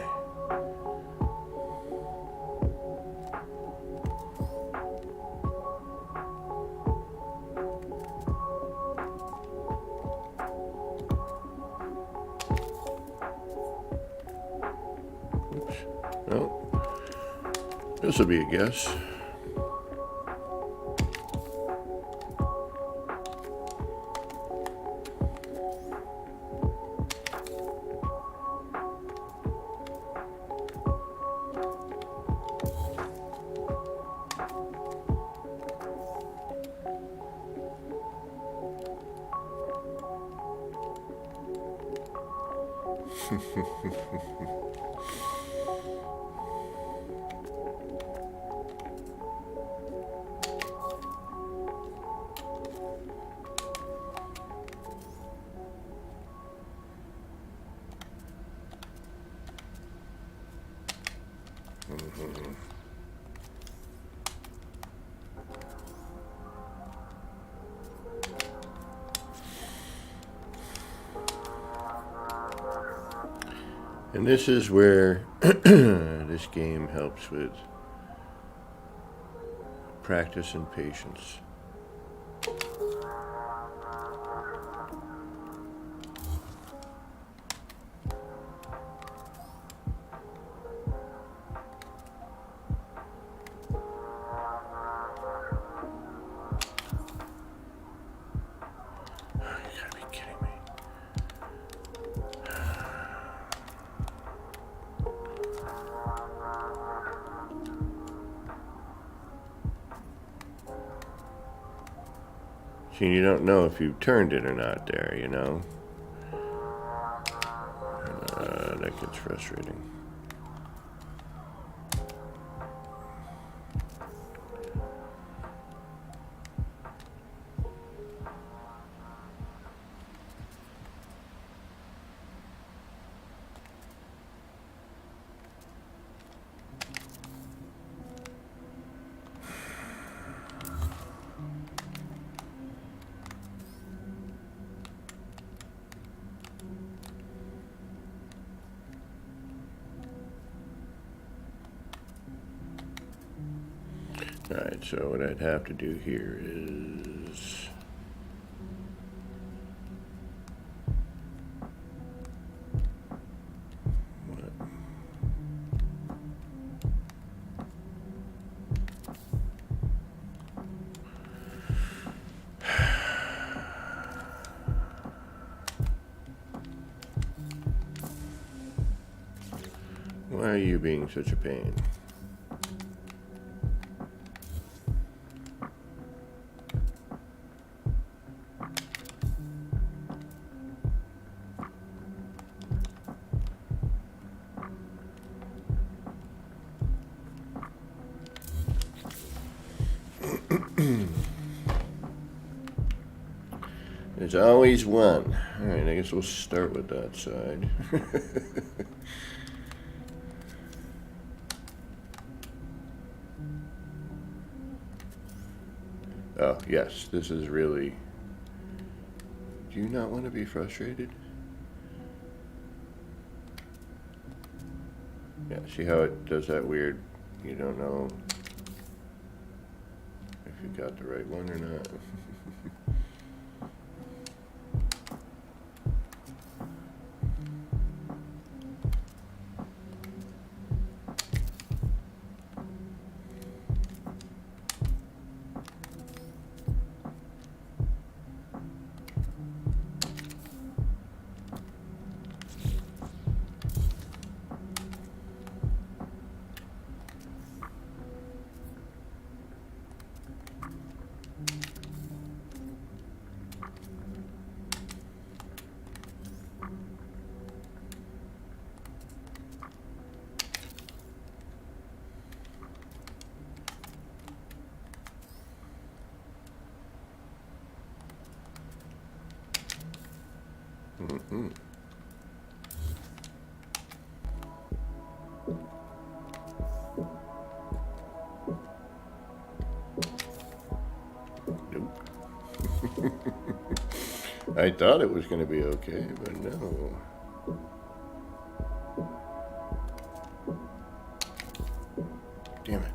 Oops. Well, this will be a guess. And this is where this game helps with practice and patience. See, you don't know if you've turned it or not there, you know? That gets frustrating. Alright, so what I'd have to do here is... Why are you being such a pain? There's always one. Alright, I guess we'll start with that side. Oh, yes, this is really... Do you not want to be frustrated? Yeah, see how it does that weird, you don't know if you got the right one or not. Mm-mm. Nope. I thought it was going to be okay, but no. Damn it.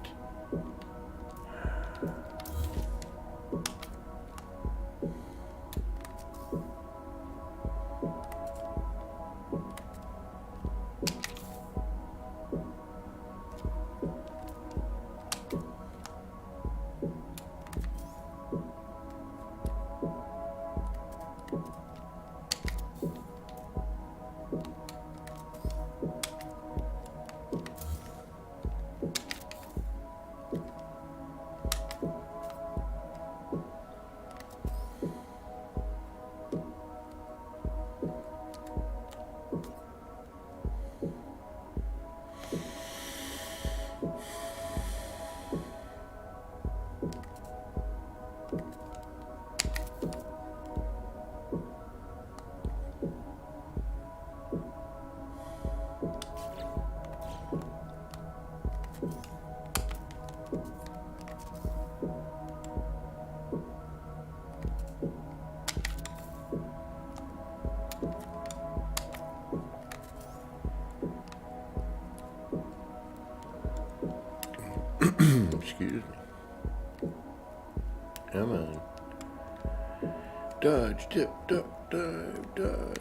Excuse me. Come on. Dodge, dip, duck, dive, dodge.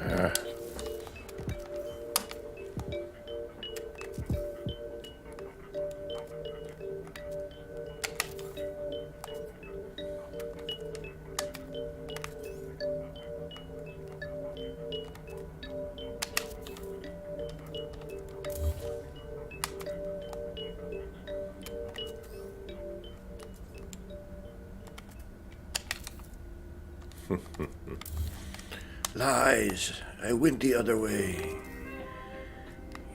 Ah. Lies. I went the other way.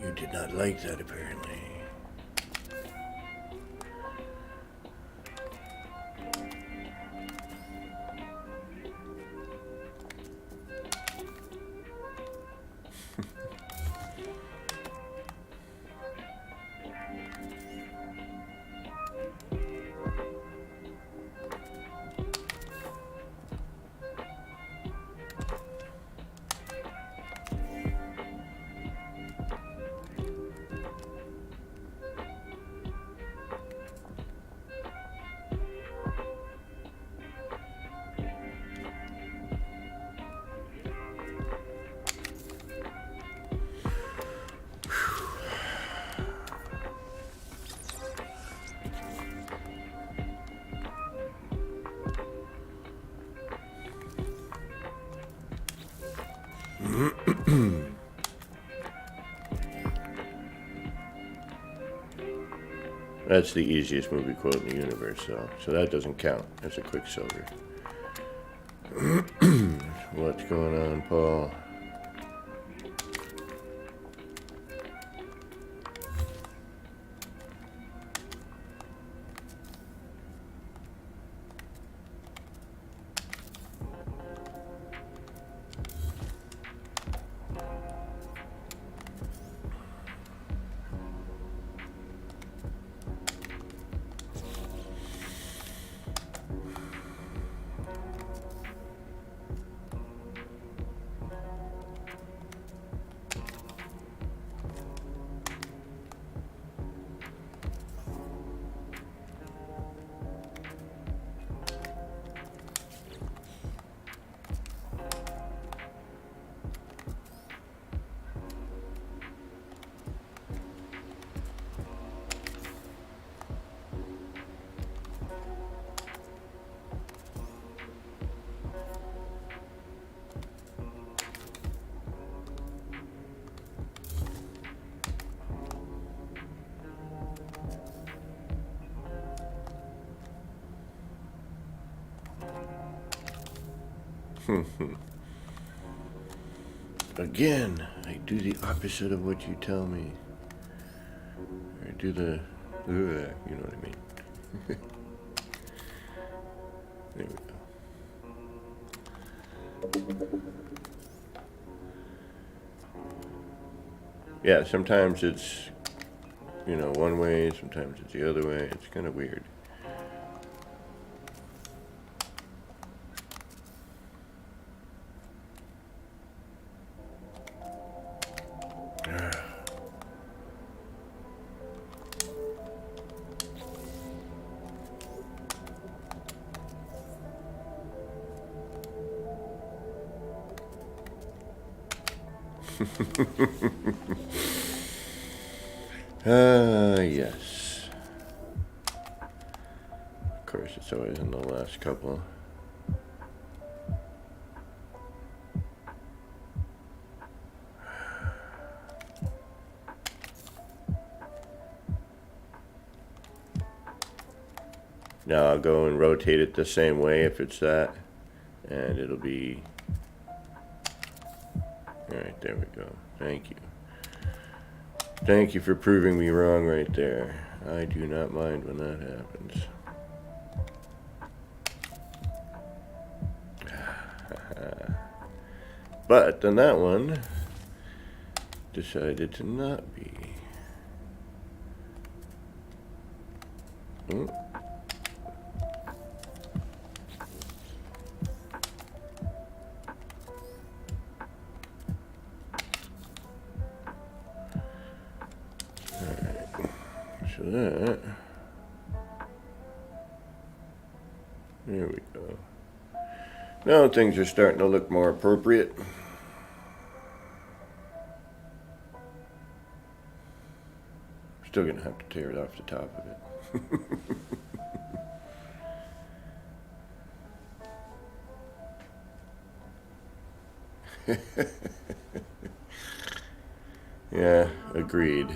You did not like that, apparently. That's the easiest movie quote in the universe, though. So that doesn't count as a Quicksilver. What's going on, Paul? Again, I do the opposite of what you tell me. I do the, you know what I mean. There we go. Yeah, sometimes it's, one way, sometimes it's the other way. It's kind of weird. Yes. Of course, it's always in the last couple. Now I'll go and rotate it the same way if it's that, and it'll be, alright, there we go. Thank you. Thank you for proving me wrong right there. I do not mind when that happens. But then that one decided to not be. So that, there we go. Now things are starting to look more appropriate. Still gonna have to tear it off the top of it. Yeah, agreed.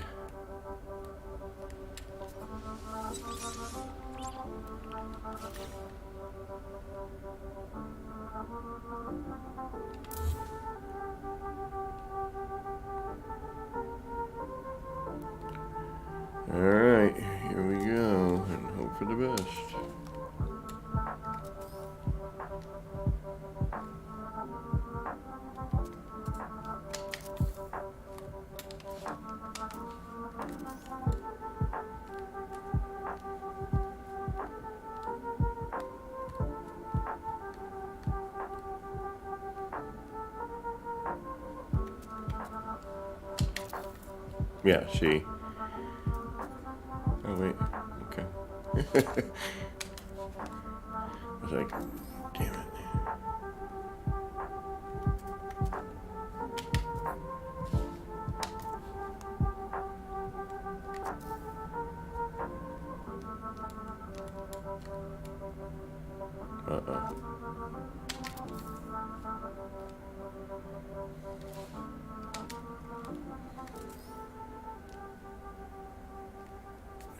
Alright, here we go, and hope for the best. Yeah, see? Oh, wait. Okay. I was like, damn it. Uh-oh.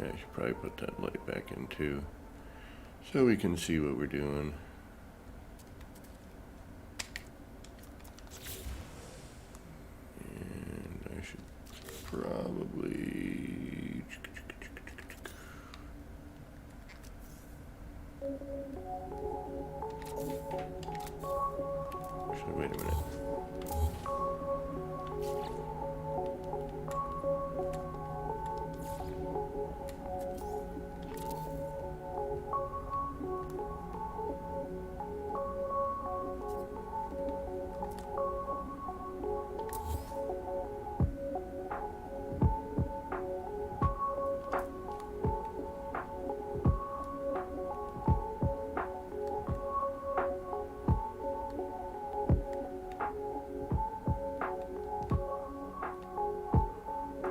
I should probably put that light back in too, so we can see what we're doing. And I should probably... So wait a minute.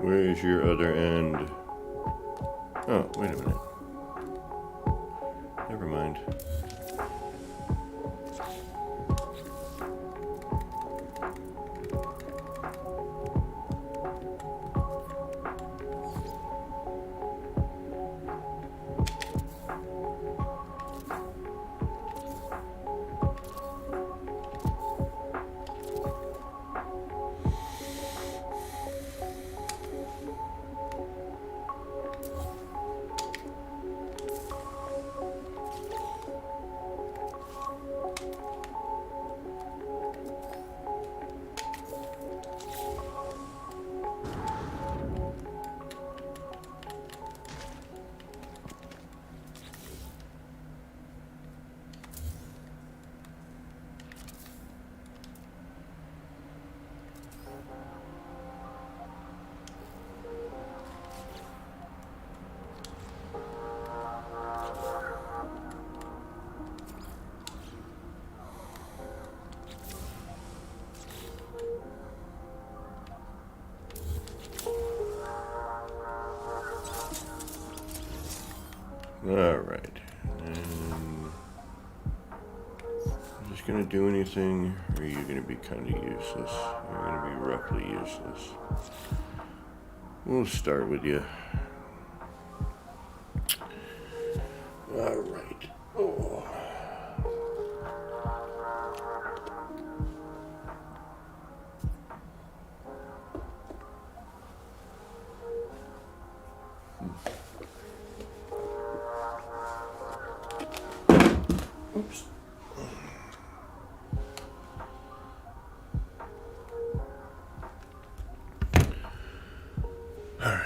Where is your other end? Oh, wait a minute. Never mind. All right. And I'm just gonna do anything, or are you gonna be kind of useless? You're gonna be roughly useless. We'll start with you. All right. Oh. Oops. All right.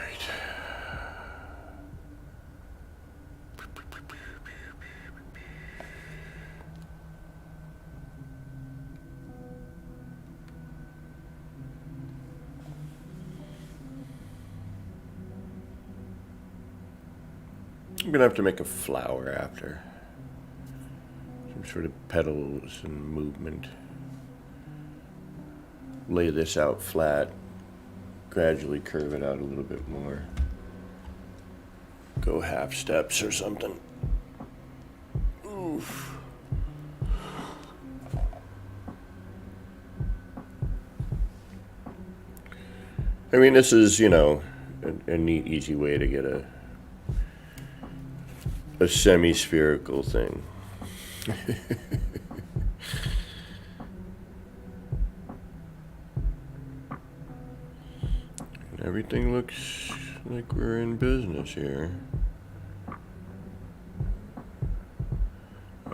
I'm gonna have to make a flower after. Some sort of petals and movement. Lay this out flat. Gradually curve it out a little bit more. Go half steps or something. Oof. I mean, this is, you know, a neat, easy way to get a semi-spherical thing. Everything looks like we're in business here.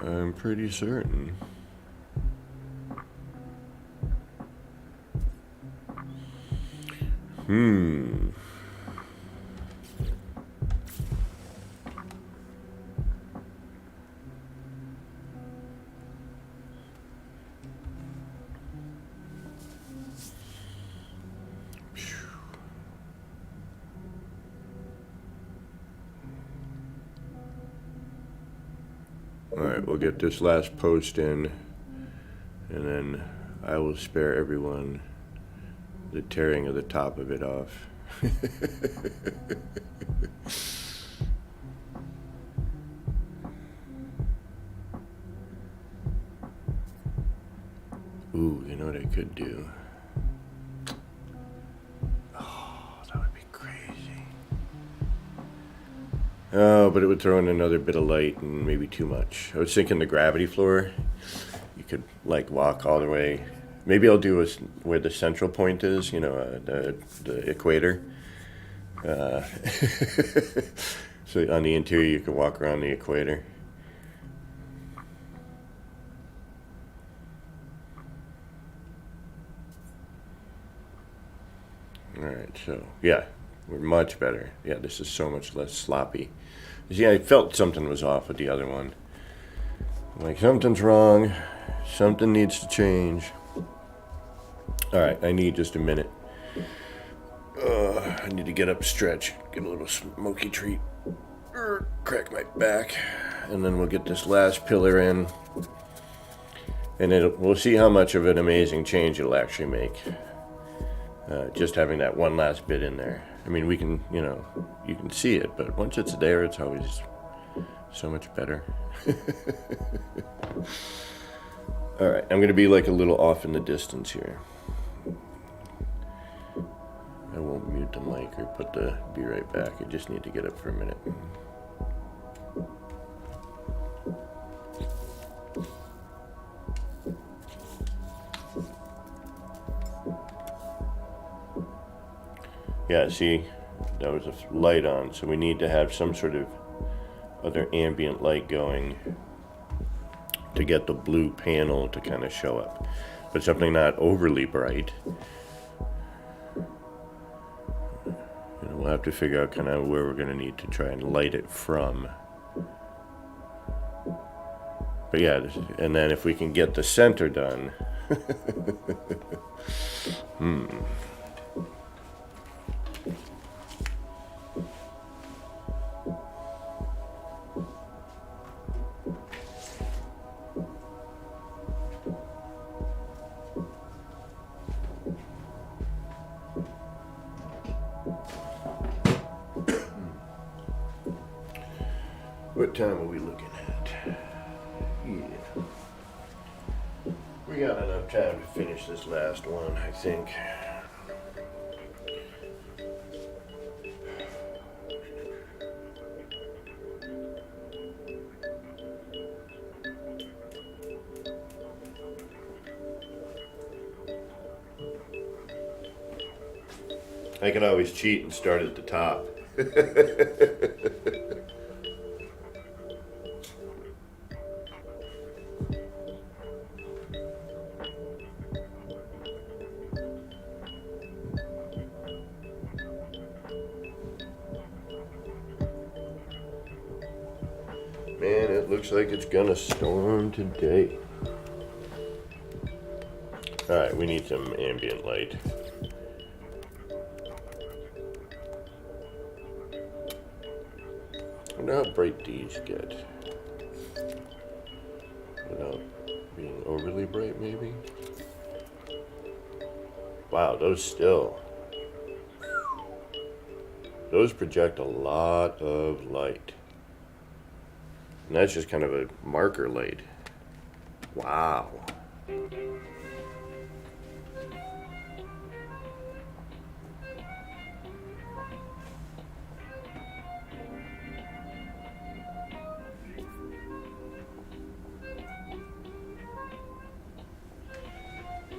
I'm pretty certain. Alright, we'll get this last post in, and then I will spare everyone the tearing of the top of it off. Ooh, you know what I could do? Oh, that would be crazy. Oh, but it would throw in another bit of light and maybe too much. I was thinking the gravity floor. You could like walk all the way. Maybe I'll do where the central point is. The equator. Uh, so on the interior, you could walk around the equator. All right, so yeah, we're much better. Yeah, this is so much less sloppy. See, I felt something was off with the other one. Like something's wrong, something needs to change. All right, I need just a minute. I need to get up, stretch, get a little smoky treat, crack my back, and then we'll get this last pillar in, and we'll see how much of an amazing change it'll actually make. Just having that one last bit in there. I mean, we can, you can see it, but once it's there, it's always so much better. All right, I'm going to be like a little off in the distance here. I won't mute the mic or put the be right back. I just need to get up for a minute. Yeah, see, that was a light on, so we need to have some sort of other ambient light going to get the blue panel to kind of show up, but something not overly bright. We'll have to figure out kind of where we're going to need to try and light it from. But yeah, and then if we can get the center done. What time are we looking at? Yeah. We got enough time to finish this last one, I think. I can always cheat and start at the top. Man, it looks like it's gonna storm today. Alright, we need some ambient light. I wonder how bright these get. Without being overly bright, maybe? Wow, those project a lot of light. And that's just kind of a marker light. Wow.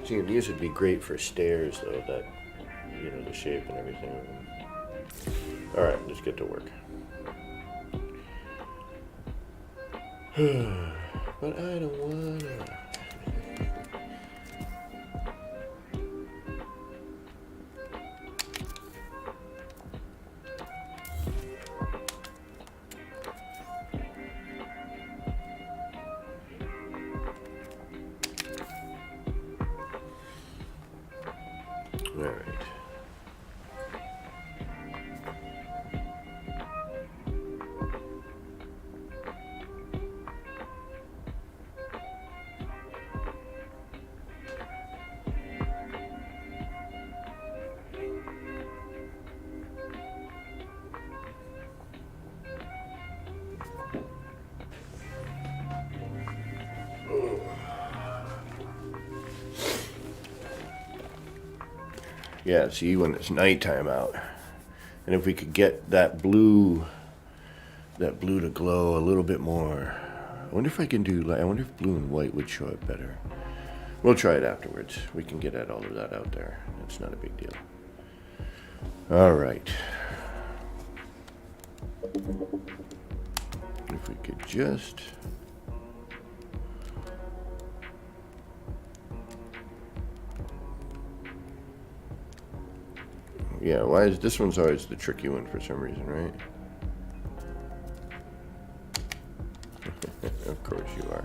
See, these would be great for stairs, though, that, the shape and everything. All right, let's get to work. But I don't wanna. All right. Yeah, see, when it's nighttime out, and if we could get that blue that blue to glow a little bit more. I wonder if I can do, I wonder if blue and white would show up better. We'll try it afterwards. We can get at all of that out there. It's not a big deal. All right. If we could just... Yeah, why is this one's always the tricky one for some reason, right? Of course you are.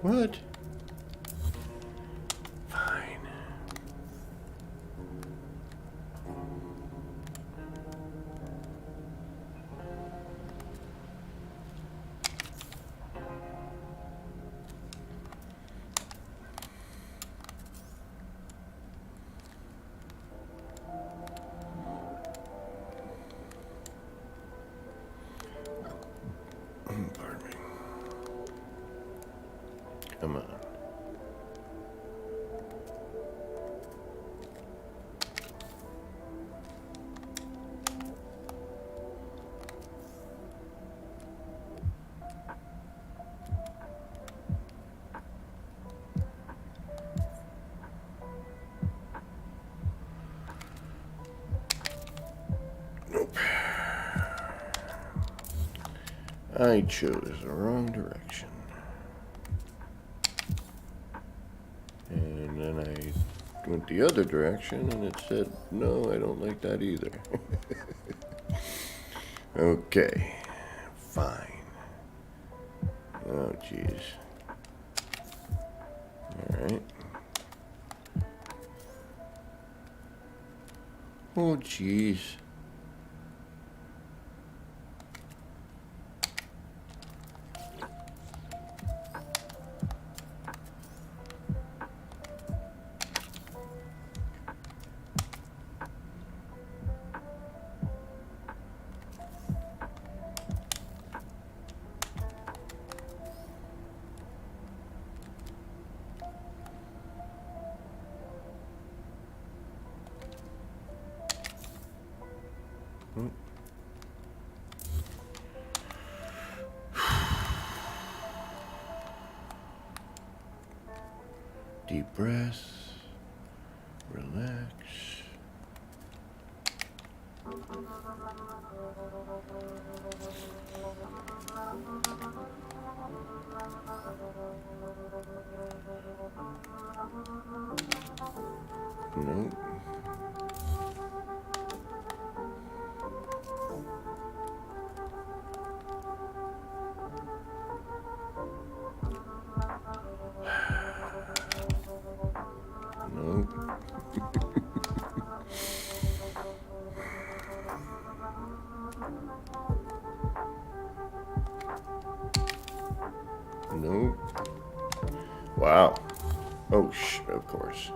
What? Fine. Pardon me. Come on. Nope. I chose the wrong direction. And then I went the other direction and it said, no, I don't like that either. Okay, fine. Oh, jeez. All right. Oh, jeez. Deep breath, relax. Nope. Nope. Nope. Wow. Oh, of course.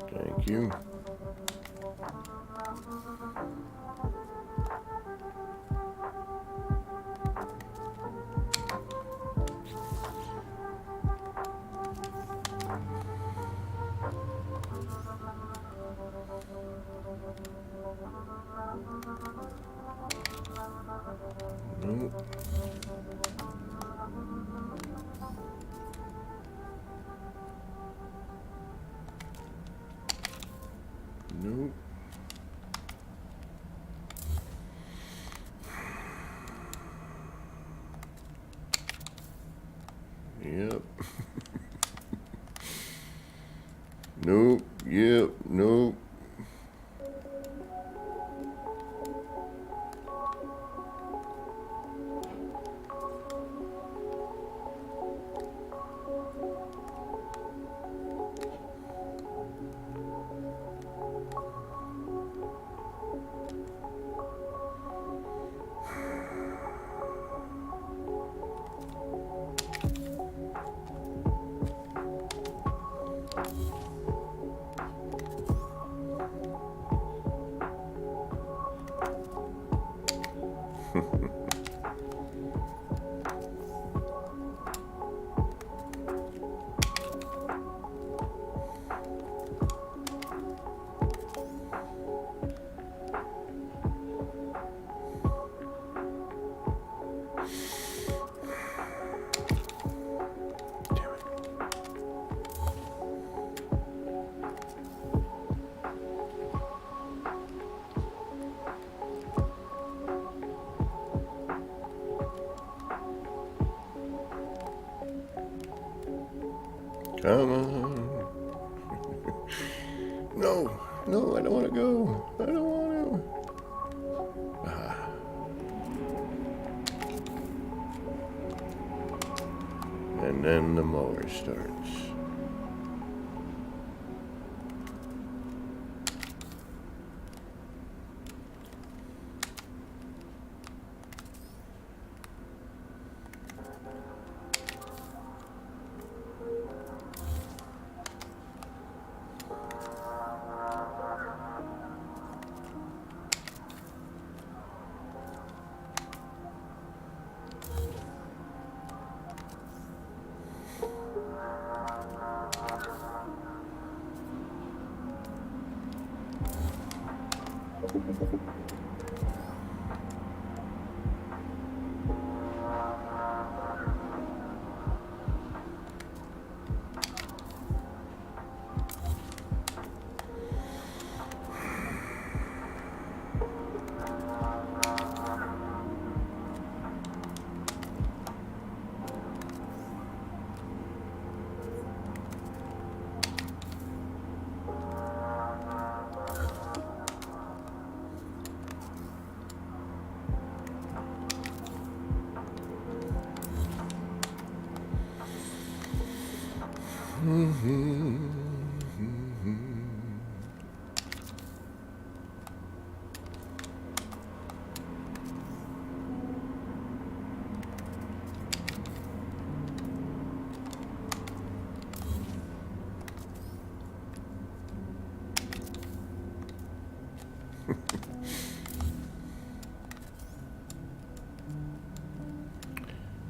Thank you. Nope. Nope. Yep. Nope. Yep. Nope. Come on. No, no, I don't want to go. I don't want to. Ah. And then the mower starts.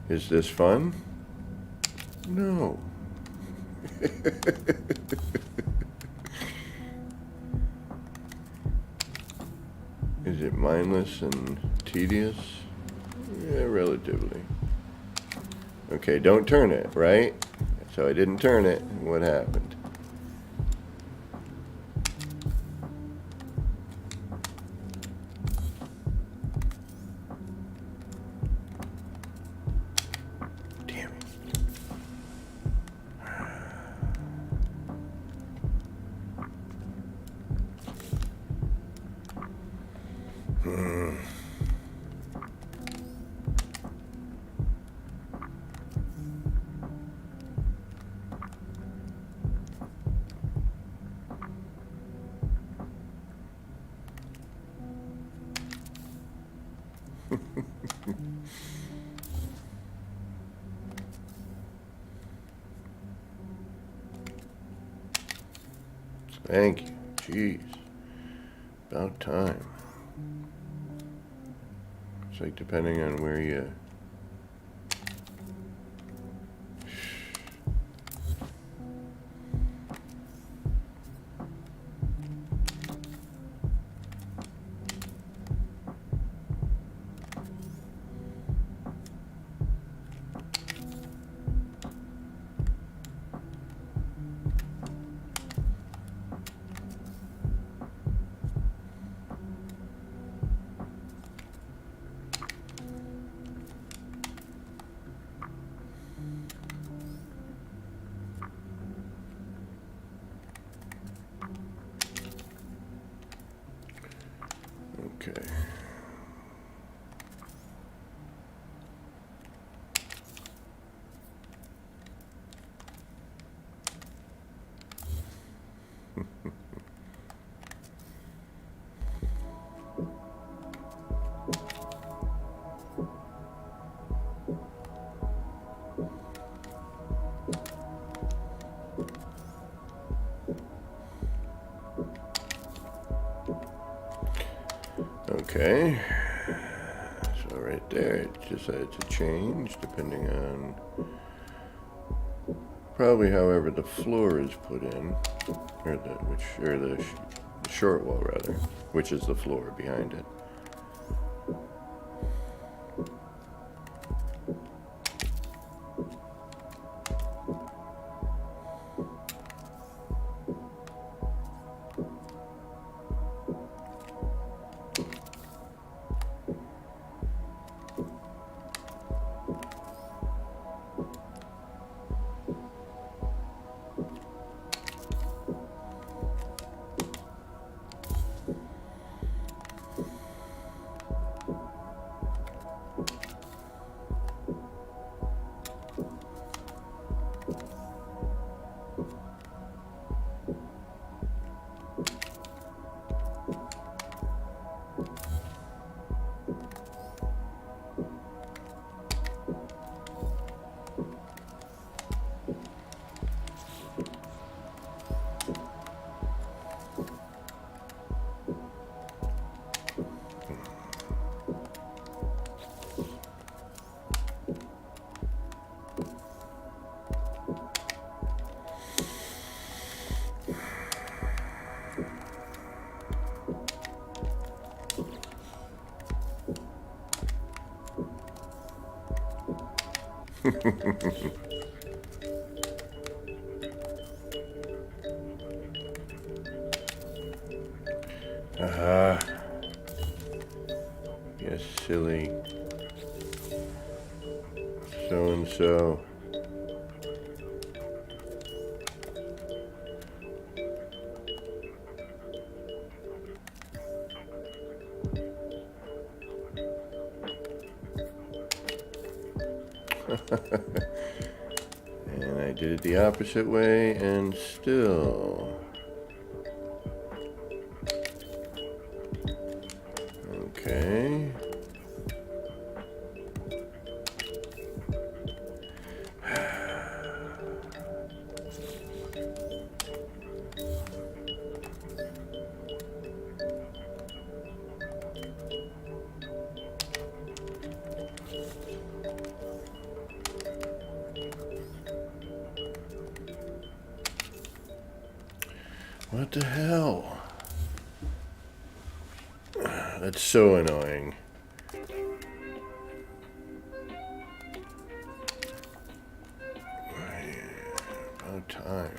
Is this fun? No. Is it mindless and tedious? Yeah, relatively. Okay, don't turn it, right? So I didn't turn it. What happened? Damn it. Thank you. Jeez. About time. It's like depending on where you... Okay. Okay. So right there, it decides to change depending on probably however the floor is put in, or the short wall rather, which is the floor behind it. Yes, silly. So and so. And I did it the opposite way, and still. Okay. What the hell? That's so annoying. About time.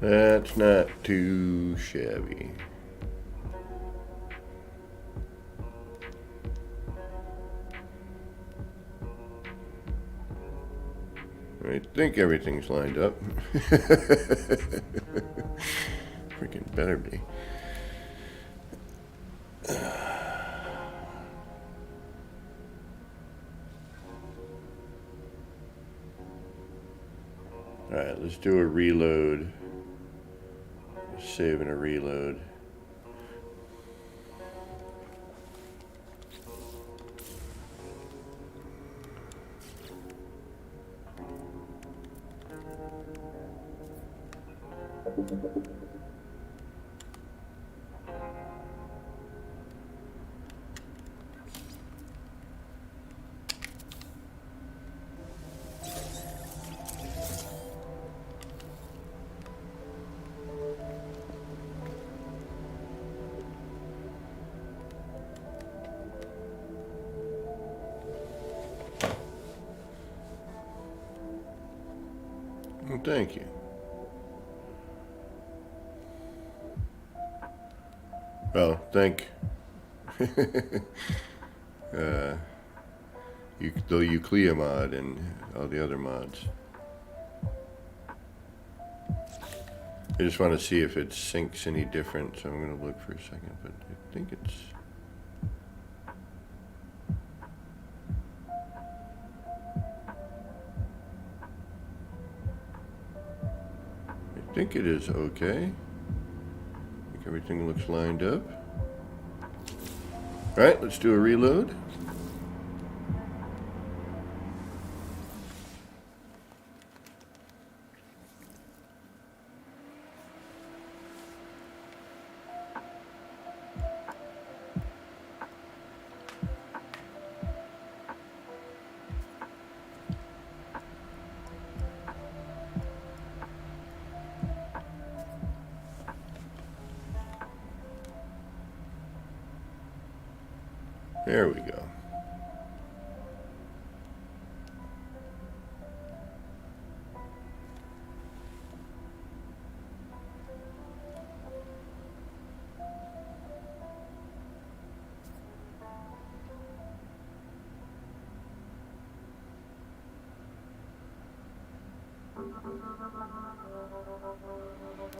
That's not too shabby. I think everything's lined up. Freaking better be. Alright, let's do a reload. Save and a reload. Well, thank you. Well, thank the Euclea mod and all the other mods. I just want to see if it syncs any different, so I'm going to look for a second, but I think it's... I think it is okay. I think everything looks lined up. Alright, let's do a reload. There we go.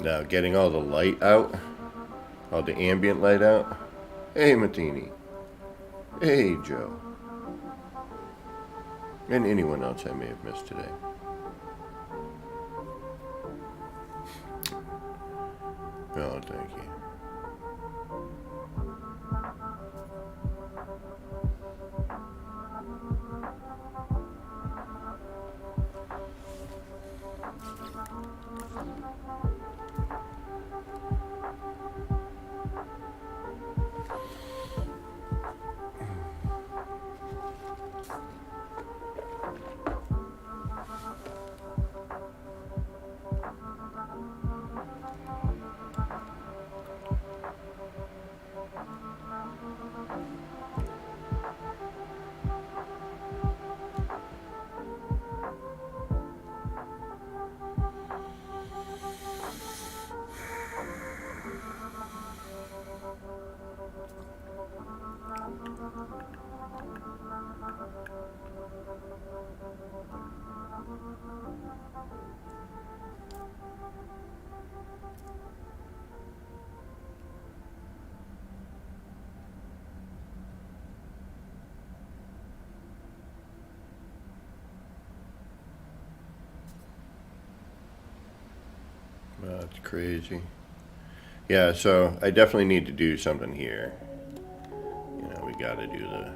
Now, getting all the light out, all the ambient light out. Hey, Matheny. Hey, Joe. And anyone else I may have missed today. Oh, thank you. That's crazy. Yeah, so I definitely need to do something here. You know, we gotta do the...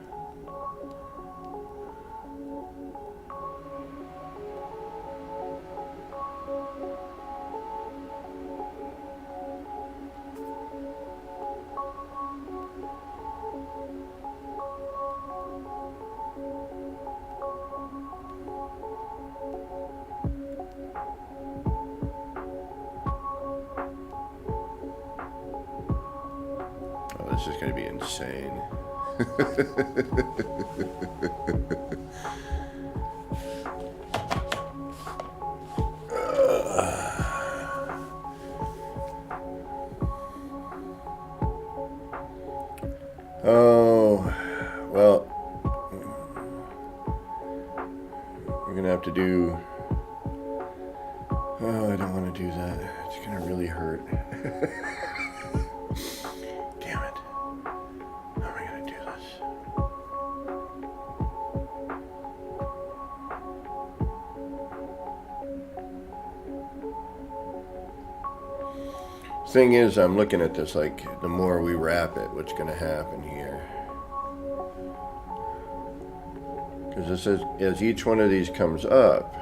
Oh, this is gonna be insane. Oh, well, we're gonna have to do Oh, I don't want to do that. It's going to really hurt. Damn it. How am I going to do this? Thing is, I'm looking at this like the more we wrap it, what's going to happen here? Because this is, as each one of these comes up,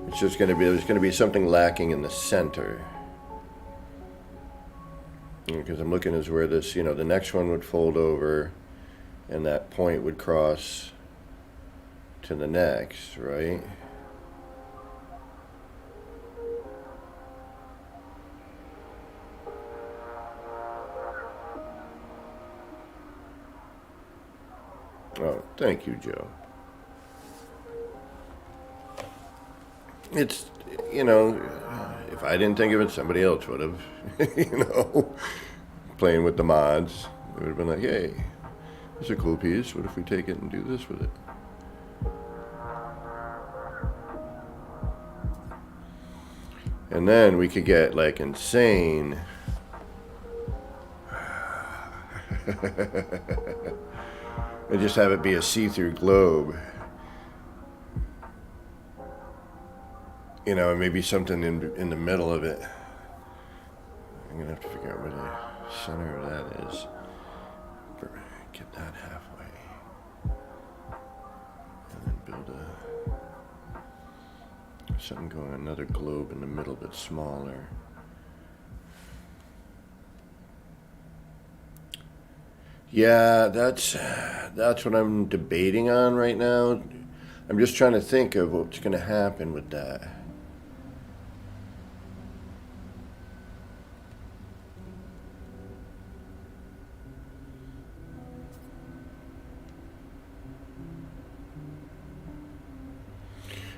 it's just going to be, there's going to be something lacking in the center. Because I'm looking as where this, the next one would fold over and that point would cross to the next, right? Oh, thank you, Joe. It's, if I didn't think of it, somebody else would have, playing with the mods. It would have been like, hey, this is a cool piece. What if we take it and do this with it? And then we could get like insane. And just have it be a see-through globe. And maybe something in the middle of it. I'm going to have to figure out where the center of that is. Get that halfway. And then build something going, another globe in the middle but smaller. Yeah, that's what I'm debating on right now. I'm just trying to think of what's going to happen with that.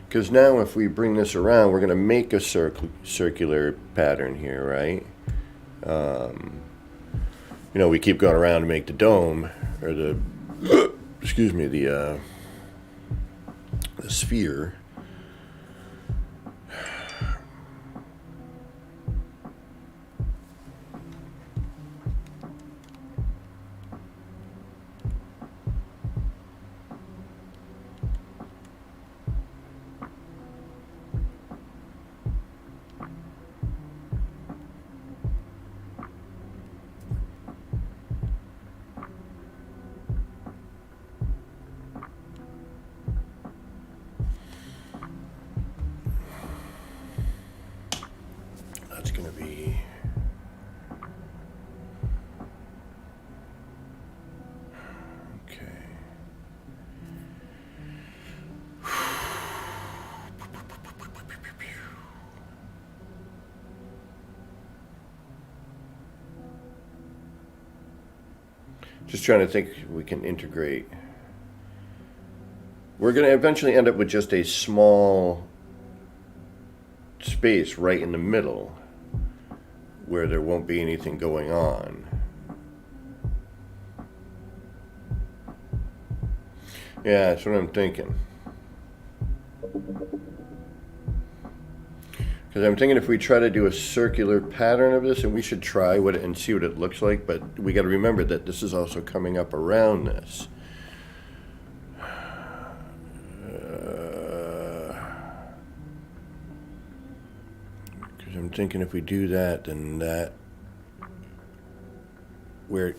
Because now if we bring this around, we're going to make a circular pattern here, right? We keep going around to make the dome, or the, excuse me, the sphere. That's going to be... Okay. Just trying to think if we can integrate. We're going to eventually end up with just a small space right in the middle where there won't be anything going on. Yeah, that's what I'm thinking. Because I'm thinking if we try to do a circular pattern of this, and we should try and see what it looks like, but we got to remember that this is also coming up around this. Because I'm thinking if we do that, then that, where it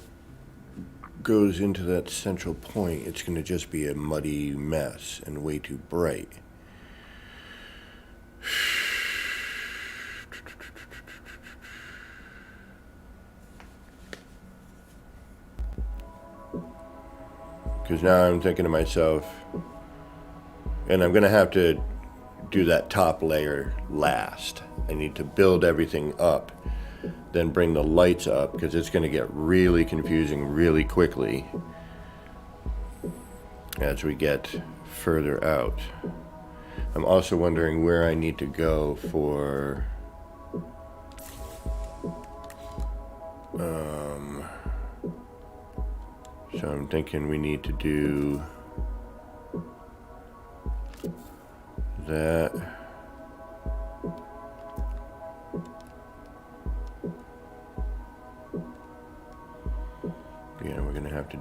goes into that central point, it's going to just be a muddy mess and way too bright. Because now I'm thinking to myself, and I'm going to have to do that top layer last. I need to build everything up, then bring the lights up, because it's going to get really confusing really quickly as we get further out. I'm also wondering where I need to go for so I'm thinking we need to do that.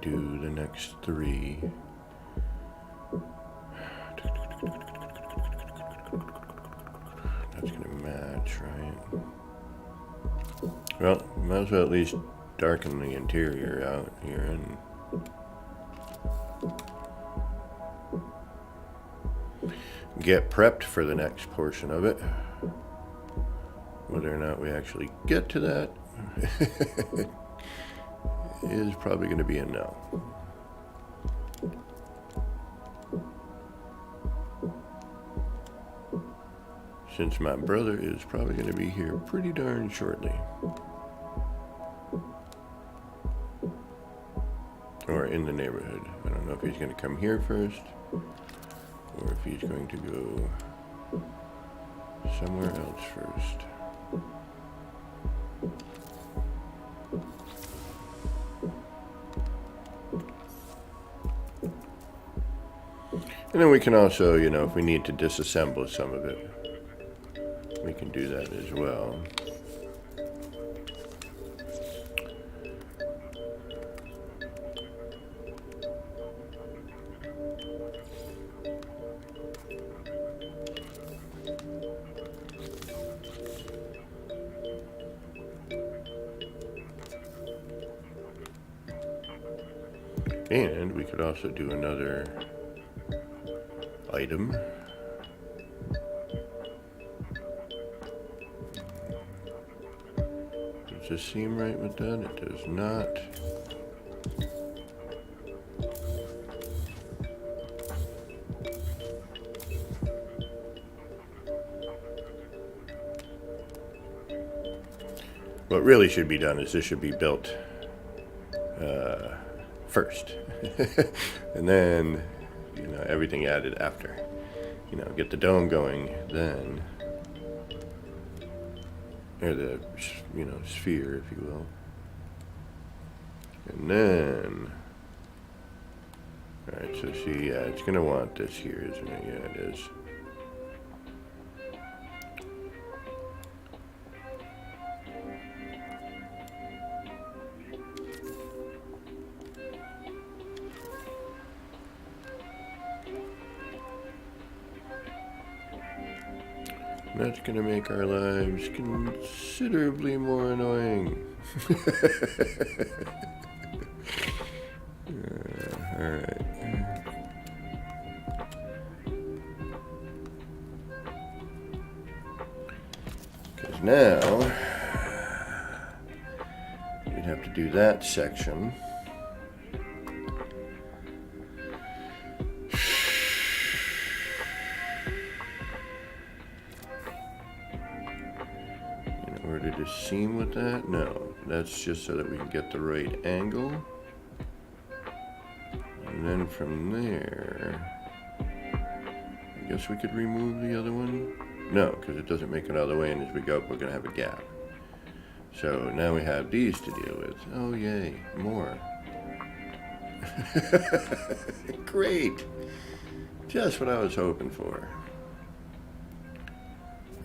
do the next 3. That's going to match, right? Well, might as well at least darken the interior out here and get prepped for the next portion of it. Whether or not we actually get to that is probably going to be a no. Since my brother is probably going to be here pretty darn shortly. Or in the neighborhood. I don't know if he's going to come here first, or if he's going to go somewhere else first. And then we can also, if we need to disassemble some of it, we can do that as well. And we could also do another item. Does this seem right with that? It does not. What really should be done is this should be built first. And then, everything added after. Get the dome going, then, or the, sphere, if you will. And then, alright, so see, yeah, it's going to want this here, isn't it? Yeah, it is. That's going to make our lives considerably more annoying. Alright. Because now, we'd have to do that section. Seam with that? No, that's just so that we can get the right angle. And then from there, I guess we could remove the other one. No, because it doesn't make it all the way, and as we go up, we're going to have a gap. So now we have these to deal with. Oh, yay, more. Great. Just what I was hoping for.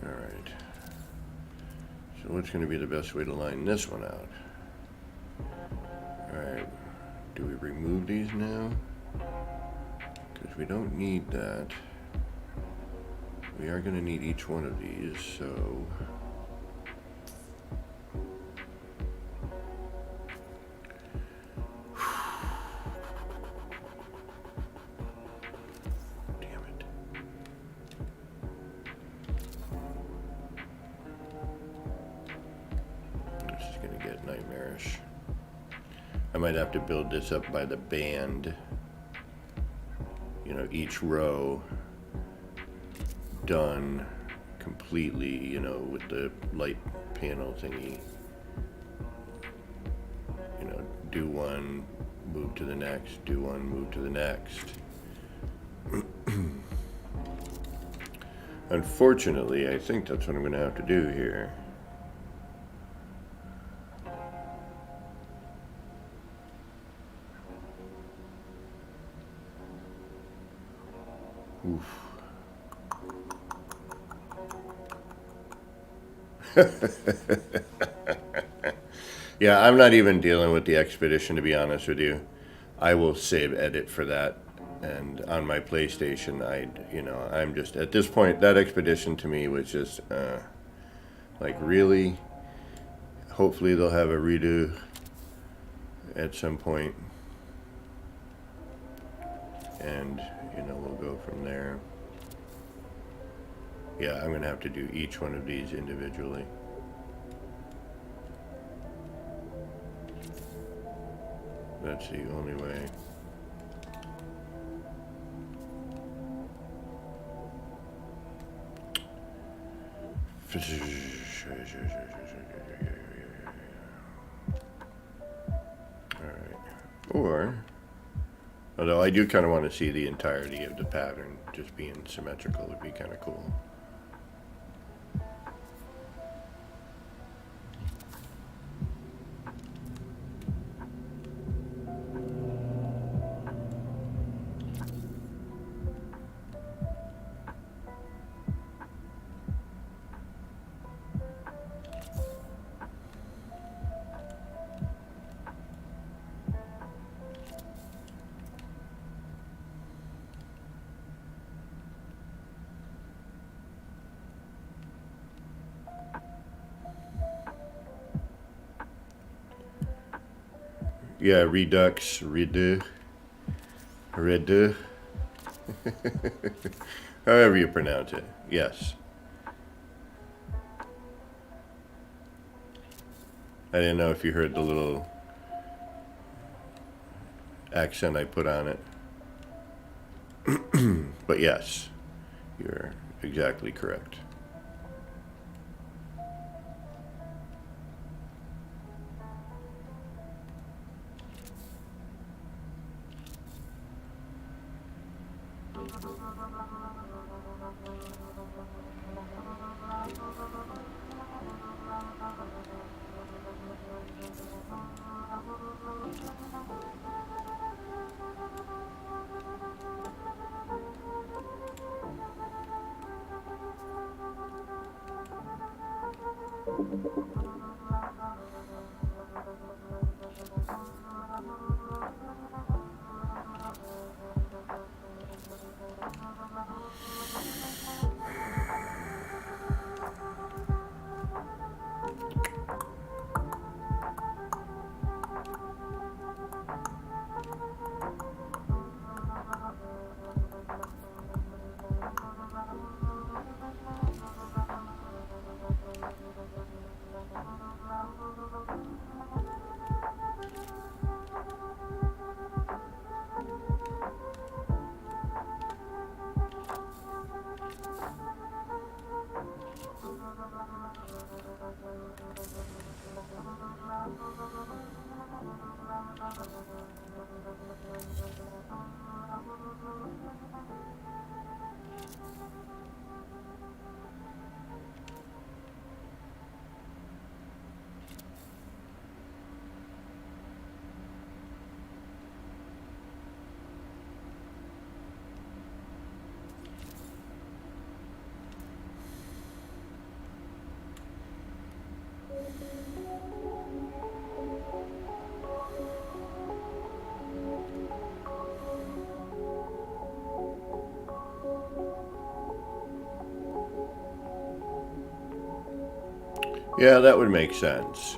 All right. So what's going to be the best way to line this one out? Alright, do we remove these now? Because we don't need that. We are going to need each one of these, so... I might have to build this up by the band. Each row done completely, with the light panel thingy. Do one, move to the next, do one, move to the next. Unfortunately, I think that's what I'm going to have to do here. Oof. Yeah, I'm not even dealing with the expedition, to be honest with you. I will save edit for that. And on my PlayStation, I'm just, at this point, that expedition to me was just, like, really? Hopefully they'll have a redo at some point. And, we'll go from there. Yeah, I'm going to have to do each one of these individually. That's the only way. Alright. Or, although I do kind of want to see the entirety of the pattern just being symmetrical, would be kind of cool. Yeah, redux, redo, however you pronounce it. Yes. I didn't know if you heard the little accent I put on it. But yes, you're exactly correct. Yeah, that would make sense,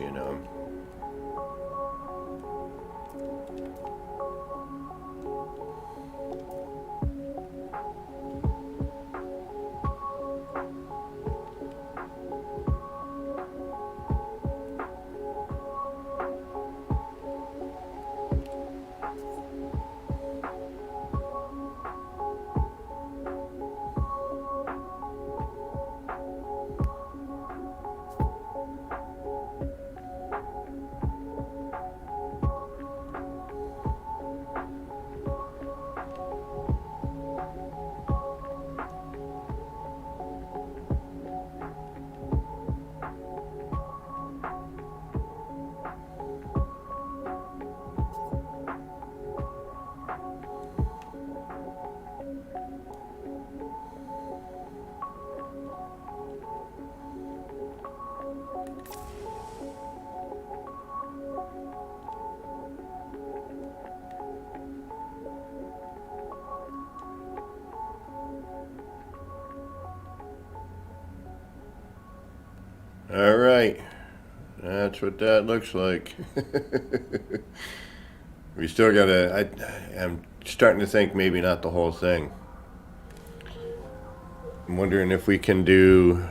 All right. That's what that looks like. We still gotta. I'm starting to think maybe not the whole thing. I'm wondering if we can do.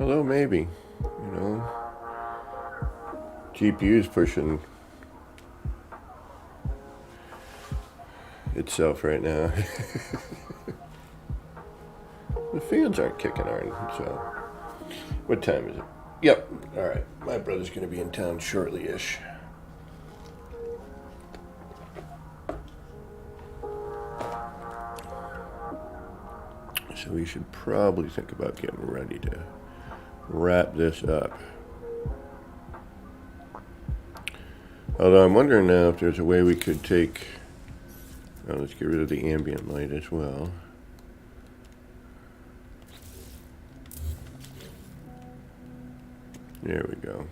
Although maybe, GPU's pushing itself right now. The fans aren't kicking on, so. What time is it? Yep. All right. My brother's going to be in town shortly-ish. So we should probably think about getting ready to wrap this up. Although I'm wondering now if there's a way we could take... Well, let's get rid of the ambient light as well. There we go.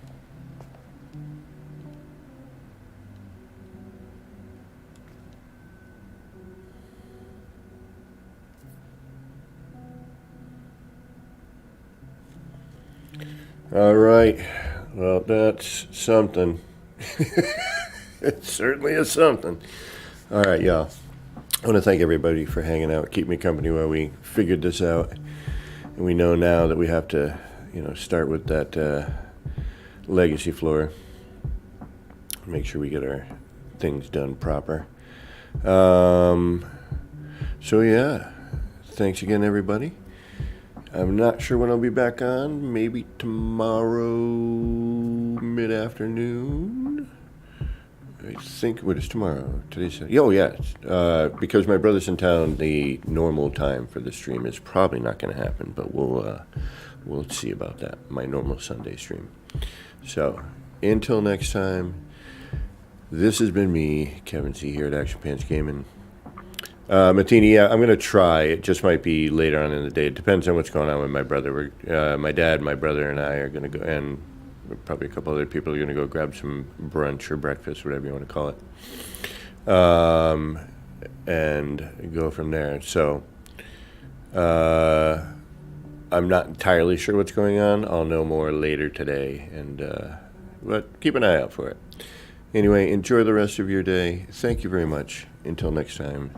All right. Well, that's something. It certainly is something. All right, y'all. I want to thank everybody for hanging out, keep me company while we figured this out. And we know now that we have to, start with that legacy floor. Make sure we get our things done proper. So yeah, thanks again, everybody. I'm not sure when I'll be back on. Maybe tomorrow mid-afternoon. I think, what is tomorrow? Today's, oh yeah, because my brother's in town, the normal time for the stream is probably not going to happen, but we'll see about that, my normal Sunday stream. So, until next time, this has been me, Kevin C. here at Action Pants Gaming. Matheny, yeah, I'm going to try. It just might be later on in the day. It depends on what's going on with my brother. My dad, my brother, and I are going to go, and probably a couple other people are going to go grab some brunch or breakfast, whatever you want to call it, and go from there. So I'm not entirely sure what's going on. I'll know more later today, but keep an eye out for it. Anyway, enjoy the rest of your day. Thank you very much. Until next time.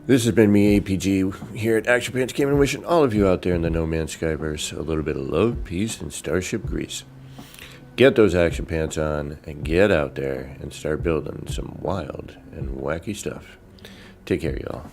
This has been me, APG, here at Action Pants Gaming, wishing all of you out there in the No Man's Skyverse a little bit of love, peace, and starship grease. Get those action pants on and get out there and start building some wild and wacky stuff. Take care, y'all.